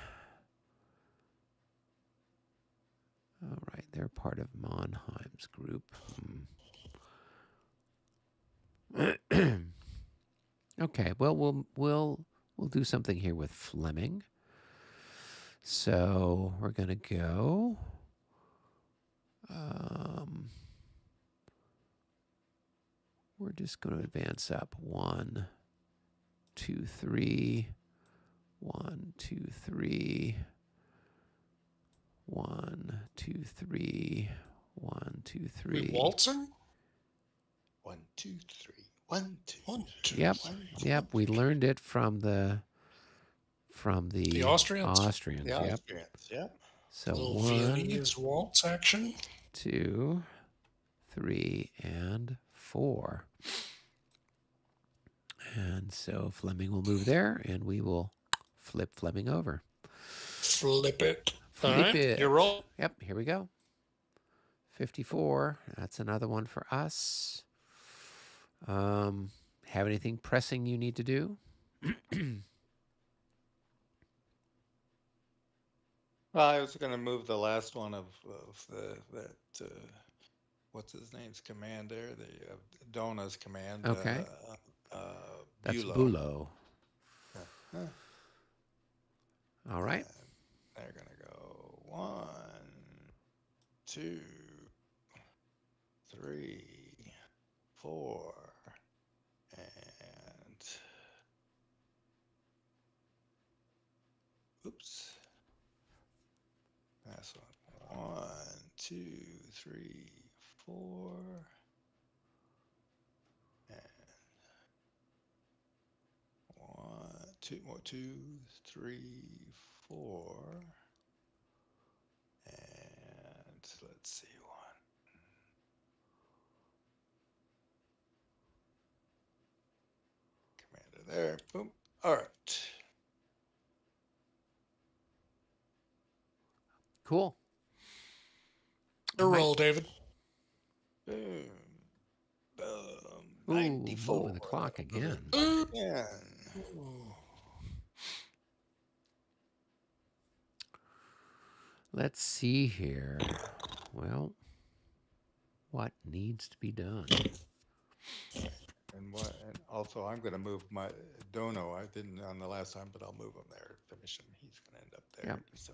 [SPEAKER 1] All right, they're part of Monheim's group. Okay, well we'll do something here with Fleming. So we're gonna go. We're just going to advance up 1, 2, 3. 1, 2, 3. 1, 2, 3. 1, 2, 3.
[SPEAKER 2] We waltzing?
[SPEAKER 3] 1, 2, 3. 1, 2.
[SPEAKER 2] 1, 2.
[SPEAKER 1] Yep.
[SPEAKER 2] 3,
[SPEAKER 1] Yep.
[SPEAKER 2] 1,
[SPEAKER 1] We
[SPEAKER 2] 2.
[SPEAKER 1] learned it from the
[SPEAKER 2] Austrians?
[SPEAKER 1] Austrians.
[SPEAKER 3] The
[SPEAKER 1] Yep.
[SPEAKER 3] Austrians, yep.
[SPEAKER 1] So
[SPEAKER 2] Little
[SPEAKER 1] 1,
[SPEAKER 2] Viennese waltz action.
[SPEAKER 1] 2, 3, and 4. And so Fleming will move there, and we will flip Fleming over.
[SPEAKER 2] Flip it.
[SPEAKER 1] Flip
[SPEAKER 2] All right,
[SPEAKER 1] it.
[SPEAKER 2] you roll.
[SPEAKER 1] Yep, here we go. 54. That's another one for us. Have anything pressing you need to do?
[SPEAKER 3] Well, I was going to move the last one of that what's his name's command there? The Dona's command,
[SPEAKER 1] Okay. That's
[SPEAKER 3] Bulow.
[SPEAKER 1] Bulo.
[SPEAKER 3] Huh.
[SPEAKER 1] All right.
[SPEAKER 3] And they're gonna go 1, 2, 3, 4, and oops, that's one. 1, 2, 3, 4, and one, two more, 2, 3, 4, and let's see one. Commander there. Boom. All right.
[SPEAKER 1] Cool. All
[SPEAKER 2] Your
[SPEAKER 1] right.
[SPEAKER 2] roll, David.
[SPEAKER 3] Boom. Boom.
[SPEAKER 1] Ooh,
[SPEAKER 3] 94
[SPEAKER 1] moving the clock again.
[SPEAKER 3] again.
[SPEAKER 1] Let's see here. Well, what needs to be done?
[SPEAKER 3] And what? And also, I'm going to move my Dono. I didn't on the last time, but I'll move him there. Finish him. He's going to end up
[SPEAKER 1] Yep.
[SPEAKER 3] there. So.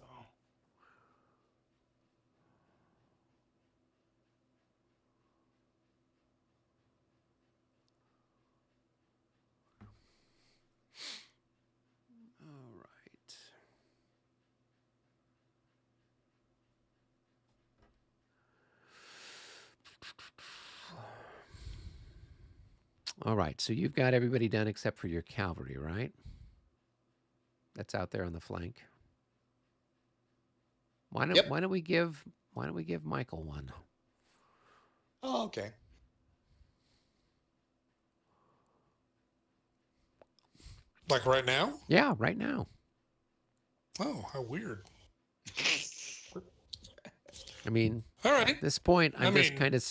[SPEAKER 1] All right. All right. So you've got everybody done except for your cavalry, right? That's out there on the flank. Why don't
[SPEAKER 3] Yep.
[SPEAKER 1] why don't we give why don't we give Michael one?
[SPEAKER 3] Oh, okay.
[SPEAKER 2] Like right now?
[SPEAKER 1] Yeah, right now.
[SPEAKER 2] Oh, how weird.
[SPEAKER 1] I mean,
[SPEAKER 2] All
[SPEAKER 1] at
[SPEAKER 2] right.
[SPEAKER 1] this point,
[SPEAKER 2] I
[SPEAKER 1] I'm just
[SPEAKER 2] mean,
[SPEAKER 1] kind of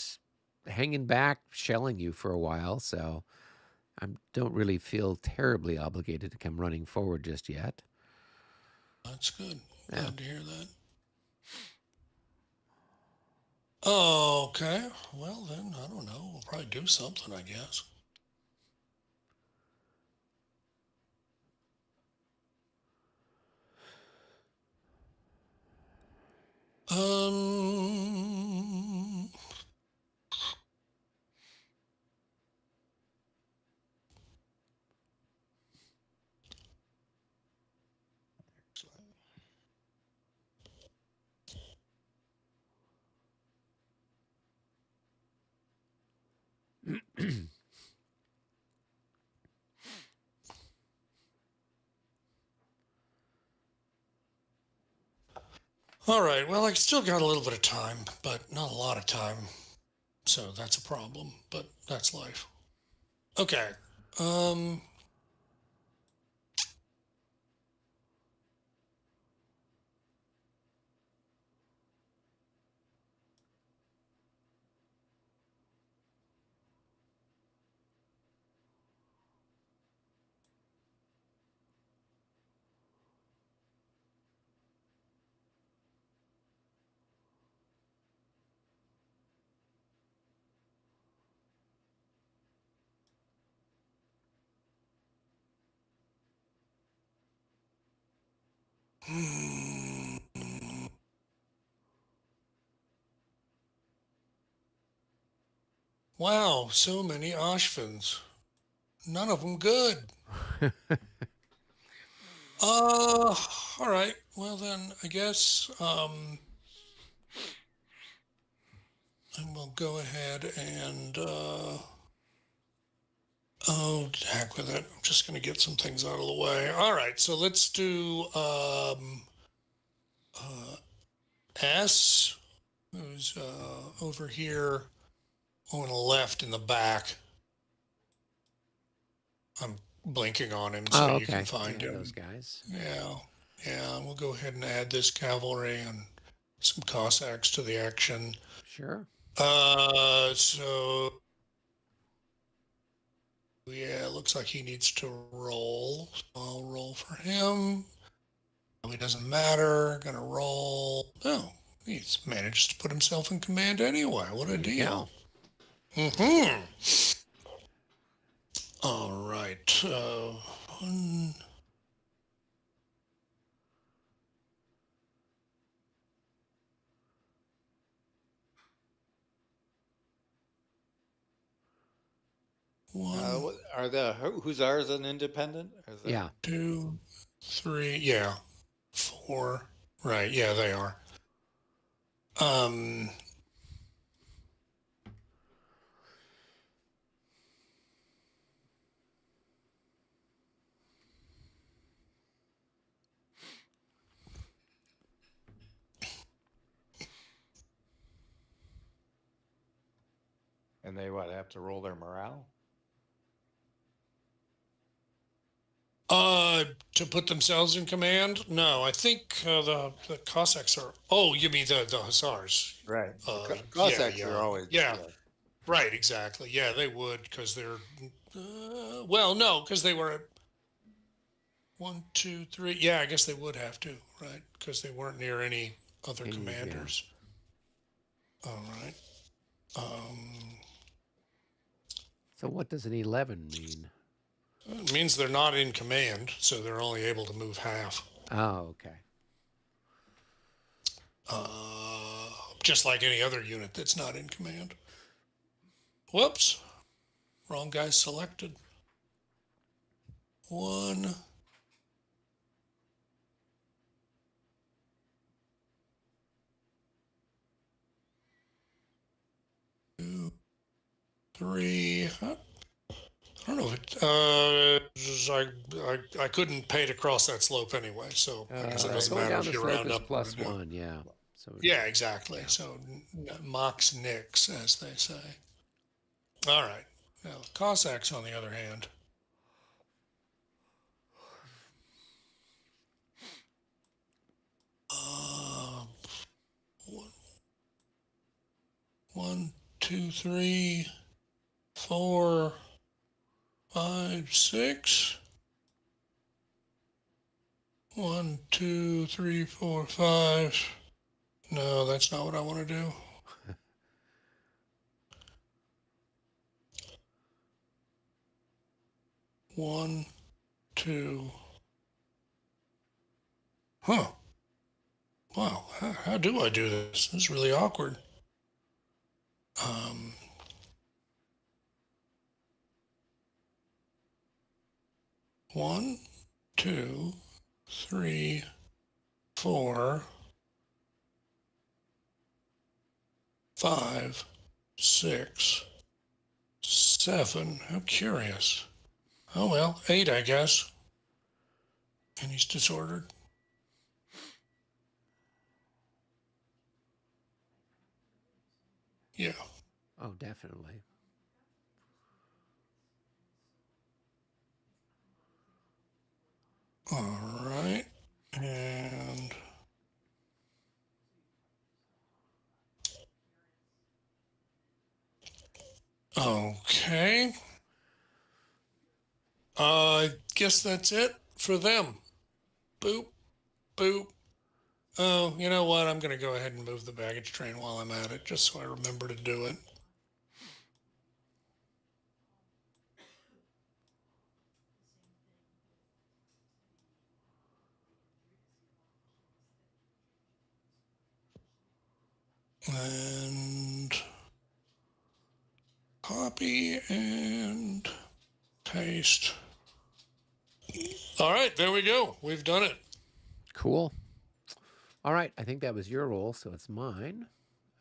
[SPEAKER 1] hanging back, shelling you for a while, so I don't really feel terribly obligated to come running forward just yet.
[SPEAKER 2] that's good.
[SPEAKER 1] Yeah.
[SPEAKER 2] Glad to hear that. Okay. Well, then, I don't know. We'll probably do something, I guess. Um, all right. Well, I still got a little bit of time, but not a lot of time. So that's a problem, but that's life. Okay. Um, hmm. Wow, so many Ashvins. None of them good. All right. Well, then I guess and we'll go ahead and oh, heck with it. I'm just going to get some things out of the way. All right. So let's do S, who's over here on the left in the back. I'm blinking on him so
[SPEAKER 1] Oh,
[SPEAKER 2] you can
[SPEAKER 1] okay.
[SPEAKER 2] find
[SPEAKER 1] Yeah, those
[SPEAKER 2] him.
[SPEAKER 1] guys.
[SPEAKER 2] Yeah. Yeah. We'll go ahead and add this cavalry and some Cossacks to the action.
[SPEAKER 1] Sure.
[SPEAKER 2] So yeah, it looks like he needs to roll. So I'll roll for him. Really doesn't matter. Gonna roll. Oh, He's managed to put himself in command anyway. What a
[SPEAKER 1] There you
[SPEAKER 2] deal.
[SPEAKER 1] go.
[SPEAKER 2] Mm-hmm. All right. One,
[SPEAKER 3] Are the Hussars an independent? Is that
[SPEAKER 1] Yeah.
[SPEAKER 2] two, three. Yeah. Four. Right. Yeah, they are. Um.
[SPEAKER 3] and they what have to roll their morale?
[SPEAKER 2] To put themselves in command? No, I think the Cossacks are. Oh, you mean the Hussars?
[SPEAKER 3] Right. The
[SPEAKER 2] Yeah,
[SPEAKER 3] Cossacks are
[SPEAKER 2] yeah,
[SPEAKER 3] always
[SPEAKER 2] yeah.
[SPEAKER 3] yeah.
[SPEAKER 2] Right, exactly. Yeah, they would because they're. Well, no, because they were at one, two, three. Yeah, I guess they would have to, right? Because they weren't near any other
[SPEAKER 1] Yeah.
[SPEAKER 2] commanders. All right. Um,
[SPEAKER 1] So what does an 11 mean?
[SPEAKER 2] it means they're not in command, so they're only able to move half.
[SPEAKER 1] Oh, okay.
[SPEAKER 2] Just like any other unit that's not in command. Whoops, wrong guy selected. One, two, three. I don't know if I couldn't pay to cross that slope anyway, so I guess it doesn't
[SPEAKER 1] Going
[SPEAKER 2] matter
[SPEAKER 1] down
[SPEAKER 2] if
[SPEAKER 1] the
[SPEAKER 2] you
[SPEAKER 1] slope
[SPEAKER 2] round
[SPEAKER 1] is
[SPEAKER 2] up or
[SPEAKER 1] plus
[SPEAKER 2] down.
[SPEAKER 1] 1. Yeah. So
[SPEAKER 2] Yeah, exactly.
[SPEAKER 1] yeah.
[SPEAKER 2] So Mox Nix, as they say. All right. Now the Cossacks, on the other hand, uh, one, two, three, four, five, six. One, two, three, four, five. No, that's not what I want to do. One, two. Huh. Wow. How do I do this? This is really awkward. Um, one, two, three, four, five, six, seven. How curious. Oh well, eight, I guess. And he's disordered. Yeah.
[SPEAKER 1] Oh, definitely.
[SPEAKER 2] All right. And okay. I guess that's it for them. Boop, boop. Oh, you know what? I'm going to go ahead and move the baggage train while I'm at it, just so I remember to do it. And copy and paste. All right, there we go. We've done it.
[SPEAKER 1] Cool. All right. I think that was your roll, so it's mine.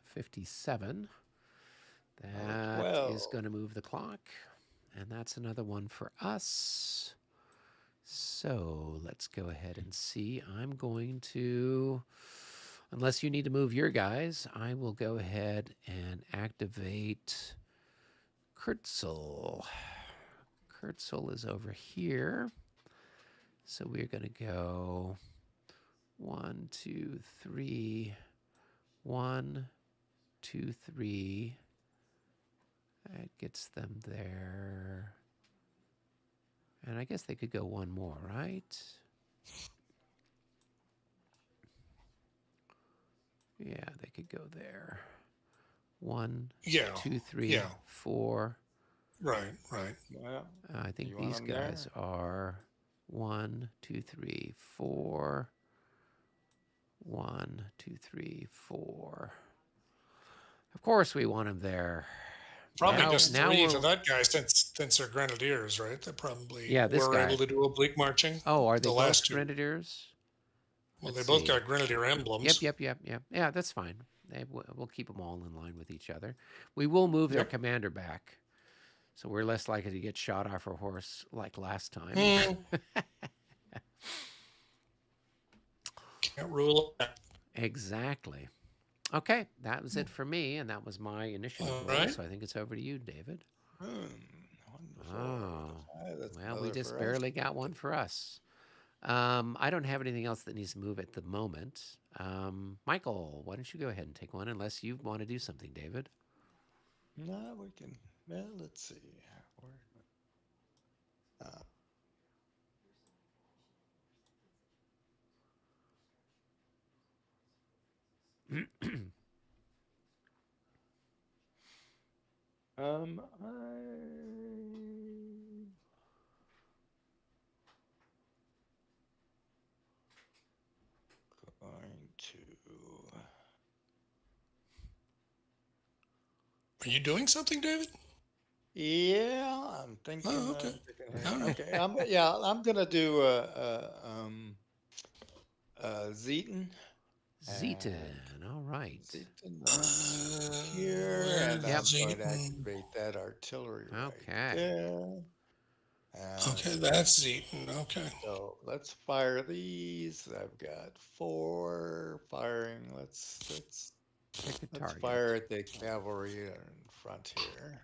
[SPEAKER 1] 57. That is
[SPEAKER 3] 12.
[SPEAKER 1] going to move the clock. And that's another one for us. So let's go ahead and see. I'm going to, unless you need to move your guys, I will go ahead and activate Kurtzel. Kurtzel is over here. So we're going to go 1, 2, 3, 1, 2, 3. That gets them there. And I guess they could go one more, right? Yeah, they could go there. One,
[SPEAKER 2] Yeah.
[SPEAKER 1] two, three,
[SPEAKER 2] Yeah.
[SPEAKER 1] 4.
[SPEAKER 2] Right. Right.
[SPEAKER 3] Yeah.
[SPEAKER 1] I think
[SPEAKER 3] You want
[SPEAKER 1] these
[SPEAKER 3] them
[SPEAKER 1] guys
[SPEAKER 3] there?
[SPEAKER 1] are 1, 2, 3, 4. 1, 2, 3, 4. Of course, we want them there.
[SPEAKER 2] Probably
[SPEAKER 1] Now,
[SPEAKER 2] just
[SPEAKER 1] now
[SPEAKER 2] three for
[SPEAKER 1] we're
[SPEAKER 2] that guy since they're grenadiers, right? They probably
[SPEAKER 1] yeah. This
[SPEAKER 2] were able
[SPEAKER 1] guy.
[SPEAKER 2] to do oblique marching.
[SPEAKER 1] Oh, are they
[SPEAKER 2] The
[SPEAKER 1] both
[SPEAKER 2] last two.
[SPEAKER 1] grenadiers?
[SPEAKER 2] Well,
[SPEAKER 1] Let's
[SPEAKER 2] they both
[SPEAKER 1] see.
[SPEAKER 2] got grenadier
[SPEAKER 1] Yep,
[SPEAKER 2] emblems.
[SPEAKER 1] yep, yep, yep. Yeah, that's fine. We'll keep them all in line with each other. We will move their
[SPEAKER 2] Yep.
[SPEAKER 1] commander back, so we're less likely to get shot off our horse like last time.
[SPEAKER 2] Hmm. Can't rule it out.
[SPEAKER 1] Exactly. Okay, that was it for me, and that was my initiative
[SPEAKER 2] All
[SPEAKER 1] roll.
[SPEAKER 2] right.
[SPEAKER 1] So I think it's over to you, David.
[SPEAKER 3] Wonderful.
[SPEAKER 1] Oh,
[SPEAKER 3] That's
[SPEAKER 1] well, we
[SPEAKER 3] another
[SPEAKER 1] just
[SPEAKER 3] for us.
[SPEAKER 1] barely got one for us. I don't have anything else that needs to move at the moment. Michael, why don't you go ahead and take one, unless you want to do something, David?
[SPEAKER 3] No, we can. Well, let's see. Where, uh, I'm going to.
[SPEAKER 2] Are you doing something, David?
[SPEAKER 3] Yeah, I'm thinking.
[SPEAKER 2] Oh, okay.
[SPEAKER 3] I'm thinking
[SPEAKER 2] All
[SPEAKER 3] here.
[SPEAKER 2] right.
[SPEAKER 3] Okay. Yeah. I'm gonna do Zeton and
[SPEAKER 1] Zeton. All right.
[SPEAKER 3] Zeton right here, and
[SPEAKER 1] Yep.
[SPEAKER 3] I'm going to
[SPEAKER 2] Zeton.
[SPEAKER 3] activate that artillery right
[SPEAKER 1] Okay.
[SPEAKER 3] there.
[SPEAKER 2] Okay,
[SPEAKER 3] And
[SPEAKER 2] that's Zeton. Okay.
[SPEAKER 3] so let's fire these. I've got 4 firing.
[SPEAKER 1] Pick a
[SPEAKER 3] Let's fire
[SPEAKER 1] target.
[SPEAKER 3] at the cavalry in front here.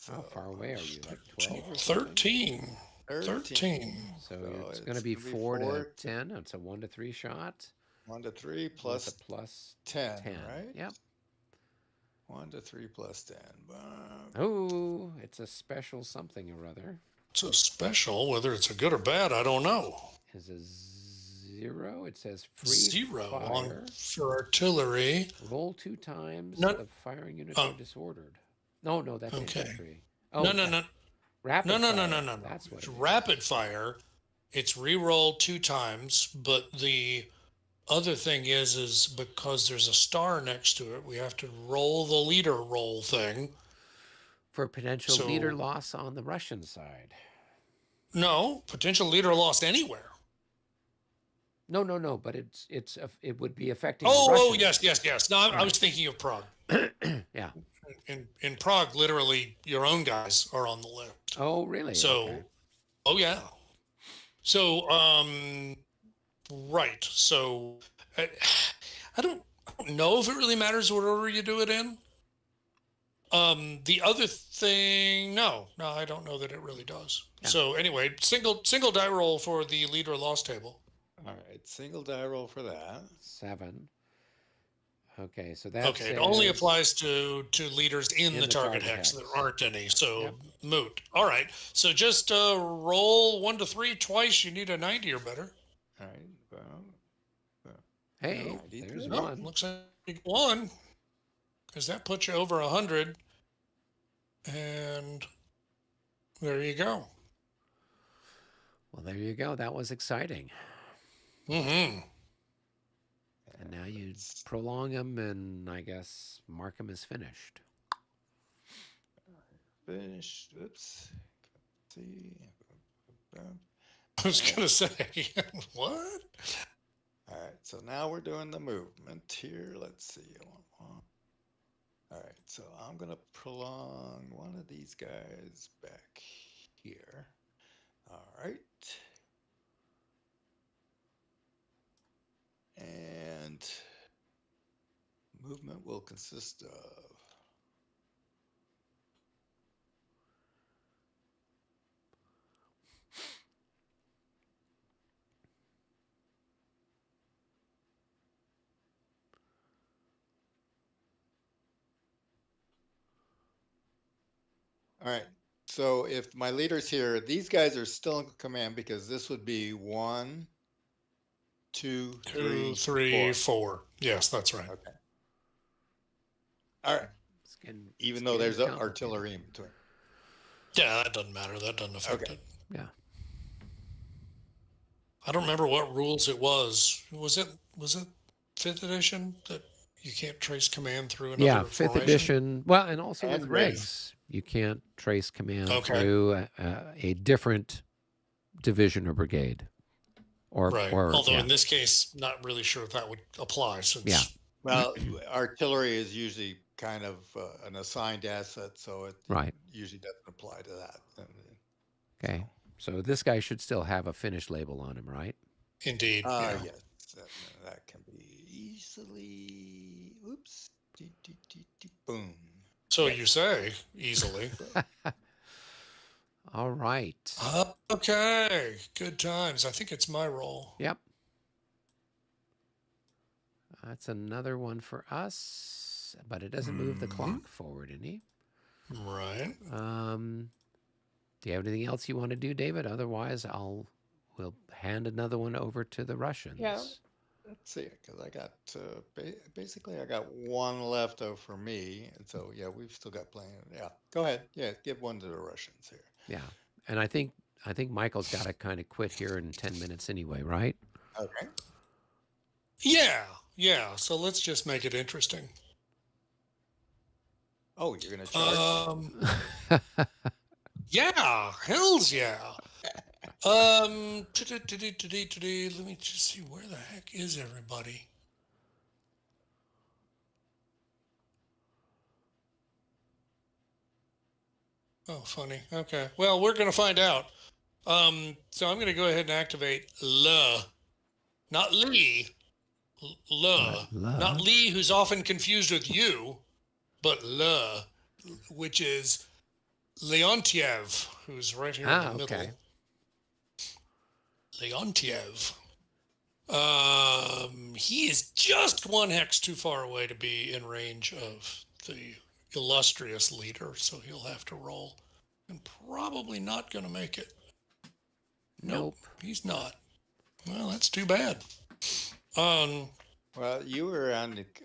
[SPEAKER 1] How
[SPEAKER 3] So
[SPEAKER 1] far away are you? Like 12 or something?
[SPEAKER 2] 13.
[SPEAKER 3] 13.
[SPEAKER 2] 13.
[SPEAKER 1] So
[SPEAKER 3] So
[SPEAKER 1] it's going to
[SPEAKER 3] it's
[SPEAKER 1] be
[SPEAKER 3] gonna be
[SPEAKER 1] 4 to
[SPEAKER 3] 4 to
[SPEAKER 1] 10. It's a 1 to 3 shot
[SPEAKER 3] 1 to 3
[SPEAKER 1] with a
[SPEAKER 3] plus
[SPEAKER 1] plus
[SPEAKER 3] 10,
[SPEAKER 1] 10.
[SPEAKER 3] right?
[SPEAKER 1] Yep.
[SPEAKER 3] 1 to 3 plus 10.
[SPEAKER 1] Oh, it's a special something or other.
[SPEAKER 2] It's a special. Whether it's a good or bad, I don't know.
[SPEAKER 1] Is a 0. It says free
[SPEAKER 2] 0 on
[SPEAKER 1] fire.
[SPEAKER 2] for artillery.
[SPEAKER 1] Roll 2 times.
[SPEAKER 2] No.
[SPEAKER 1] The firing units are
[SPEAKER 2] Oh,
[SPEAKER 1] disordered. No, no, that's
[SPEAKER 2] okay.
[SPEAKER 1] infantry.
[SPEAKER 2] No,
[SPEAKER 1] Oh,
[SPEAKER 2] no, no, no,
[SPEAKER 1] rapid
[SPEAKER 2] no, no, no,
[SPEAKER 1] fire.
[SPEAKER 2] no, no.
[SPEAKER 1] That's what
[SPEAKER 2] It's
[SPEAKER 1] it is.
[SPEAKER 2] rapid fire. It's re-roll 2 times, but the other thing is because there's a star next to it, we have to roll the leader roll thing.
[SPEAKER 1] For potential leader
[SPEAKER 2] So
[SPEAKER 1] loss on the Russian side.
[SPEAKER 2] no potential leader lost anywhere.
[SPEAKER 1] No, no, no. But it would be affecting the
[SPEAKER 2] Oh,
[SPEAKER 1] Russians.
[SPEAKER 2] yes, yes, yes. No, I was
[SPEAKER 1] Right.
[SPEAKER 2] thinking of Prague.
[SPEAKER 1] Yeah.
[SPEAKER 2] In Prague, literally, your own guys are on the list.
[SPEAKER 1] Oh, really? Okay.
[SPEAKER 2] So, oh yeah. So, right. So, I don't know if it really matters what order you do it in. The other thing, no, I don't know that it really does.
[SPEAKER 1] Yeah.
[SPEAKER 2] So anyway, single die roll for the leader loss table.
[SPEAKER 3] All right, single die roll for that.
[SPEAKER 1] 7. Okay, so that
[SPEAKER 2] Okay,
[SPEAKER 1] says
[SPEAKER 2] it only applies to leaders in
[SPEAKER 1] in
[SPEAKER 2] the
[SPEAKER 1] the
[SPEAKER 2] target
[SPEAKER 1] target
[SPEAKER 2] hex. There
[SPEAKER 1] hex.
[SPEAKER 2] aren't any, so
[SPEAKER 1] Yep.
[SPEAKER 2] moot. All right, so just roll 1 to 3 twice. You need a 90 or better.
[SPEAKER 3] All right.
[SPEAKER 1] Hey,
[SPEAKER 3] No,
[SPEAKER 1] there's
[SPEAKER 2] No,
[SPEAKER 1] one.
[SPEAKER 2] looks like you get 1, because that puts you over 100, and there you go.
[SPEAKER 1] Well, there you go. That was exciting.
[SPEAKER 2] Mm-hmm.
[SPEAKER 1] And now you prolong them and I guess mark them as finished.
[SPEAKER 3] Finished. Oops. See.
[SPEAKER 2] I was gonna say what?
[SPEAKER 3] All right, so now we're doing the movement here. Let's see. All right, so I'm gonna prolong one of these guys back here. All right. And movement will consist of all right. So if my leader's here, these guys are still in command because this would be 1, 2,
[SPEAKER 2] 2,
[SPEAKER 3] 3,
[SPEAKER 2] 3,
[SPEAKER 3] 4.
[SPEAKER 2] 4. Yes, that's right.
[SPEAKER 3] Okay. All right.
[SPEAKER 1] It's
[SPEAKER 3] Even though
[SPEAKER 1] getting
[SPEAKER 3] there's
[SPEAKER 1] complicated.
[SPEAKER 3] artillery in between.
[SPEAKER 2] Yeah, that doesn't matter. That doesn't affect
[SPEAKER 3] Okay.
[SPEAKER 2] it.
[SPEAKER 1] Yeah.
[SPEAKER 2] I don't remember what rules it was. Was it fifth edition that you can't trace command through
[SPEAKER 1] Yeah,
[SPEAKER 2] another
[SPEAKER 1] fifth
[SPEAKER 2] formation?
[SPEAKER 1] edition. Well, and also with
[SPEAKER 3] And regs.
[SPEAKER 1] regs, you can't trace command
[SPEAKER 2] Okay,
[SPEAKER 1] through a different division or brigade,
[SPEAKER 2] right.
[SPEAKER 1] or
[SPEAKER 2] Although
[SPEAKER 1] yeah,
[SPEAKER 2] in this case, not really sure if that would apply
[SPEAKER 1] yeah,
[SPEAKER 2] since.
[SPEAKER 3] Well, artillery is usually kind of an assigned asset, so it
[SPEAKER 1] right.
[SPEAKER 3] usually doesn't apply to that.
[SPEAKER 1] Okay.
[SPEAKER 3] So,
[SPEAKER 1] So this guy should still have a finish label on him, right?
[SPEAKER 2] Indeed, yeah.
[SPEAKER 3] yes, that can be easily. Oops. Boom.
[SPEAKER 2] So
[SPEAKER 3] Yes.
[SPEAKER 2] you say easily.
[SPEAKER 1] All right.
[SPEAKER 2] Okay, good times. I think it's my roll.
[SPEAKER 1] Yep. That's another one for us, but it doesn't move the clock forward any.
[SPEAKER 2] Right.
[SPEAKER 1] Do you have anything else you want to do, David? Otherwise, we'll hand another one over to the Russians.
[SPEAKER 3] Yeah. Let's see, because I got basically I got one left over for me, and so yeah, we've still got plenty. Yeah, go ahead. Yeah, give one to the Russians here.
[SPEAKER 1] Yeah, and I think Michael's got to kind of quit here in 10 minutes anyway, right?
[SPEAKER 3] Okay.
[SPEAKER 2] Yeah. So let's just make it interesting.
[SPEAKER 3] Oh, you're gonna charge?
[SPEAKER 2] Yeah, hells yeah. Let me just see, where the heck is everybody? Oh, funny. Okay. Well, we're gonna find out. So I'm gonna go ahead and activate not Lee, not Lee, who's often confused with you, but which is Leontiev, who's right here in the middle.
[SPEAKER 1] Okay.
[SPEAKER 2] Leontiev. He is just one hex too far away to be in range of the illustrious leader, so he'll have to roll, and probably not going to make it. Nope, he's not. Well, that's too bad.
[SPEAKER 3] Well, you were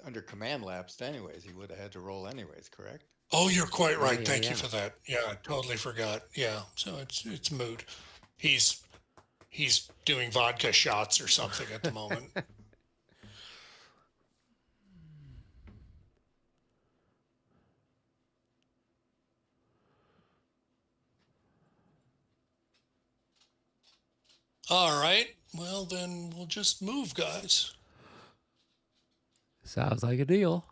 [SPEAKER 3] under command lapsed anyways. He would have had to roll anyways, correct?
[SPEAKER 2] Oh, you're quite right.
[SPEAKER 1] Yeah,
[SPEAKER 2] Thank you for that. Yeah, I totally forgot. Yeah, so it's moot. He's doing vodka shots or something at the moment. All right. Well, then we'll just move, guys.
[SPEAKER 1] Sounds like a deal.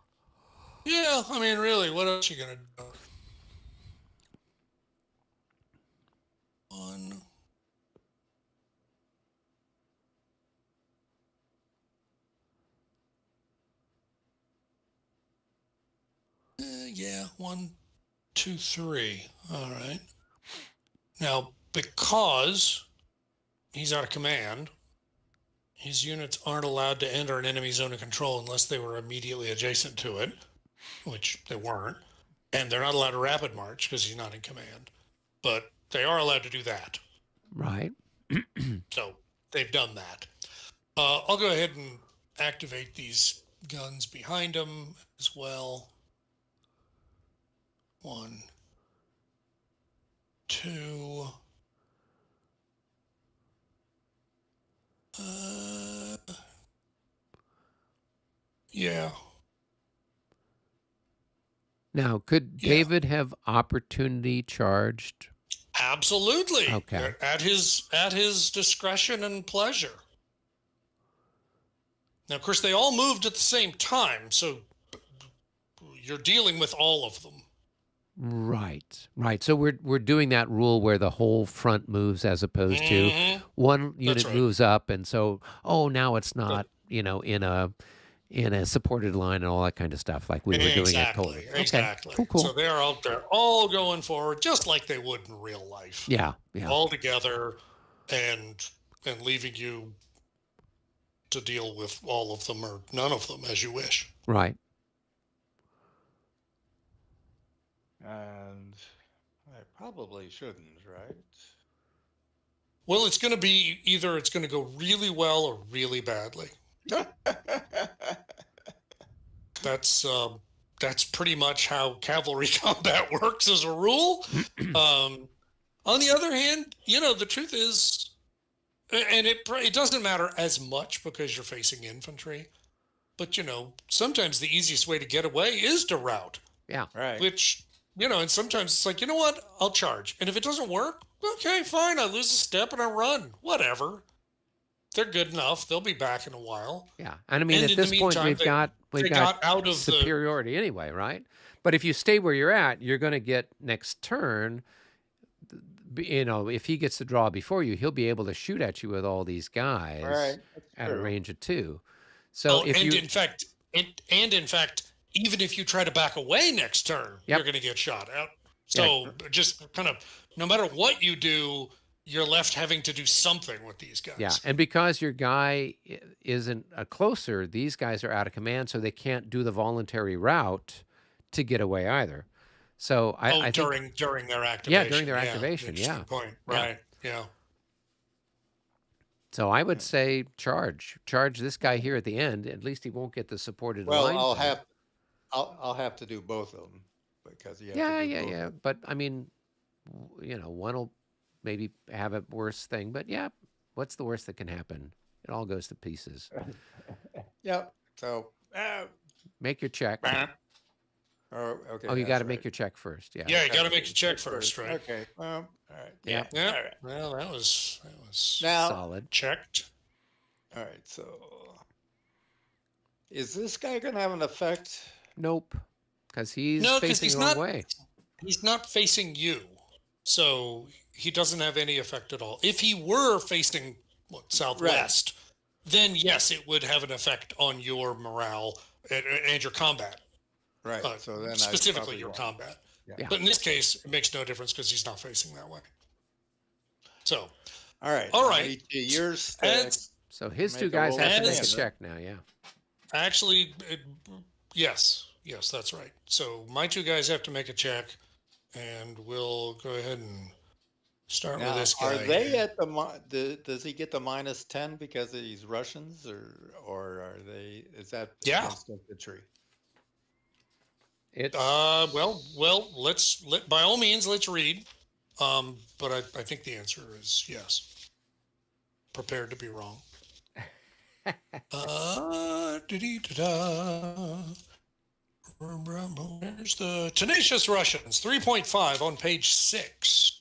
[SPEAKER 2] Yeah, I mean, really, what else are you gonna do? One. Yeah, 1, 2, 3. All right. Now, because he's out of command, his units aren't allowed to enter an enemy zone of control unless they were immediately adjacent to it, which they weren't. And they're not allowed to rapid march because he's not in command. But they are allowed to do that.
[SPEAKER 1] Right.
[SPEAKER 2] So they've done that. I'll go ahead and activate these guns behind him as well. 1, 2. Yeah.
[SPEAKER 1] Now, could David have opportunity charged?
[SPEAKER 2] Absolutely.
[SPEAKER 1] Okay.
[SPEAKER 2] At his discretion and pleasure. Now, of course, they all moved at the same time, so you're dealing with all of them.
[SPEAKER 1] Right. So we're doing that rule where the whole front moves as opposed to one unit moves up, and so now it's not in a supported line and all that kind of stuff like we were doing at Colton.
[SPEAKER 2] Exactly.
[SPEAKER 1] Cool.
[SPEAKER 2] So they're out there all going forward just like they would in real life.
[SPEAKER 1] Yeah.
[SPEAKER 2] All together and leaving you to deal with all of them or none of them as you wish.
[SPEAKER 1] Right.
[SPEAKER 3] And I probably shouldn't, right?
[SPEAKER 2] Well, it's going to be either it's going to go really well or really badly. That's um, that's pretty much how cavalry combat works as a rule. Um, on the other hand, the truth is, and it doesn't matter as much because you're facing infantry, but sometimes the easiest way to get away is to rout,
[SPEAKER 1] Yeah.
[SPEAKER 3] Right.
[SPEAKER 2] which and sometimes it's like, you know what, I'll charge, and if it doesn't work, okay, fine, I lose a step and I run, whatever. They're good enough. They'll be back in a while.
[SPEAKER 1] Yeah. And I mean,
[SPEAKER 2] And
[SPEAKER 1] at
[SPEAKER 2] in the
[SPEAKER 1] this point,
[SPEAKER 2] meantime,
[SPEAKER 1] we've
[SPEAKER 2] they
[SPEAKER 1] got
[SPEAKER 2] got out of the.
[SPEAKER 1] superiority anyway, right? But if you stay where you're at, you're going to get next turn. If he gets the draw before you, he'll be able to shoot at you with all these guys
[SPEAKER 3] Right. That's
[SPEAKER 1] at a
[SPEAKER 3] true.
[SPEAKER 1] range of 2. So
[SPEAKER 2] Oh,
[SPEAKER 1] if
[SPEAKER 2] and
[SPEAKER 1] you,
[SPEAKER 2] in fact, even if you try to back away next turn,
[SPEAKER 1] Yep.
[SPEAKER 2] you're going to get shot at.
[SPEAKER 1] Yeah.
[SPEAKER 2] So just kind of, no matter what you do, you're left having to do something with these guys.
[SPEAKER 1] yeah, and because your guy isn't a closer, these guys are out of command, so they can't do the voluntary route to get away either. So I think,
[SPEAKER 2] during their activation.
[SPEAKER 1] yeah, during their activation,
[SPEAKER 2] interesting
[SPEAKER 1] yeah.
[SPEAKER 2] point.
[SPEAKER 1] Yeah.
[SPEAKER 2] Right. Yeah.
[SPEAKER 1] So I would say charge this guy here at the end. At least he won't get the supported
[SPEAKER 3] Well,
[SPEAKER 1] line.
[SPEAKER 3] I'll have to do both of them because you have
[SPEAKER 1] Yeah,
[SPEAKER 3] to do
[SPEAKER 1] yeah,
[SPEAKER 3] both.
[SPEAKER 1] yeah. But I mean, one will maybe have a worse thing. But yeah, what's the worst that can happen? It all goes to pieces.
[SPEAKER 3] Yep. So,
[SPEAKER 1] Make your check.
[SPEAKER 3] okay.
[SPEAKER 1] Oh, you
[SPEAKER 3] that's
[SPEAKER 1] got to
[SPEAKER 3] right.
[SPEAKER 1] make your check first. Yeah.
[SPEAKER 2] Yeah, you got to make your check first, right?
[SPEAKER 3] Okay. All right.
[SPEAKER 1] Yeah.
[SPEAKER 2] Yeah.
[SPEAKER 3] All right.
[SPEAKER 2] Well, that was
[SPEAKER 3] Now,
[SPEAKER 1] Solid.
[SPEAKER 2] checked.
[SPEAKER 3] all right. So, is this guy going to have an effect?
[SPEAKER 1] Nope. Because he's
[SPEAKER 2] No, 'cause
[SPEAKER 1] facing
[SPEAKER 2] he's
[SPEAKER 1] the wrong
[SPEAKER 2] not-
[SPEAKER 1] way.
[SPEAKER 2] He's not facing you, so he doesn't have any effect at all. If he were facing southwest, then yes, it would have an effect on your morale and your combat.
[SPEAKER 3] Right. So then
[SPEAKER 2] Specifically your combat.
[SPEAKER 1] Yeah.
[SPEAKER 2] But in this case, it makes no difference because he's not facing that way. So,
[SPEAKER 3] All right.
[SPEAKER 2] All right.
[SPEAKER 3] Each of yours.
[SPEAKER 2] as,
[SPEAKER 1] So his
[SPEAKER 3] Make
[SPEAKER 1] two
[SPEAKER 3] a
[SPEAKER 1] guys
[SPEAKER 3] roll
[SPEAKER 1] have to
[SPEAKER 2] for
[SPEAKER 1] make a
[SPEAKER 2] damage.
[SPEAKER 1] check now. Yeah.
[SPEAKER 2] actually, yes, that's right. So my two guys have to make a check, and we'll go ahead and start with
[SPEAKER 3] Now,
[SPEAKER 2] this guy.
[SPEAKER 3] are they at does he get the -10 because he's Russians, or are they? Is that
[SPEAKER 2] Yeah.
[SPEAKER 3] against infantry?
[SPEAKER 1] It's
[SPEAKER 2] Well, by all means, let's read. But I think the answer is yes. Prepared to be wrong. Da-dee-da-da. There's the Tenacious Russians, 3.5 on page 6.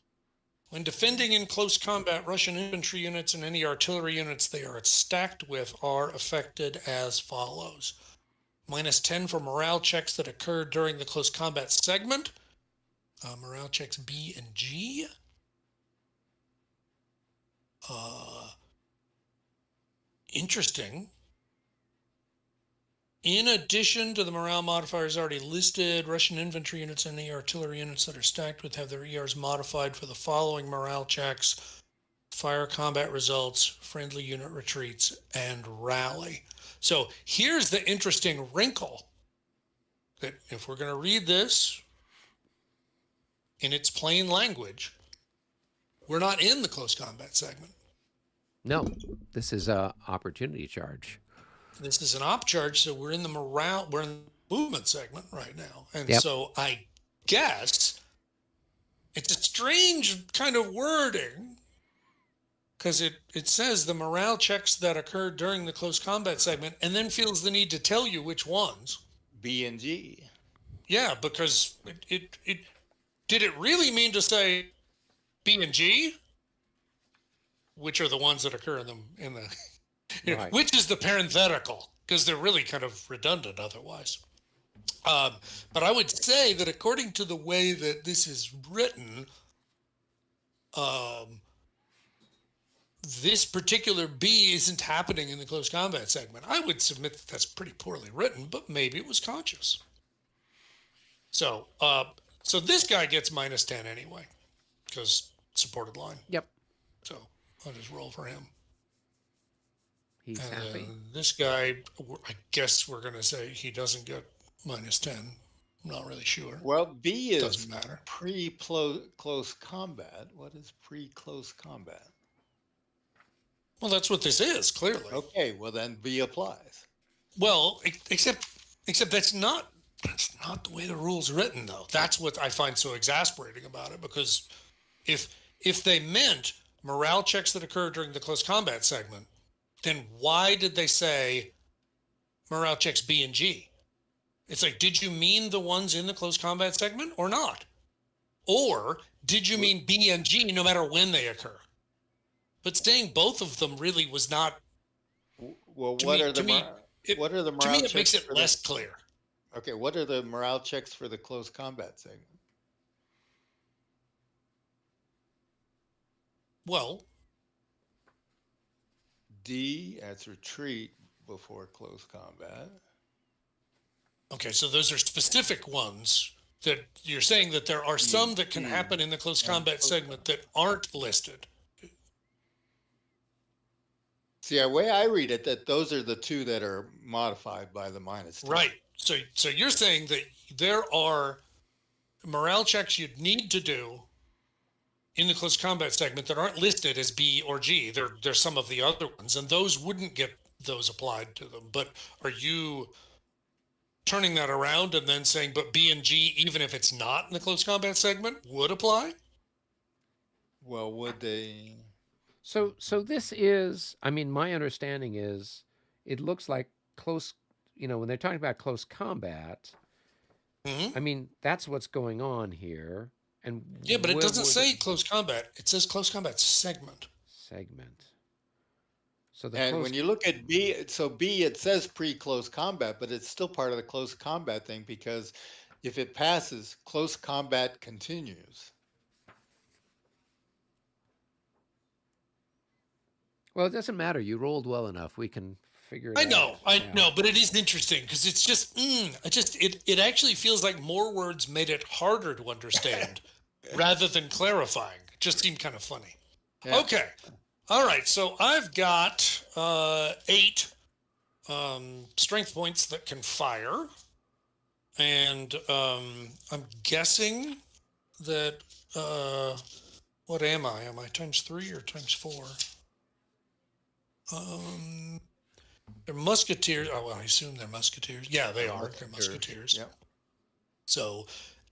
[SPEAKER 2] When defending in close combat, Russian infantry units and any artillery units they are stacked with are affected as follows. -10 for morale checks that occurred during the close combat segment. Morale checks B and G. Interesting. In addition to the morale modifiers already listed, Russian infantry units and the artillery units that are stacked with have their ERs modified for the following morale checks: fire combat results, friendly unit retreats, and rally. So here's the interesting wrinkle that if we're going to read this in its plain language, we're not in the close combat segment.
[SPEAKER 1] no. This is a opportunity charge.
[SPEAKER 2] This is an op charge, so we're in the movement segment right now. And
[SPEAKER 1] Yep.
[SPEAKER 2] so I guess it's a strange kind of wording because it says the morale checks that occurred during the close combat segment and then feels the need to tell you which ones.
[SPEAKER 3] B and G.
[SPEAKER 2] Yeah, because it did it really mean to say B and G, which are the ones that occur in the
[SPEAKER 1] Right.
[SPEAKER 2] which is the parenthetical, because they're really kind of redundant otherwise. But I would say that according to the way that this is written, this particular B isn't happening in the close combat segment. I would submit that that's pretty poorly written, but maybe it was conscious. So, so this guy gets -10 anyway, because supported line.
[SPEAKER 1] Yep.
[SPEAKER 2] So I'll just roll for him.
[SPEAKER 1] He's
[SPEAKER 2] And
[SPEAKER 1] happy.
[SPEAKER 2] this guy, I guess we're going to say he doesn't get -10. I'm not really sure.
[SPEAKER 3] Well, B is
[SPEAKER 2] Doesn't matter.
[SPEAKER 3] pre-close combat. What is pre-close combat?
[SPEAKER 2] Well, that's what this is, clearly.
[SPEAKER 3] Okay, well then B applies.
[SPEAKER 2] Well, except that's not the way the rule's written, though. That's what I find so exasperating about it, because if if they meant morale checks that occur during the close combat segment, then why did they say morale checks B and G? It's like, did you mean the ones in the close combat segment or not? Or did you mean B and G no matter when they occur? But saying both of them really was not,
[SPEAKER 3] Well,
[SPEAKER 2] to me,
[SPEAKER 3] what are the
[SPEAKER 2] to me
[SPEAKER 3] morale
[SPEAKER 2] it makes
[SPEAKER 3] checks
[SPEAKER 2] it
[SPEAKER 3] for the
[SPEAKER 2] less clear.
[SPEAKER 3] okay? What are the morale checks for the close combat segment?
[SPEAKER 2] Well,
[SPEAKER 3] D as retreat before close combat.
[SPEAKER 2] okay, so those are specific ones that you're saying that there are some that can happen in the close combat segment that aren't listed.
[SPEAKER 3] See, the way I read it, that those are the two that are modified by the -10.
[SPEAKER 2] Right. So you're saying that there are morale checks you'd need to do in the close combat segment that aren't listed as B or G. There's some of the other ones, and those wouldn't get those applied to them. But are you turning that around and then saying, but B and G, even if it's not in the close combat segment, would apply?
[SPEAKER 3] Well, would they?
[SPEAKER 1] So this is, I mean, my understanding is it looks like close, when they're talking about close combat,
[SPEAKER 2] Mm-hmm.
[SPEAKER 1] I mean, that's what's going on here. And
[SPEAKER 2] Yeah, but it
[SPEAKER 1] where
[SPEAKER 2] doesn't
[SPEAKER 1] would
[SPEAKER 2] say close combat. It says close combat segment.
[SPEAKER 1] segment. So the
[SPEAKER 3] And
[SPEAKER 1] close,
[SPEAKER 3] when you look at B, so B, it says pre-close combat, but it's still part of the close combat thing because if it passes, close combat continues.
[SPEAKER 1] well, it doesn't matter. You rolled well enough. We can figure it
[SPEAKER 2] I
[SPEAKER 1] out.
[SPEAKER 2] know, I
[SPEAKER 1] Yeah.
[SPEAKER 2] know, but it is interesting because it's just, it actually feels like more words made it harder to understand rather than clarifying. It just seemed kind of funny.
[SPEAKER 3] Yeah.
[SPEAKER 2] Okay, all right. So I've got 8 strength points that can fire, and I'm guessing that what am I? Am I times 3 or times 4? They're musketeers. Oh, well, I assume they're musketeers. Yeah, they are. They're musketeers.
[SPEAKER 3] Yep.
[SPEAKER 2] So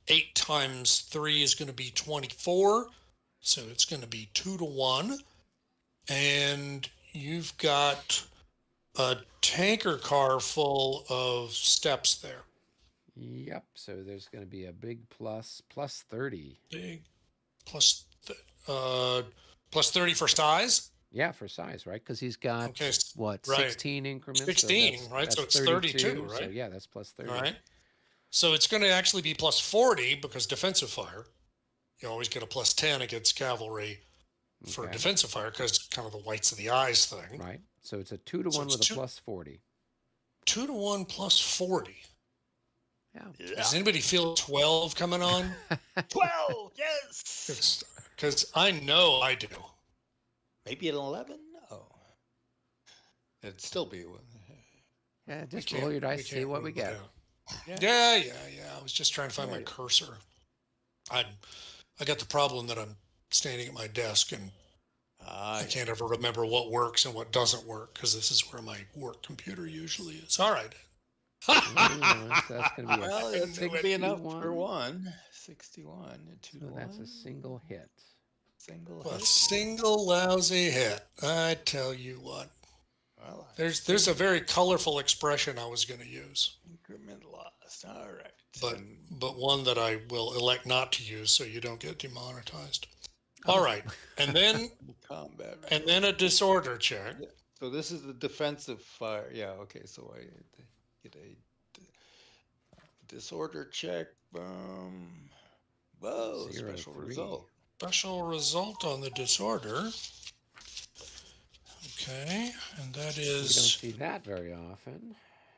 [SPEAKER 2] 8 times 3 is going to be 24. So it's going to be 2 to 1. And you've got a tanker car full of steps there.
[SPEAKER 1] Yep. So there's going to be a big plus 30.
[SPEAKER 2] Big plus, plus 30 for size.
[SPEAKER 1] Yeah, for size, right? Because he's got
[SPEAKER 2] Okay,
[SPEAKER 1] what,
[SPEAKER 2] right.
[SPEAKER 1] 16 increments?
[SPEAKER 2] 16, right? So it's 32,
[SPEAKER 1] So
[SPEAKER 2] right?
[SPEAKER 1] yeah, that's plus 30.
[SPEAKER 2] All right. So it's going to actually be plus 40 because defensive fire. You always get a plus 10 against cavalry for
[SPEAKER 1] Okay.
[SPEAKER 2] defensive fire because it's kind of the whites of the eyes thing.
[SPEAKER 1] Right. So it's a 2 to
[SPEAKER 2] So
[SPEAKER 1] 1
[SPEAKER 2] it's
[SPEAKER 1] with
[SPEAKER 2] two-
[SPEAKER 1] a plus 40.
[SPEAKER 2] 2 to 1 plus 40.
[SPEAKER 1] Yeah.
[SPEAKER 2] Does anybody feel 12 coming on?
[SPEAKER 3] 12, yes.
[SPEAKER 2] Because I know I do.
[SPEAKER 3] Maybe an 11? No. It'd still be.
[SPEAKER 1] Yeah, just
[SPEAKER 2] can't-
[SPEAKER 1] roll your dice,
[SPEAKER 2] we
[SPEAKER 1] see
[SPEAKER 2] can't
[SPEAKER 1] what we
[SPEAKER 2] rule it
[SPEAKER 1] get.
[SPEAKER 2] out. Yeah. I was just trying to find my
[SPEAKER 3] Right.
[SPEAKER 2] cursor. I got the problem that I'm standing at my desk and I can't ever remember what works and what doesn't work because this is where my work computer usually is. All right.
[SPEAKER 1] That's going to be
[SPEAKER 3] Well,
[SPEAKER 1] a
[SPEAKER 3] that's going to be enough
[SPEAKER 1] 61.
[SPEAKER 3] for one. 61, 2
[SPEAKER 1] So
[SPEAKER 3] to
[SPEAKER 1] that's
[SPEAKER 3] 1.
[SPEAKER 1] a single hit.
[SPEAKER 3] Single
[SPEAKER 2] A
[SPEAKER 3] hit.
[SPEAKER 2] single lousy hit. I tell you what.
[SPEAKER 3] Well,
[SPEAKER 2] There's a very colorful expression I was going to use,
[SPEAKER 3] increment lost. All right.
[SPEAKER 2] but one that I will elect not to use so you don't get demonetized. All right, and then
[SPEAKER 3] Combat.
[SPEAKER 2] and then a disorder check.
[SPEAKER 3] So this is the defensive fire. Yeah. Okay. So I get a disorder check. Whoa.
[SPEAKER 1] 0,
[SPEAKER 3] Special
[SPEAKER 1] 3.
[SPEAKER 3] result.
[SPEAKER 2] Special result on the disorder. Okay, and that
[SPEAKER 1] We don't
[SPEAKER 2] is
[SPEAKER 1] see that very often.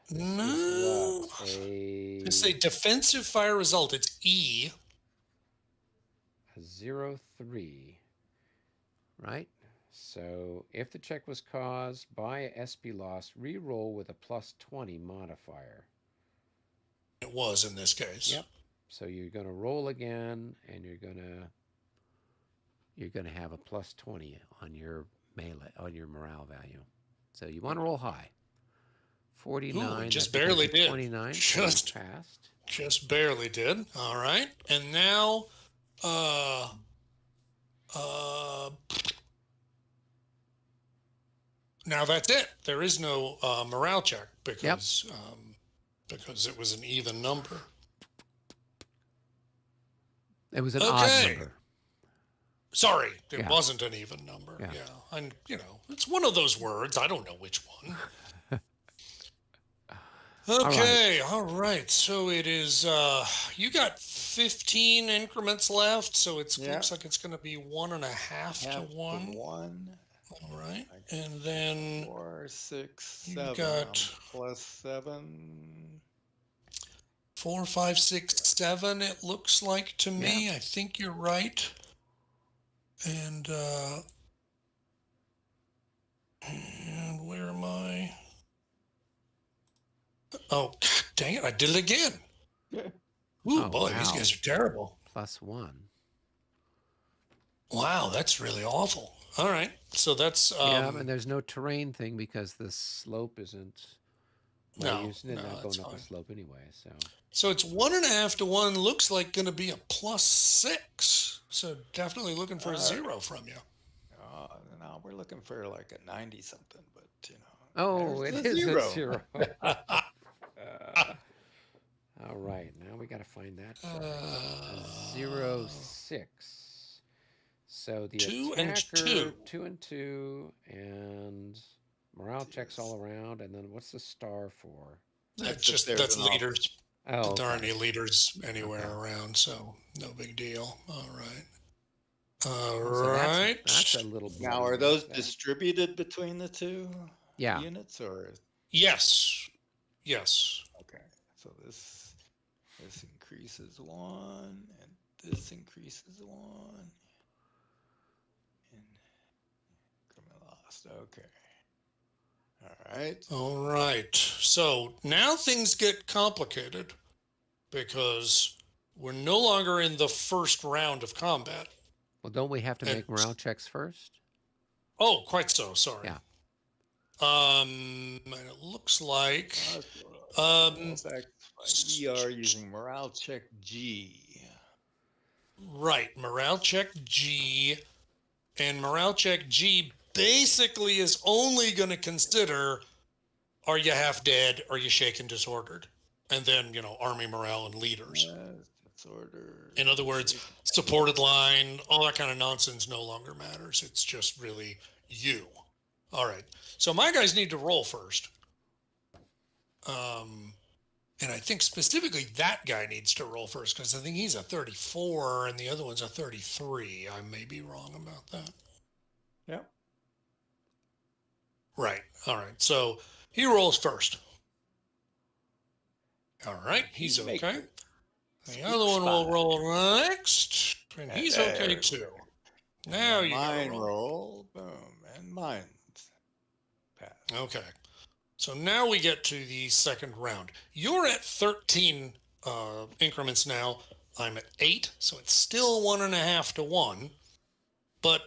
[SPEAKER 2] no.
[SPEAKER 1] What, a
[SPEAKER 2] It's a defensive fire result. It's E.
[SPEAKER 1] 0, 3. Right? So if the check was caused by a SP loss, re-roll with a plus 20 modifier.
[SPEAKER 2] It was in this case.
[SPEAKER 1] Yep. So you're going to roll again, and you're going to have a plus 20 on your melee on your morale value. So you want to roll high.
[SPEAKER 2] Ooh, it
[SPEAKER 1] 49, that
[SPEAKER 2] just
[SPEAKER 1] becomes
[SPEAKER 2] barely
[SPEAKER 1] a
[SPEAKER 2] did.
[SPEAKER 1] 29, so you
[SPEAKER 2] Just
[SPEAKER 1] passed.
[SPEAKER 2] just barely did. All right. And now uh uh now that's it. There is no morale check
[SPEAKER 1] Yep.
[SPEAKER 2] because it was an even number.
[SPEAKER 1] It was an odd
[SPEAKER 2] Okay.
[SPEAKER 1] number.
[SPEAKER 2] Sorry, it
[SPEAKER 1] Yeah.
[SPEAKER 2] wasn't an even number.
[SPEAKER 1] Yeah.
[SPEAKER 2] Yeah. And it's one of those words. I don't know which one.
[SPEAKER 1] All right.
[SPEAKER 2] Okay, all right. So it is you got 15 increments left, so it
[SPEAKER 3] Yeah.
[SPEAKER 2] looks like it's gonna be 1.5 to
[SPEAKER 3] Half to
[SPEAKER 2] 1.
[SPEAKER 3] 1.
[SPEAKER 2] All right. And then
[SPEAKER 3] 4, 6,
[SPEAKER 2] you've
[SPEAKER 3] 7.
[SPEAKER 2] got
[SPEAKER 3] Plus 7.
[SPEAKER 2] 4, 5, 6, 7, it looks like to me. I think you're right. And where am I? Oh, dang it, I did it again. Ooh,
[SPEAKER 1] Oh,
[SPEAKER 2] boy, these
[SPEAKER 1] wow.
[SPEAKER 2] guys are terrible.
[SPEAKER 1] +1.
[SPEAKER 2] Wow, that's really awful. All right. So that's
[SPEAKER 1] Yeah, and there's no terrain thing because the slope isn't. Well,
[SPEAKER 2] no,
[SPEAKER 1] you're not
[SPEAKER 2] that's
[SPEAKER 1] going up
[SPEAKER 2] fine.
[SPEAKER 1] a slope anyway, so.
[SPEAKER 2] So it's 1.5 to 1. Looks like going to be a +6. So definitely looking for a 0 from you.
[SPEAKER 3] No, we're looking for like a 90 something, but
[SPEAKER 1] Oh,
[SPEAKER 3] there's
[SPEAKER 1] it
[SPEAKER 3] the
[SPEAKER 1] is
[SPEAKER 3] zero.
[SPEAKER 1] a 0. All right, now we got to find that. 0, 6. So the
[SPEAKER 2] 2 and
[SPEAKER 1] attacker,
[SPEAKER 2] 2.
[SPEAKER 1] 2 and 2, and morale checks all around. And then what's the star for?
[SPEAKER 2] That's
[SPEAKER 3] there's
[SPEAKER 2] that's
[SPEAKER 3] an officer.
[SPEAKER 2] leaders.
[SPEAKER 1] Oh,
[SPEAKER 2] But there aren't
[SPEAKER 1] okay.
[SPEAKER 2] any leaders anywhere around, so no big deal. All right. All
[SPEAKER 1] So
[SPEAKER 2] right.
[SPEAKER 1] that's a little
[SPEAKER 3] Now,
[SPEAKER 1] bloody
[SPEAKER 3] are those
[SPEAKER 1] like that.
[SPEAKER 3] distributed between the two
[SPEAKER 1] Yeah.
[SPEAKER 3] units, or
[SPEAKER 2] Yes. Yes.
[SPEAKER 3] okay? So this increases 1, and this increases 1. Increment lost. Okay. All right.
[SPEAKER 2] All right. So now things get complicated because we're no longer in the first round of combat.
[SPEAKER 1] Well, don't we have to
[SPEAKER 2] And-
[SPEAKER 1] make morale checks first?
[SPEAKER 2] Oh, quite so. Sorry.
[SPEAKER 1] Yeah.
[SPEAKER 2] And it looks like
[SPEAKER 3] ER using morale check G.
[SPEAKER 2] right, morale check G, and morale check G basically is only going to consider, are you half dead, are you shaken, disordered, and then army morale and leaders.
[SPEAKER 3] Disorder.
[SPEAKER 2] In other words, supported line, all that kind of nonsense no longer matters. It's just really you. All right. So my guys need to roll first. And I think specifically that guy needs to roll first because I think he's a 34 and the other one's a 33. I may be wrong about that.
[SPEAKER 3] Yep.
[SPEAKER 2] Right. All right. So he rolls first. All right. He's okay. The other one will roll next. And he's okay too. Now you
[SPEAKER 3] mine roll. Boom. And mine pass.
[SPEAKER 2] Okay. So now we get to the second round. You're at 13 increments now. I'm at 8, so it's still 1.5 to 1. But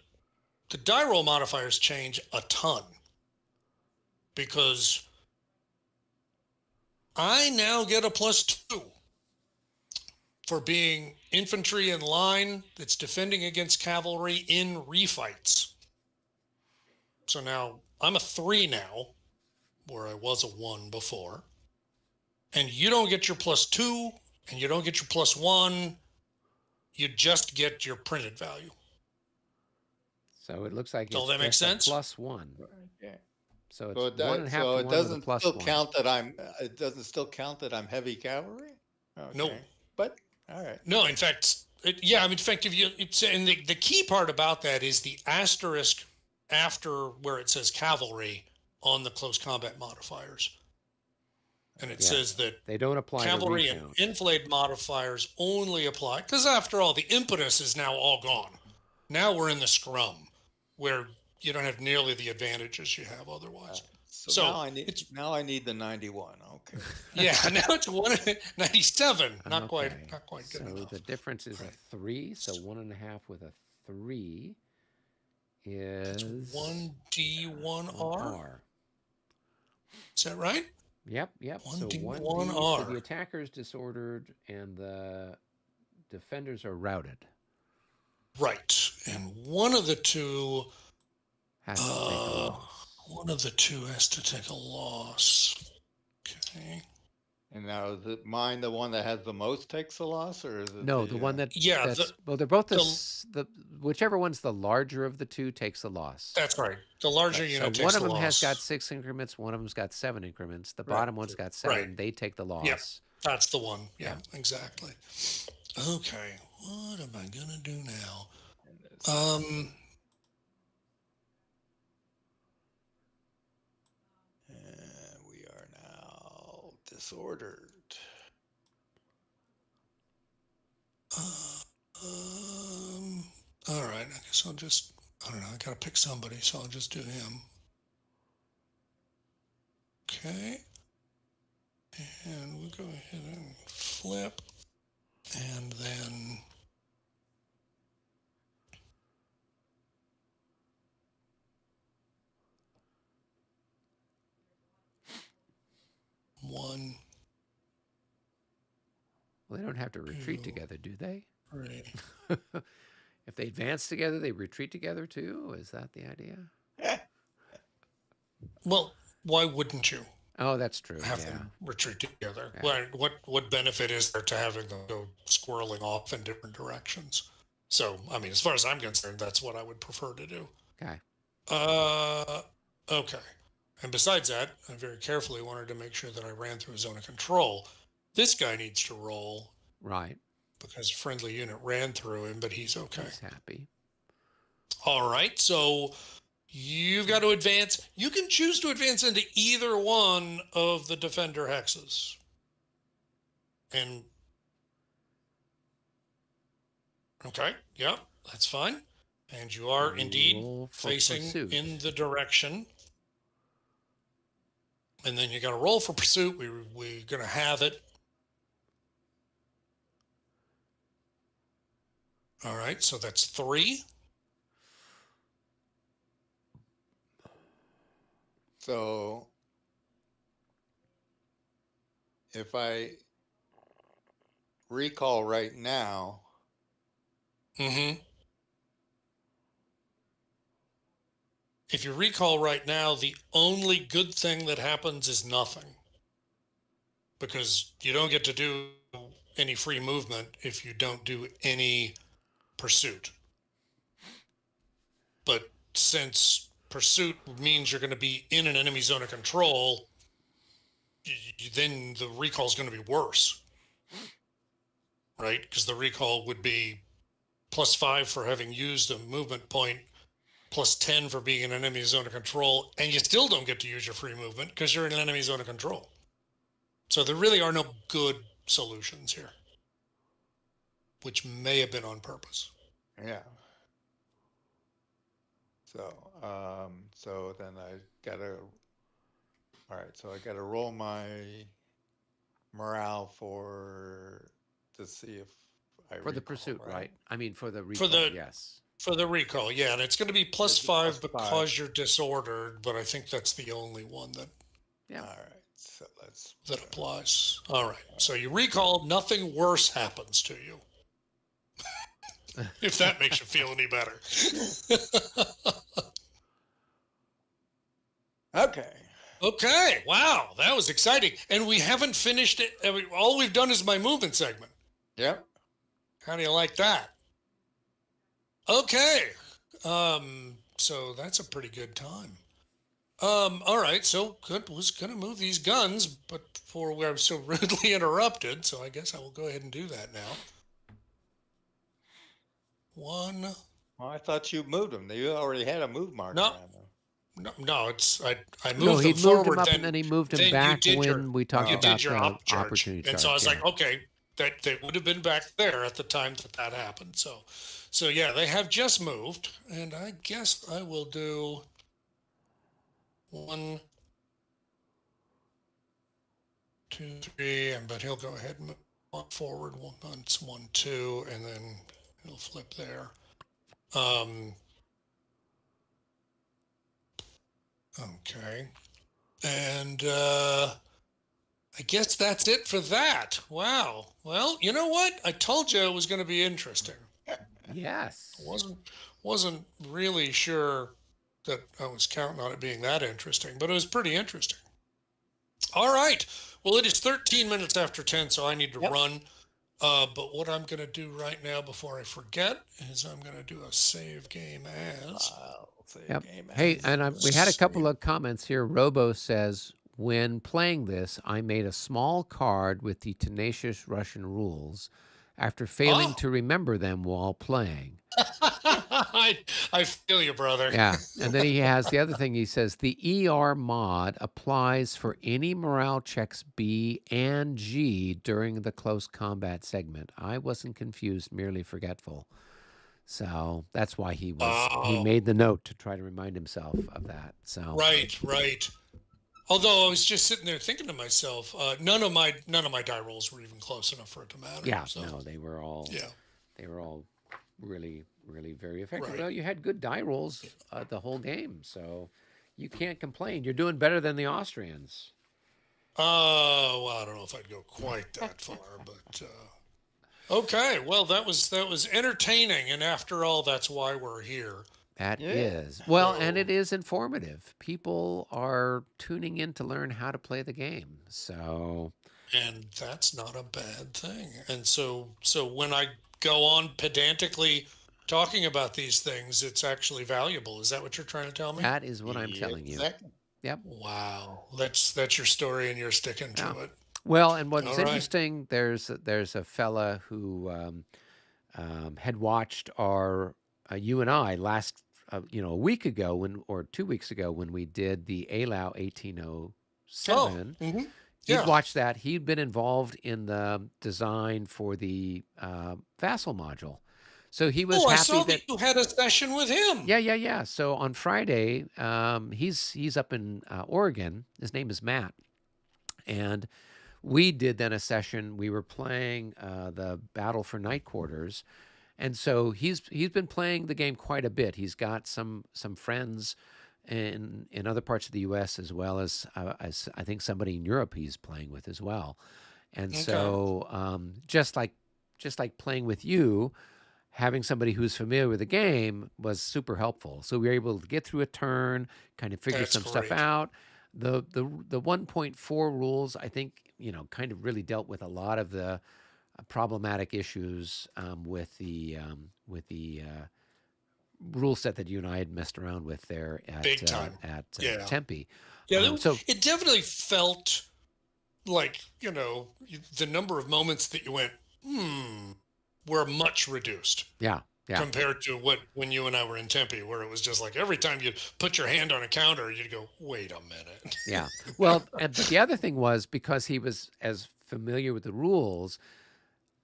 [SPEAKER 2] the die roll modifiers change a ton because I now get a +2 for being infantry in line that's defending against cavalry in refights. So now I'm a 3 now, where I was a 1 before. And you don't get your +2, and you don't get your +1. You just get your printed value.
[SPEAKER 1] So it looks like
[SPEAKER 2] Does
[SPEAKER 1] it's
[SPEAKER 2] that make
[SPEAKER 1] just
[SPEAKER 2] sense?
[SPEAKER 1] a +1.
[SPEAKER 3] Yeah.
[SPEAKER 1] So it's
[SPEAKER 3] So it,
[SPEAKER 1] 1.5 to
[SPEAKER 3] so
[SPEAKER 1] 1
[SPEAKER 3] it
[SPEAKER 1] with a
[SPEAKER 3] doesn't still
[SPEAKER 1] +1.
[SPEAKER 3] count that I'm. It doesn't still count that I'm heavy cavalry. Okay.
[SPEAKER 2] No.
[SPEAKER 3] But all right.
[SPEAKER 2] No, in fact, in fact, if you and the key part about that is the asterisk after where it says cavalry on the close combat modifiers, and it says that
[SPEAKER 1] they don't apply
[SPEAKER 2] cavalry
[SPEAKER 1] to
[SPEAKER 2] and
[SPEAKER 1] recount.
[SPEAKER 2] enfilade modifiers only apply because after all, the impetus is now all gone. Now we're in the scrum where you don't have nearly the advantages you have otherwise.
[SPEAKER 3] So now I need the 91. Okay.
[SPEAKER 2] Yeah, now it's 197. Not
[SPEAKER 1] Okay.
[SPEAKER 2] quite good
[SPEAKER 1] so
[SPEAKER 2] enough.
[SPEAKER 1] the difference is a 3. So 1.5 with a 3
[SPEAKER 2] That's
[SPEAKER 1] is
[SPEAKER 2] 1D, 1R.
[SPEAKER 1] 1R.
[SPEAKER 2] Is that right?
[SPEAKER 1] Yep. So
[SPEAKER 2] 1D,
[SPEAKER 1] 1D, so the
[SPEAKER 2] 1R.
[SPEAKER 1] attacker's disordered and the defenders are routed.
[SPEAKER 2] Right. And one of the two,
[SPEAKER 1] Has to take a loss.
[SPEAKER 2] one of the two has to take a loss. Okay.
[SPEAKER 3] And now is it mine the one that has the most takes a loss, or is it
[SPEAKER 1] No, the one
[SPEAKER 2] Yeah,
[SPEAKER 1] that's well, they're both
[SPEAKER 2] the
[SPEAKER 1] the whichever one's the larger of the two takes the loss.
[SPEAKER 2] that's right. The larger
[SPEAKER 1] Right. So
[SPEAKER 2] unit
[SPEAKER 1] one
[SPEAKER 2] takes
[SPEAKER 1] of
[SPEAKER 2] the
[SPEAKER 1] them has got
[SPEAKER 2] loss.
[SPEAKER 1] 6 increments, one of them's got 7 increments. The
[SPEAKER 3] Right.
[SPEAKER 1] bottom one's got 7.
[SPEAKER 2] Right.
[SPEAKER 1] They take the
[SPEAKER 2] Yep.
[SPEAKER 1] loss.
[SPEAKER 2] That's the one. Yeah,
[SPEAKER 1] Yeah.
[SPEAKER 2] exactly. Okay. What am I gonna do now?
[SPEAKER 3] And we are now disordered.
[SPEAKER 2] All right. I guess I'll just. I don't know. I gotta pick somebody, so I'll just do him. Okay. And we'll go ahead and flip, and then. One,
[SPEAKER 1] Well, they don't have to retreat
[SPEAKER 2] 2,
[SPEAKER 1] together, do they?
[SPEAKER 2] 3.
[SPEAKER 1] If they advance together, they retreat together too? Is that the idea?
[SPEAKER 2] Well, why wouldn't you
[SPEAKER 1] Oh, that's true.
[SPEAKER 2] have
[SPEAKER 1] Yeah.
[SPEAKER 2] them retreat together?
[SPEAKER 1] Yeah.
[SPEAKER 2] What benefit is there to having them go squirreling off in different directions? So, I mean, as far as I'm concerned, that's what I would prefer to do.
[SPEAKER 1] Okay.
[SPEAKER 2] Okay. And besides that, I very carefully wanted to make sure that I ran through a zone of control. This guy needs to roll
[SPEAKER 1] Right.
[SPEAKER 2] because friendly unit ran through him, but he's okay.
[SPEAKER 1] He's happy.
[SPEAKER 2] All right. So you've got to advance. You can choose to advance into either one of the defender hexes. And okay, yeah, that's fine. And you are
[SPEAKER 1] We
[SPEAKER 2] indeed
[SPEAKER 1] roll for
[SPEAKER 2] facing
[SPEAKER 1] pursuit.
[SPEAKER 2] in the direction. And then you got to roll for pursuit. We're going to have it. All right, so that's 3.
[SPEAKER 3] So if I recall right now,
[SPEAKER 2] Mm-hmm. If you recall right now, the only good thing that happens is nothing. Because you don't get to do any free movement if you don't do any pursuit. But since pursuit means you're going to be in an enemy zone of control, then the recall is going to be worse. Right? Because the recall would be +5 for having used a movement point, +10 for being in an enemy zone of control, and you still don't get to use your free movement because you're in an enemy zone of control. So there really are no good solutions here, which may have been on purpose.
[SPEAKER 3] yeah. So then I gotta. All right, so I gotta roll my morale to see if I
[SPEAKER 1] For the
[SPEAKER 3] recall,
[SPEAKER 1] pursuit, right? I mean, for the
[SPEAKER 2] For
[SPEAKER 1] recall,
[SPEAKER 2] the
[SPEAKER 1] yes.
[SPEAKER 2] for the recall, yeah, and it's going to be +5
[SPEAKER 3] +5.
[SPEAKER 2] because you're disordered, but I think that's the only one
[SPEAKER 1] Yeah.
[SPEAKER 3] All right, so let's.
[SPEAKER 2] that applies. All right, so you recall, nothing worse happens to you. If that makes you feel any better.
[SPEAKER 3] Okay.
[SPEAKER 2] Okay, wow, that was exciting. And we haven't finished it. I mean, all we've done is my movement segment.
[SPEAKER 3] Yep.
[SPEAKER 2] How do you like that? Okay. So that's a pretty good time. All right, so good. Was going to move these guns, but before we were so rudely interrupted, so I guess I will go ahead and do that now. 1.
[SPEAKER 3] Well, I thought you moved them. You already had a move marker
[SPEAKER 2] No.
[SPEAKER 3] on them.
[SPEAKER 2] No, it's I moved
[SPEAKER 1] No, he
[SPEAKER 2] them
[SPEAKER 1] moved
[SPEAKER 2] forward,
[SPEAKER 1] him up
[SPEAKER 2] then,
[SPEAKER 1] and then he moved him
[SPEAKER 2] then
[SPEAKER 1] back
[SPEAKER 2] you did
[SPEAKER 1] when we talked
[SPEAKER 2] you
[SPEAKER 1] about
[SPEAKER 2] did your
[SPEAKER 1] the
[SPEAKER 2] opportunity
[SPEAKER 1] opportunity
[SPEAKER 2] charge.
[SPEAKER 1] charge.
[SPEAKER 2] And so I was
[SPEAKER 1] yeah.
[SPEAKER 2] like, okay, that they would have been back there at the time that happened. So yeah, they have just moved, and I guess I will do 1, 2, 3, but he'll go ahead and move forward once, 1, 2, and then he'll flip there. Okay. And I guess that's it for that. Wow. Well, you know what? I told you it was going to be interesting.
[SPEAKER 1] Yes.
[SPEAKER 2] wasn't wasn't really sure that I was counting on it being that interesting, but it was pretty interesting. All right. Well, it is 13 minutes after 10, so I need to
[SPEAKER 3] Yep.
[SPEAKER 2] run. But what I'm going to do right now before I forget is I'm going to do a save game as.
[SPEAKER 3] I'll say
[SPEAKER 1] Yep.
[SPEAKER 3] game
[SPEAKER 1] Hey,
[SPEAKER 3] as.
[SPEAKER 1] and we had a couple
[SPEAKER 2] Save.
[SPEAKER 1] of comments here. Robo says, when playing this, I made a small card with the tenacious Russian rules after failing
[SPEAKER 2] Oh,
[SPEAKER 1] to remember them while playing.
[SPEAKER 2] I feel you, brother.
[SPEAKER 1] Yeah. And then he has the other thing. He says, the ER mod applies for any morale checks B and G during the close combat segment. I wasn't confused, merely forgetful. So that's why he
[SPEAKER 2] Oh,
[SPEAKER 1] made the note to try to remind himself of that. So
[SPEAKER 2] right, right. Although I was just sitting there thinking to myself, none of my die rolls were even close enough for it to matter.
[SPEAKER 1] yeah,
[SPEAKER 2] So
[SPEAKER 1] no,
[SPEAKER 2] yeah,
[SPEAKER 1] they were all really, really very effective.
[SPEAKER 2] right.
[SPEAKER 1] Well, you had good die rolls the whole game, so you can't complain. You're doing better than the Austrians.
[SPEAKER 2] Well, I don't know if I'd go quite that far, but okay. Well, that was entertaining, and after all, that's why we're here.
[SPEAKER 1] That
[SPEAKER 3] Yeah.
[SPEAKER 1] is. Well, and it
[SPEAKER 2] So,
[SPEAKER 1] is informative. People are tuning in to learn how to play the game. So,
[SPEAKER 2] and that's not a bad thing. And so when I go on pedantically talking about these things, it's actually valuable. Is that what you're trying to tell me?
[SPEAKER 1] that is what I'm
[SPEAKER 3] Yeah,
[SPEAKER 1] telling you.
[SPEAKER 3] exactly.
[SPEAKER 1] Yep.
[SPEAKER 2] Wow, that's your story, and you're sticking
[SPEAKER 1] Yeah.
[SPEAKER 2] to it.
[SPEAKER 1] Well, and what's
[SPEAKER 2] All right.
[SPEAKER 1] interesting, there's a fella who had watched our you and I last a week ago or 2 weeks ago when we did the ALAU
[SPEAKER 2] Oh,
[SPEAKER 1] 1807. He'd
[SPEAKER 2] yeah.
[SPEAKER 1] watched that. He'd been involved in the design for the Vassal module, so he was
[SPEAKER 2] Oh, I
[SPEAKER 1] happy
[SPEAKER 2] saw
[SPEAKER 1] that.
[SPEAKER 2] that you had a session with him.
[SPEAKER 1] Yeah, yeah, yeah. So on Friday, he's up in Oregon. His name is Matt, and we did then a session. We were playing the Battle for Night Quarters, and so he's been playing the game quite a bit. He's got some friends in other parts of the U.S. as I think somebody in Europe he's playing with as well. And
[SPEAKER 2] Okay,
[SPEAKER 1] so just like playing with you, having somebody who's familiar with the game was super helpful. So we were able to get through a turn, kind of figure
[SPEAKER 2] that's
[SPEAKER 1] some stuff
[SPEAKER 2] great.
[SPEAKER 1] out. The 1.4 rules, I think, kind of really dealt with a lot of the problematic issues with the rule set that you and I had messed around with there
[SPEAKER 2] Big time.
[SPEAKER 1] at
[SPEAKER 2] Yeah,
[SPEAKER 1] Tempe.
[SPEAKER 2] yeah.
[SPEAKER 1] So
[SPEAKER 2] It definitely felt like the number of moments that you went were much reduced
[SPEAKER 1] yeah, yeah,
[SPEAKER 2] compared to what when you and I were in Tempe, where it was just like every time you put your hand on a counter, you'd go, "Wait a minute."
[SPEAKER 1] yeah. Well, but the other thing was because he was as familiar with the rules,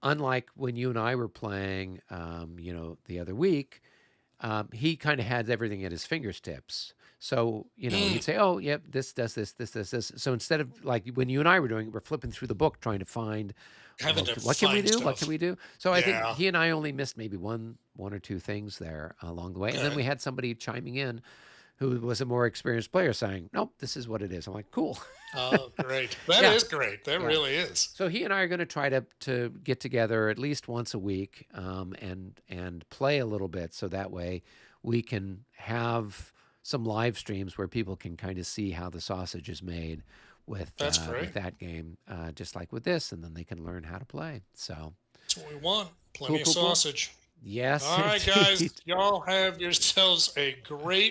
[SPEAKER 1] unlike when you and I were playing, the other week, he kind of had everything at his fingertips. So, he'd
[SPEAKER 2] Mm,
[SPEAKER 1] say, "Oh, yep, this does this, this does this." So instead of like when you and I were doing it, we're flipping through the book trying to find,
[SPEAKER 2] having
[SPEAKER 1] well,
[SPEAKER 2] to
[SPEAKER 1] what can we
[SPEAKER 2] find
[SPEAKER 1] do? What
[SPEAKER 2] stuff.
[SPEAKER 1] can we do? So I think
[SPEAKER 2] Yeah.
[SPEAKER 1] he and I only missed maybe one or two things there along the way, and then
[SPEAKER 2] Uh,
[SPEAKER 1] we had somebody chiming in who was a more experienced player saying, "Nope, this is what it is." I'm like, "Cool."
[SPEAKER 2] oh, great. That
[SPEAKER 1] Yeah,
[SPEAKER 2] is great. That
[SPEAKER 1] yeah.
[SPEAKER 2] really is.
[SPEAKER 1] So he and I are going to try to get together at least once a week, and play a little bit, so that way we can have some live streams where people can kind of see how the sausage is made
[SPEAKER 2] That's
[SPEAKER 1] with
[SPEAKER 2] great.
[SPEAKER 1] that game, just like with this, and then they can learn how to play. So
[SPEAKER 2] That's what we want.
[SPEAKER 1] cool,
[SPEAKER 2] Plenty of
[SPEAKER 1] cool, cool.
[SPEAKER 2] sausage.
[SPEAKER 1] Yes,
[SPEAKER 2] All right, guys.
[SPEAKER 1] indeed.
[SPEAKER 2] Y'all have yourselves a great